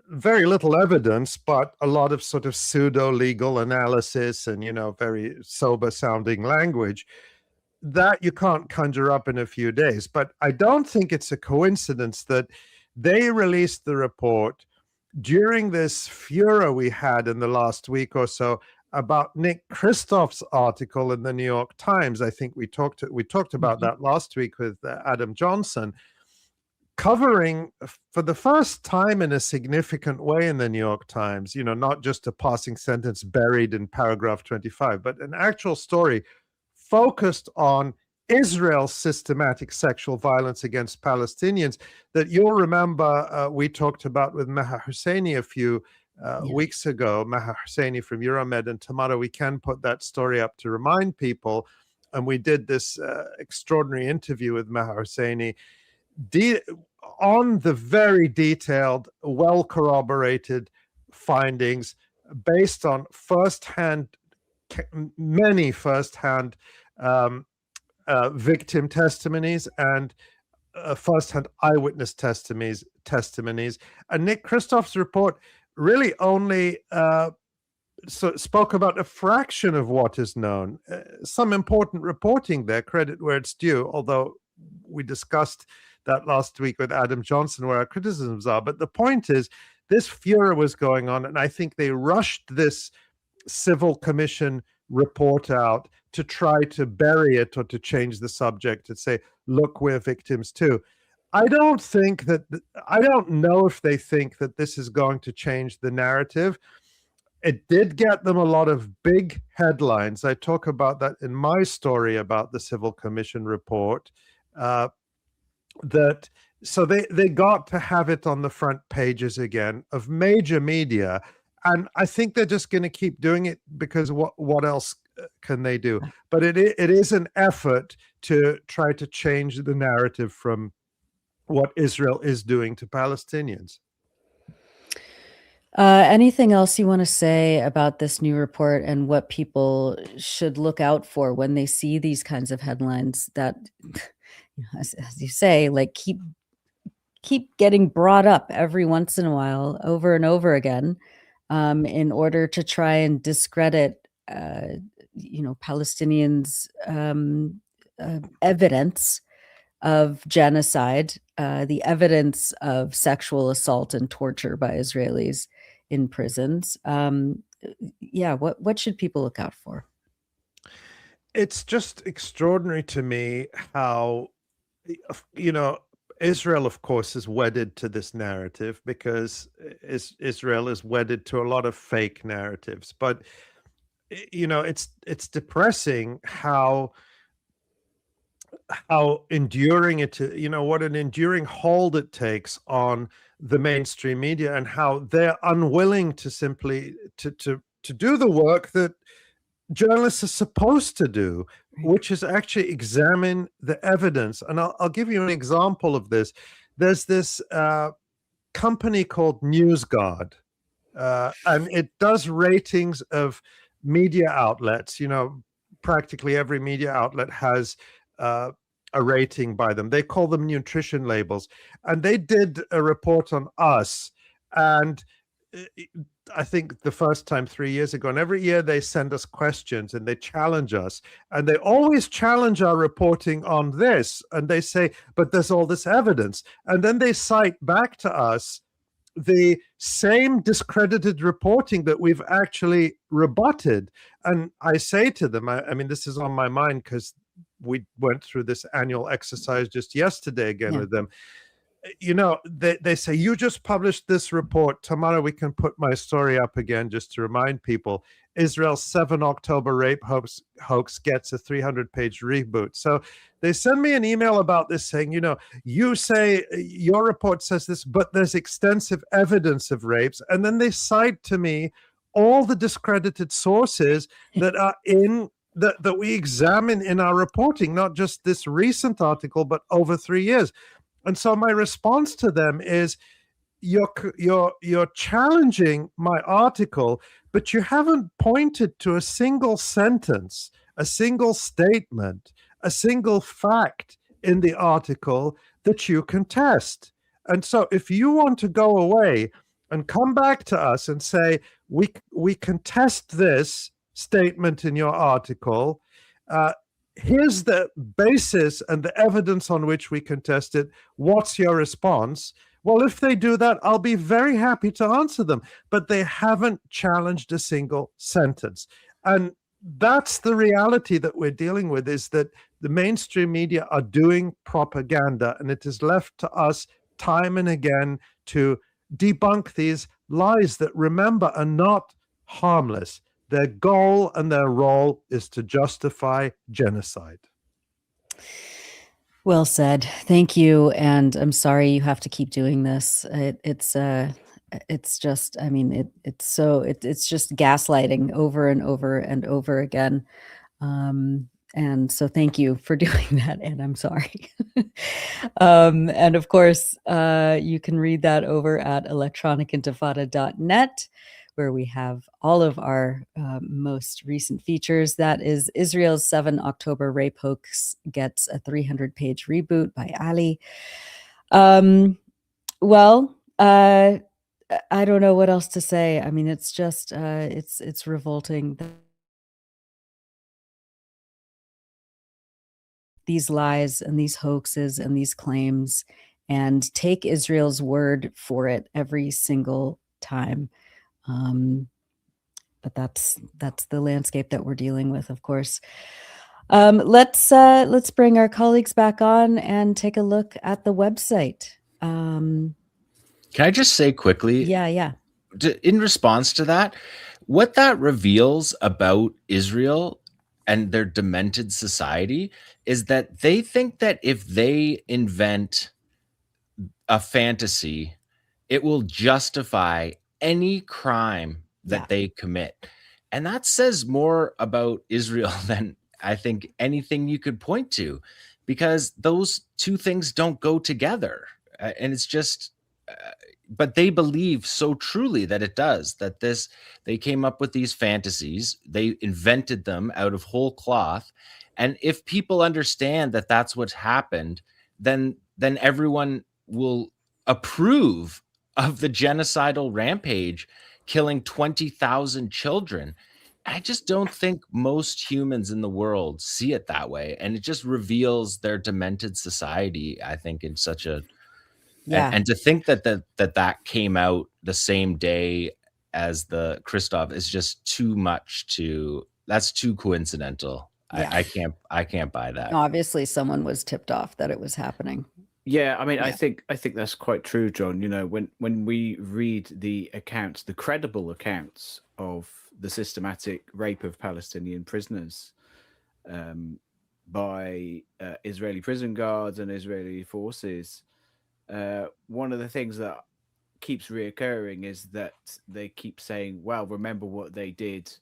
very little evidence, but a lot of sort of pseudo-legal analysis and, very sober-sounding language that you can't conjure up in a few days. But I don't think it's a coincidence that they released the report during this furor we had in the last week or so about Nick Kristof's article in the New York Times. I think we talked about that last week with Adam Johnson, covering for the first time in a significant way in the New York Times, not just a passing sentence buried in paragraph 25, but an actual story focused on Israel's systematic sexual violence against Palestinians that you'll remember we talked about with Maha Husseini a few weeks ago, Maha Husseini from Euromed. And Tamara, we can put that story up to remind people. And we did this extraordinary interview with Maha Husseini on the very detailed, well-corroborated findings based on many firsthand victim testimonies and first-hand eyewitness testimonies. And Nick Kristoff's report really only spoke about a fraction of what is known. Some important reporting there, credit where it's due, although we discussed that last week with Adam Johnson where our criticisms are. But the point is, this furor was going on, and I think they rushed this civil commission report out to try to bury it or to change the subject and say, look, we're victims too. I don't know if they think that this is going to change the narrative. It did get them a lot of big headlines. I talk about that in my story about the Civil Commission report. So they got to have it on the front pages again of major media. And I think they're just going to keep doing it because what else can they do? But it is an effort to try to change the narrative from what Israel is doing to Palestinians. Anything else you want to say about this new report and what people should look out for when they see these kinds of headlines that, as you say, like keep getting brought up every once in a while, over and over again, in order to try and discredit, Palestinians' evidence of genocide, the evidence of sexual assault and torture by Israelis in prisons. What should people look out for? It's just extraordinary to me how, Israel, of course, is wedded to this narrative because Israel is wedded to a lot of fake narratives. But, it's depressing how enduring what an enduring hold it takes on the mainstream media, and how they're unwilling to simply to do the work that journalists are supposed to do, which is actually examine the evidence. And I'll give you an example of this. There's this company called NewsGuard, and it does ratings of media outlets. Practically every media outlet has a rating by them. They call them nutrition labels. And they did a report on us. And I think the first time 3 years ago, and every year they send us questions and they challenge us. And they always challenge our reporting on this. And they say, but there's all this evidence. And then they cite back to us the same discredited reporting that we've actually rebutted. And I say to them, I mean, this is on my mind because we went through this annual exercise just yesterday again with them. They say, you just published this report. Tomorrow we can put my story up again just to remind people. Israel's 7 October rape hoax gets a 300-page reboot. So they send me an email about this saying, you say your report says this, but there's extensive evidence of rapes. And then they cite to me all the discredited sources that are in that we examine in our reporting, not just this recent article, but over 3 years. And so my response to them is, you're challenging my article, but you haven't pointed to a single sentence, a single statement, a single fact in the article that you contest. And so if you want to go away and come back to us and say, we contest this statement in your article, here's the basis and the evidence on which we contest it, what's your response? Well, if they do that, I'll be very happy to answer them. But they haven't challenged a single sentence. And that's the reality that we're dealing with, is that the mainstream media are doing propaganda, and it is left to us time and again to debunk these lies that, remember, are not harmless. Their goal and their role is to justify genocide. Well said. Thank you. And I'm sorry you have to keep doing this. It's just, I mean, it's just gaslighting over and over and over again. And so thank you for doing that. And I'm sorry. And of course, you can read that over at electronicintifada.net, where we have all of our most recent features. That is Israel's 7 October rape hoax gets a 300-page reboot by Ali. Well, I don't know what else to say. I mean, it's just it's revolting. These lies and these hoaxes and these claims, and take Israel's word for it every single time. But that's the landscape that we're dealing with, of course. Let's bring our colleagues back on and take a look at the website. Can I just say quickly? Yeah. In response to that, what that reveals about Israel and their demented society is that they think that if they invent a fantasy, it will justify any crime that they commit. And that says more about Israel than I think anything you could point to, because those two things don't go together. And it's just, but they believe so truly that it does, that they came up with these fantasies, they invented them out of whole cloth. And if people understand that that's what's happened, then everyone will approve of the genocidal rampage, killing 20,000 children. I just don't think most humans in the world see it that way. And it just reveals their demented society, I think, in such a, and to think that came out the same day as the Christoph is just too much that's too coincidental. I can't buy that. Obviously someone was tipped off that it was happening. Yeah, I mean, I think that's quite true, John. You know, when we read the accounts, the credible accounts of the systematic rape of Palestinian prisoners by Israeli prison guards and Israeli forces, one of the things that keeps reoccurring is that they keep saying, well, remember what they did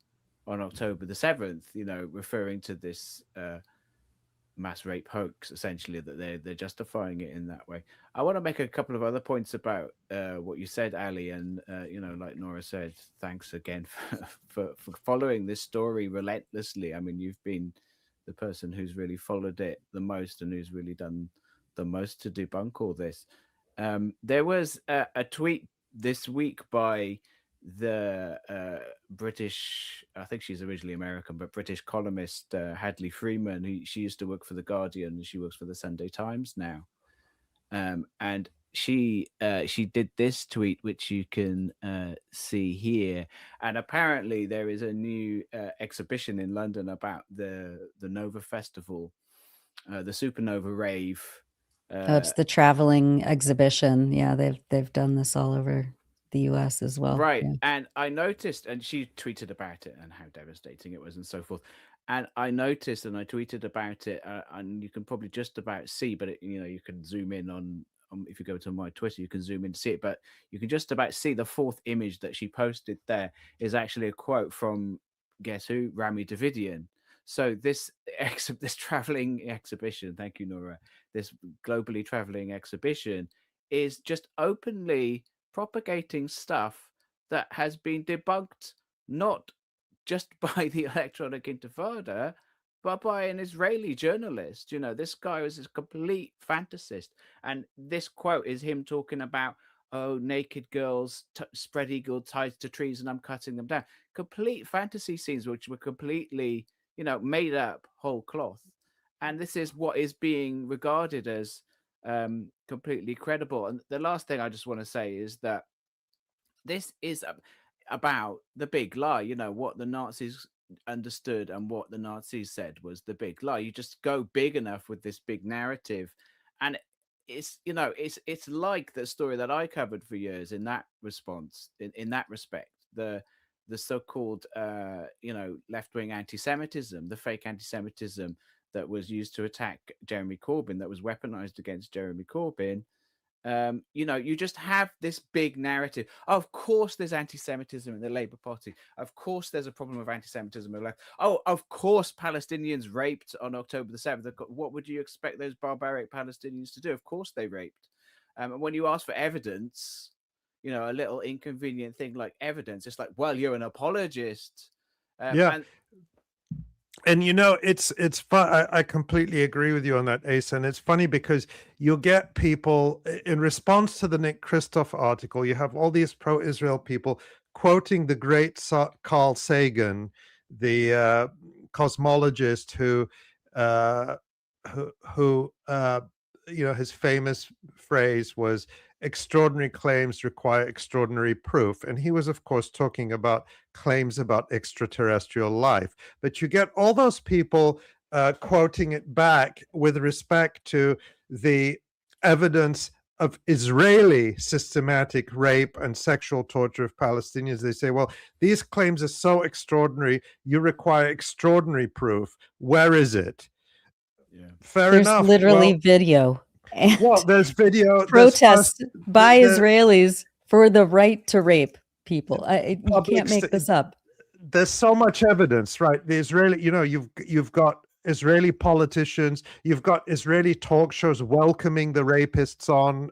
on October the 7th, you know, referring to this mass rape hoax, essentially, that they're justifying it in that way. I want to make a couple of other points about what you said, Ali, and you know, like Nora said, thanks again for following this story relentlessly. I mean, you've been the person who's really followed it the most and who's really done the most to debunk all this. There was a tweet this week by the British, I think she's originally American, but British columnist Hadley Freeman. She used to work for The Guardian and she works for the Sunday Times now. And she did this tweet, which you can see here. And apparently there is a new exhibition in London about the Nova Festival, the Supernova Rave. It's the traveling exhibition. Yeah, they've done this all over the US as well. Right. Yeah. And I noticed, and she tweeted about it and how devastating it was and so forth. And I noticed and I tweeted about it, and you can probably just about see, but you know, you can zoom in on if you go to my Twitter, you can zoom in to see it, but you can just about see the fourth image that she posted there is actually a quote from, guess who? Rami Davidian. So this traveling exhibition, thank you, Nora, this globally traveling exhibition is just openly propagating stuff that has been debunked not just by the Electronic Intifada, but by an Israeli journalist. You know, this guy was a complete fantasist. And this quote is him talking about, oh, naked girls spread eagle tied to trees and I'm cutting them down. Complete fantasy scenes, which were completely, you know, made up whole cloth. And this is what is being regarded as completely credible. And the last thing I just want to say is that this is about the big lie. You know, what the Nazis understood and what the Nazis said was the big lie. You just go big enough with this big narrative, and it's, you know, it's like the story that I covered for years in that response, in that respect, the so-called you know, left-wing anti-Semitism, the fake anti-Semitism that was used to attack Jeremy Corbyn, that was weaponized against Jeremy Corbyn. You know, you just have this big narrative. Of course, there's anti-Semitism in the Labour Party. Of course, there's a problem of anti-Semitism in the left. Oh, of course, Palestinians raped on October the 7th. What would you expect those barbaric Palestinians to do? Of course, they raped. And when you ask for evidence, a little inconvenient thing like evidence. It's like, well, you're an apologist. Yeah. And it's fun. I completely agree with you on that, Asa. And it's funny because you'll get people in response to the Nick Kristof article. You have all these pro-Israel people quoting the great Carl Sagan, the cosmologist who his famous phrase was, "Extraordinary claims require extraordinary proof." And he was, of course, talking about claims about extraterrestrial life. But you get all those people quoting it back with respect to the evidence of Israeli systematic rape and sexual torture of Palestinians. They say, well, these claims are so extraordinary, you require extraordinary proof. Where is it? Yeah. Fair There's enough. literally video. And well, there's video. protests by Israelis for the right to rape people. You can't make this up. There's so much evidence, right? The Israeli, you've got Israeli politicians, you've got Israeli talk shows welcoming the rapists on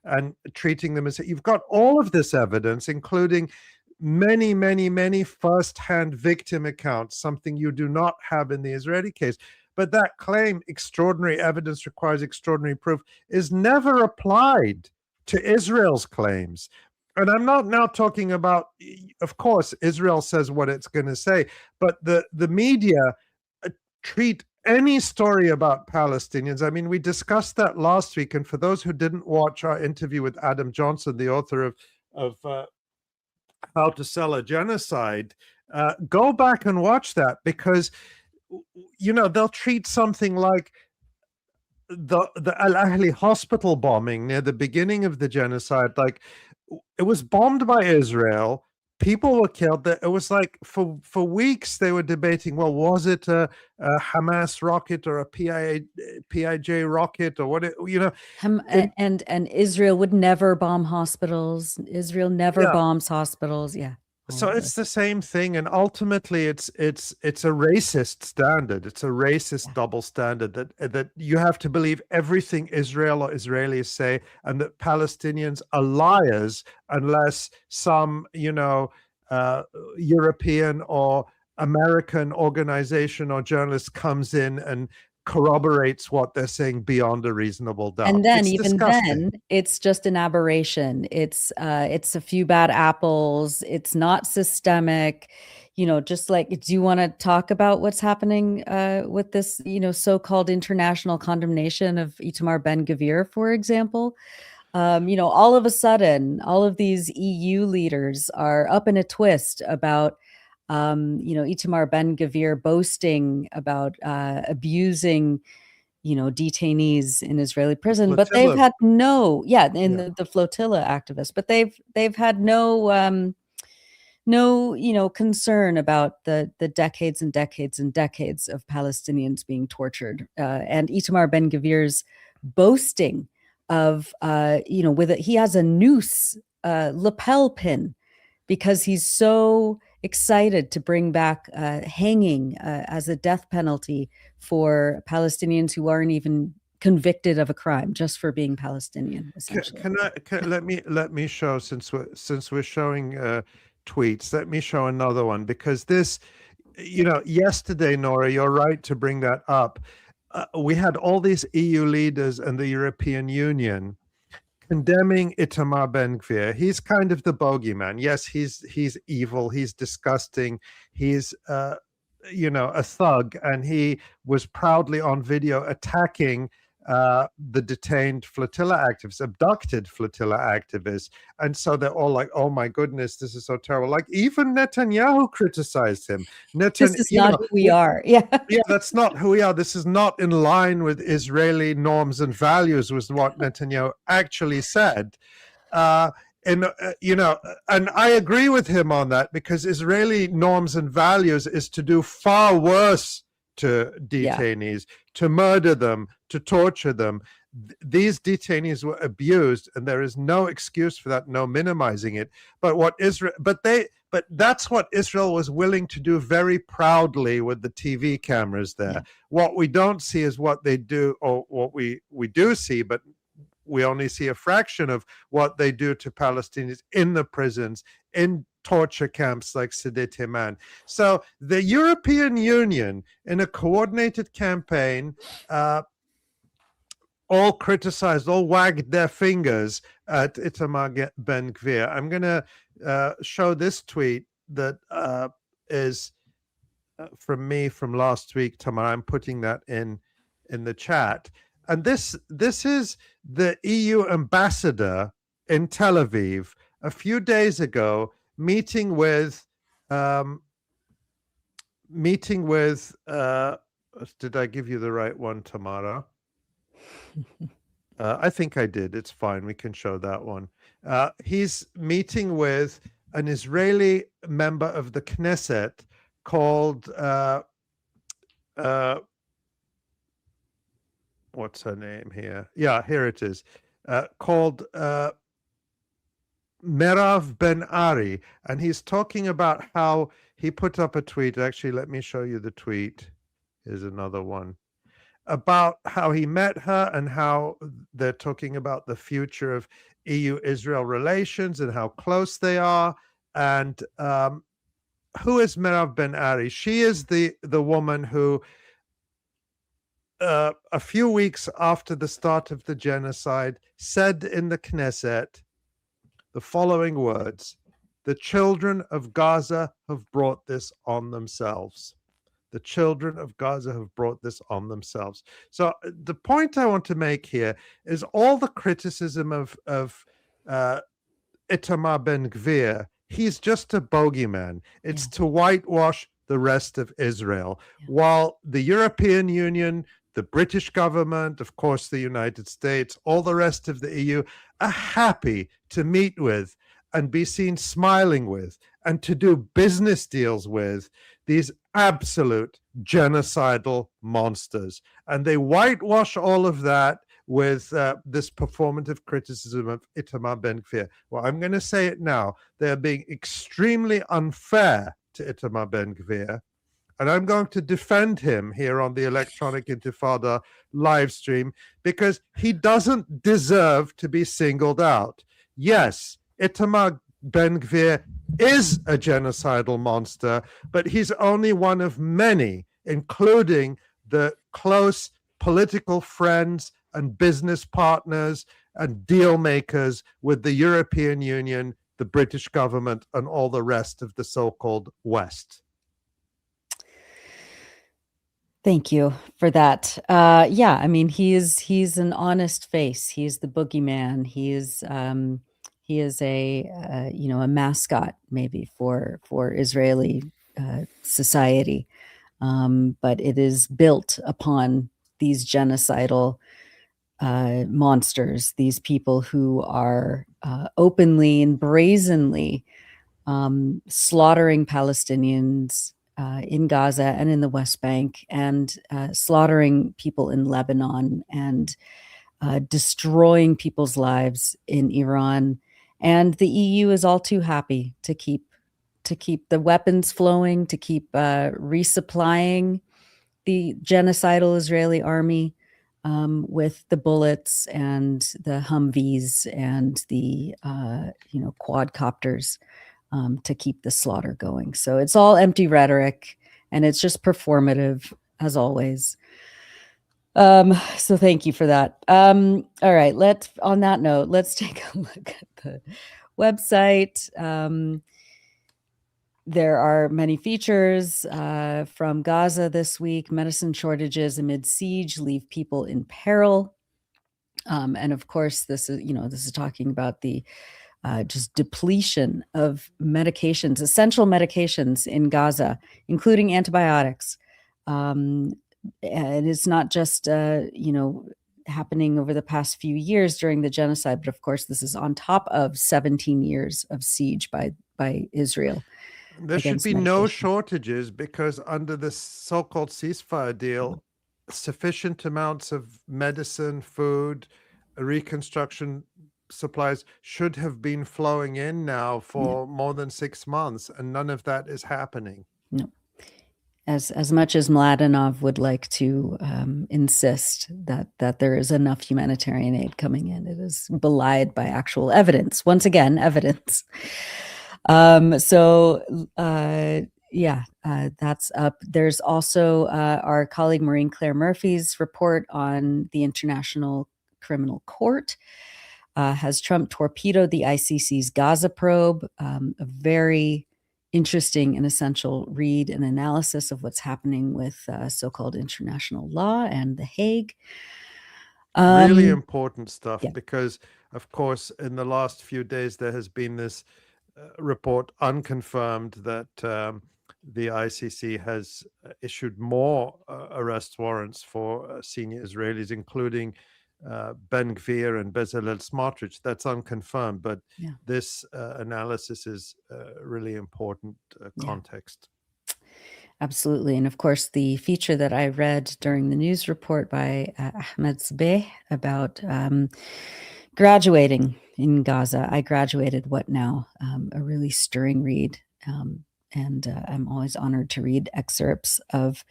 and treating them as, you've got all of this evidence, including many, many, many first-hand victim accounts, something you do not have in the Israeli case. But that claim, extraordinary evidence requires extraordinary proof, is never applied to Israel's claims. And I'm not now talking about, of course, Israel says what it's going to say, but the media treat any story about Palestinians. I mean, we discussed that last week. And for those who didn't watch our interview with Adam Johnson, the author of How to Sell a Genocide, go back and watch that, because they'll treat something like the Al Ahli hospital bombing near the beginning of the genocide, like it was bombed by Israel. People were killed. It was like for weeks they were debating, well, was it a Hamas rocket or a PIJ rocket or what? And Israel would never bomb hospitals. Israel never bombs hospitals. Yeah. So it's the same thing, and ultimately it's a racist standard. It's a racist double standard that you have to believe everything Israel or Israelis say, and that Palestinians are liars unless some European or American organization or journalist comes in and corroborates what they're saying beyond a reasonable doubt. And then then it's just an aberration. It's a few bad apples. It's not systemic. Just like, do you want to talk about what's happening with this, so-called international condemnation of Itamar Ben-Gvir, for example? All of a sudden, all of these EU leaders are up in a twist about Itamar Ben-Gvir boasting about abusing, detainees in Israeli prison, but they've had the flotilla activists, but they've had no concern about the decades and decades and decades of Palestinians being tortured, and Itamar Ben-Gvir's boasting of he has a noose lapel pin because he's so excited to bring back hanging as a death penalty for Palestinians who aren't even convicted of a crime just for being Palestinian. Essentially, let me show, since we're showing tweets, let me show another one, because this, yesterday, Nora, you're right to bring that up. We had all these EU leaders and the European Union condemning Itamar Ben-Gvir. He's kind of the bogeyman. Yes, he's evil. He's disgusting. He's a thug, and he was proudly on video attacking the detained flotilla activists, abducted flotilla activists. And so they're all like, oh my goodness, this is so terrible. Like even Netanyahu criticized him. This is not who we are. Yeah, that's not who we are. This is not in line with Israeli norms and values, was what Netanyahu actually said. And I agree with him on that, because Israeli norms and values is to do far worse to detainees, to murder them, to torture them. These detainees were abused, and there is no excuse for that, no minimizing it. But that's what Israel was willing to do very proudly with the TV cameras there. What we don't see is what they do, or what we do see, but we only see a fraction of what they do to Palestinians in the prisons, in torture camps like Sidi Timan. So the European Union, in a coordinated campaign, all criticized, all wagged their fingers at Itamar Ben-Gvir. I'm going to show this tweet that is from me from last week, Tamar. I'm putting that in the chat. And this is the EU ambassador in Tel Aviv a few days ago, meeting with did I give you the right one, Tamara? I think I did. It's fine. We can show that one. He's meeting with an Israeli member of the Knesset called what's her name here? Yeah, here it is. Called Merav Ben Ari, and he's talking about how he put up a tweet. Actually, let me show you the tweet. Here's another one about how he met her and how they're talking about the future of EU-Israel relations and how close they are. And who is Merav Ben Ari? She is the woman who, a few weeks after the start of the genocide, said in the Knesset the following words: "The children of Gaza have brought this on themselves. The children of Gaza have brought this on themselves." So the point I want to make here is all the criticism of Itamar Ben-Gvir, he's just a bogeyman. It's to whitewash the rest of Israel, while the European Union, the British government, of course, the United States, all the rest of the EU are happy to meet with and be seen smiling with and to do business deals with these absolute genocidal monsters. And they whitewash all of that with this performative criticism of Itamar Ben-Gvir. Well, I'm going to say it now. They're being extremely unfair to Itamar Ben-Gvir. And I'm going to defend him here on the Electronic Intifada live stream because he doesn't deserve to be singled out. Yes, Itamar Ben-Gvir is a genocidal monster, but he's only one of many, including the close political friends and business partners and deal makers with the European Union, the British government, and all the rest of the so-called West. Thank you for that. Yeah, I mean, he's an honest face. He's the boogeyman. He is a a mascot maybe for Israeli society, but it is built upon these genocidal monsters. These people who are openly and brazenly slaughtering Palestinians in Gaza and in the West Bank, and slaughtering people in Lebanon, and destroying people's lives in Iran. And the EU is all too happy to keep the weapons flowing, to keep resupplying the genocidal Israeli army with the bullets and the Humvees and the quadcopters to keep the slaughter going. So it's all empty rhetoric, and it's just performative as always. So thank you for that. All right, on that note, let's take a look at the website. There are many features from Gaza this week. Medicine shortages amid siege leave people in peril. And of course, this is talking about the just depletion of medications, essential medications in Gaza, including antibiotics. And it's not just, happening over the past few years during the genocide, but of course, this is on top of 17 years of siege by Israel. There should be no shortages because under the so-called ceasefire deal, sufficient amounts of medicine, food, reconstruction supplies should have been flowing in now for more than 6 months, and none of that is happening. No. as much as Mladenov would like to insist that there is enough humanitarian aid coming in, it is belied by actual evidence. Once again, evidence. That's up. There's also our colleague Maureen Claire Murphy's report on the International Criminal Court. Has Trump torpedoed the ICC's Gaza probe? A very interesting and essential read and analysis of what's happening with so-called international law and The Hague. Really important stuff, yeah. because, of course, in the last few days, there has been this report unconfirmed that the ICC has issued more arrest warrants for senior Israelis, including Ben-Gvir and Bezalel Smotrich. That's unconfirmed, but this analysis is really important context. Absolutely. And of course, the feature that I read during the news report by Ahmed Sabeh about graduating in Gaza. I graduated, what now? A really stirring read. And I'm always honored to read excerpts of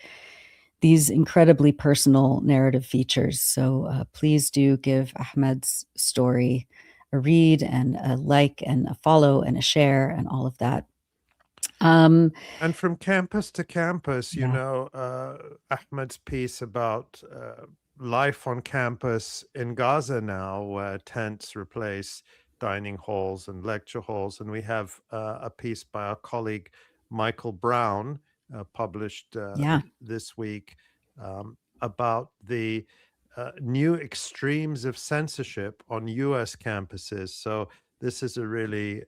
these incredibly personal narrative features. So please do give Ahmed's story a read and a like and a follow and a share and all of that. And from campus to campus, you know, Ahmed's piece about life on campus in Gaza now, where tents replace dining halls and lecture halls. And we have a piece by our colleague Michael Brown, published this week, about the new extremes of censorship on US campuses. So this is a really,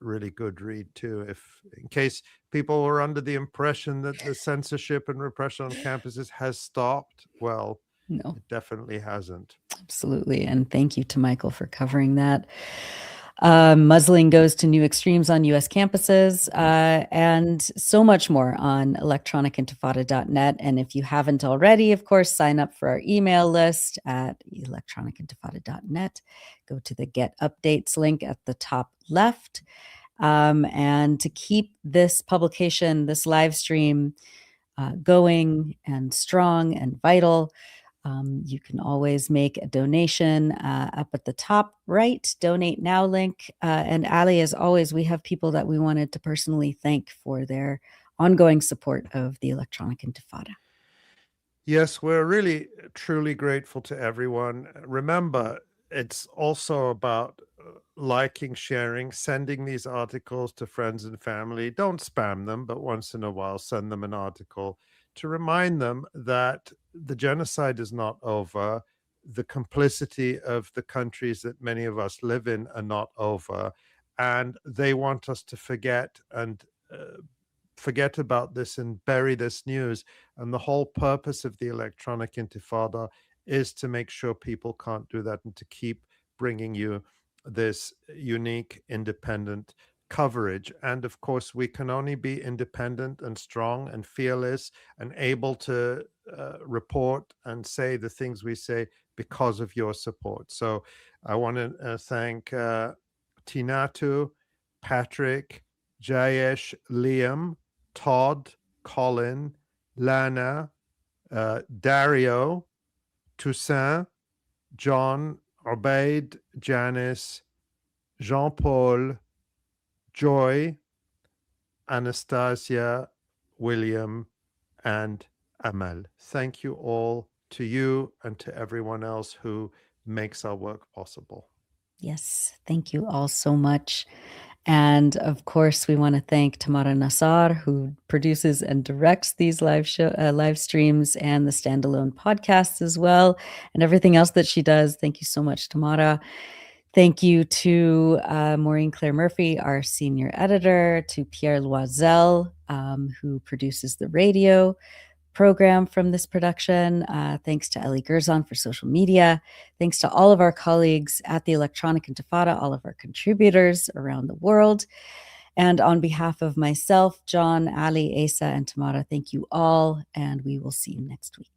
really good read too. If, in case people were under the impression that the censorship and repression on campuses has stopped, well, no, it definitely hasn't. Absolutely, and thank you to Michael for covering that. Muzzling goes to new extremes on U.S. campuses, and so much more on electronicintifada.net. And if you haven't already, of course, sign up for our email list at electronicintifada.net. Go to the Get Updates link at the top left. And to keep this publication, this live stream going and strong and vital, you can always make a donation up at the top right, donate now link. And Ali, as always, we have people that we wanted to personally thank for their ongoing support of the Electronic Intifada. Yes, we're really, truly grateful to everyone. Remember, it's also about liking, sharing, sending these articles to friends and family. Don't spam them, but once in a while, send them an article to remind them that the genocide is not over. The complicity of the countries that many of us live in are not over. And they want us to forget and forget about this and bury this news. And the whole purpose of the Electronic Intifada is to make sure people can't do that and to keep bringing you this unique, independent coverage. And of course, we can only be independent and strong and fearless and able to report and say the things we say because of your support. So I want to thank Tinatu, Patrick, Jayesh, Liam, Todd, Colin, Lana, Dario, Toussaint, John, Obaid, Janice, Jean-Paul, Joy, Anastasia, William, and Amal. Thank you all, to you and to everyone else who makes our work possible. Yes, thank you all so much. And of course, we want to thank Tamara Nassar, who produces and directs these live streams and the standalone podcasts as well, and everything else that she does. Thank you so much, Tamara. Thank you to Maureen Claire Murphy, our senior editor, to Pierre Loisel, who produces the radio program from this production. Thanks to Ellie Gerzon for social media. Thanks to all of our colleagues at the Electronic Intifada, all of our contributors around the world. And on behalf of myself, John, Ali, Asa, and Tamara, thank you all, and we will see you next week.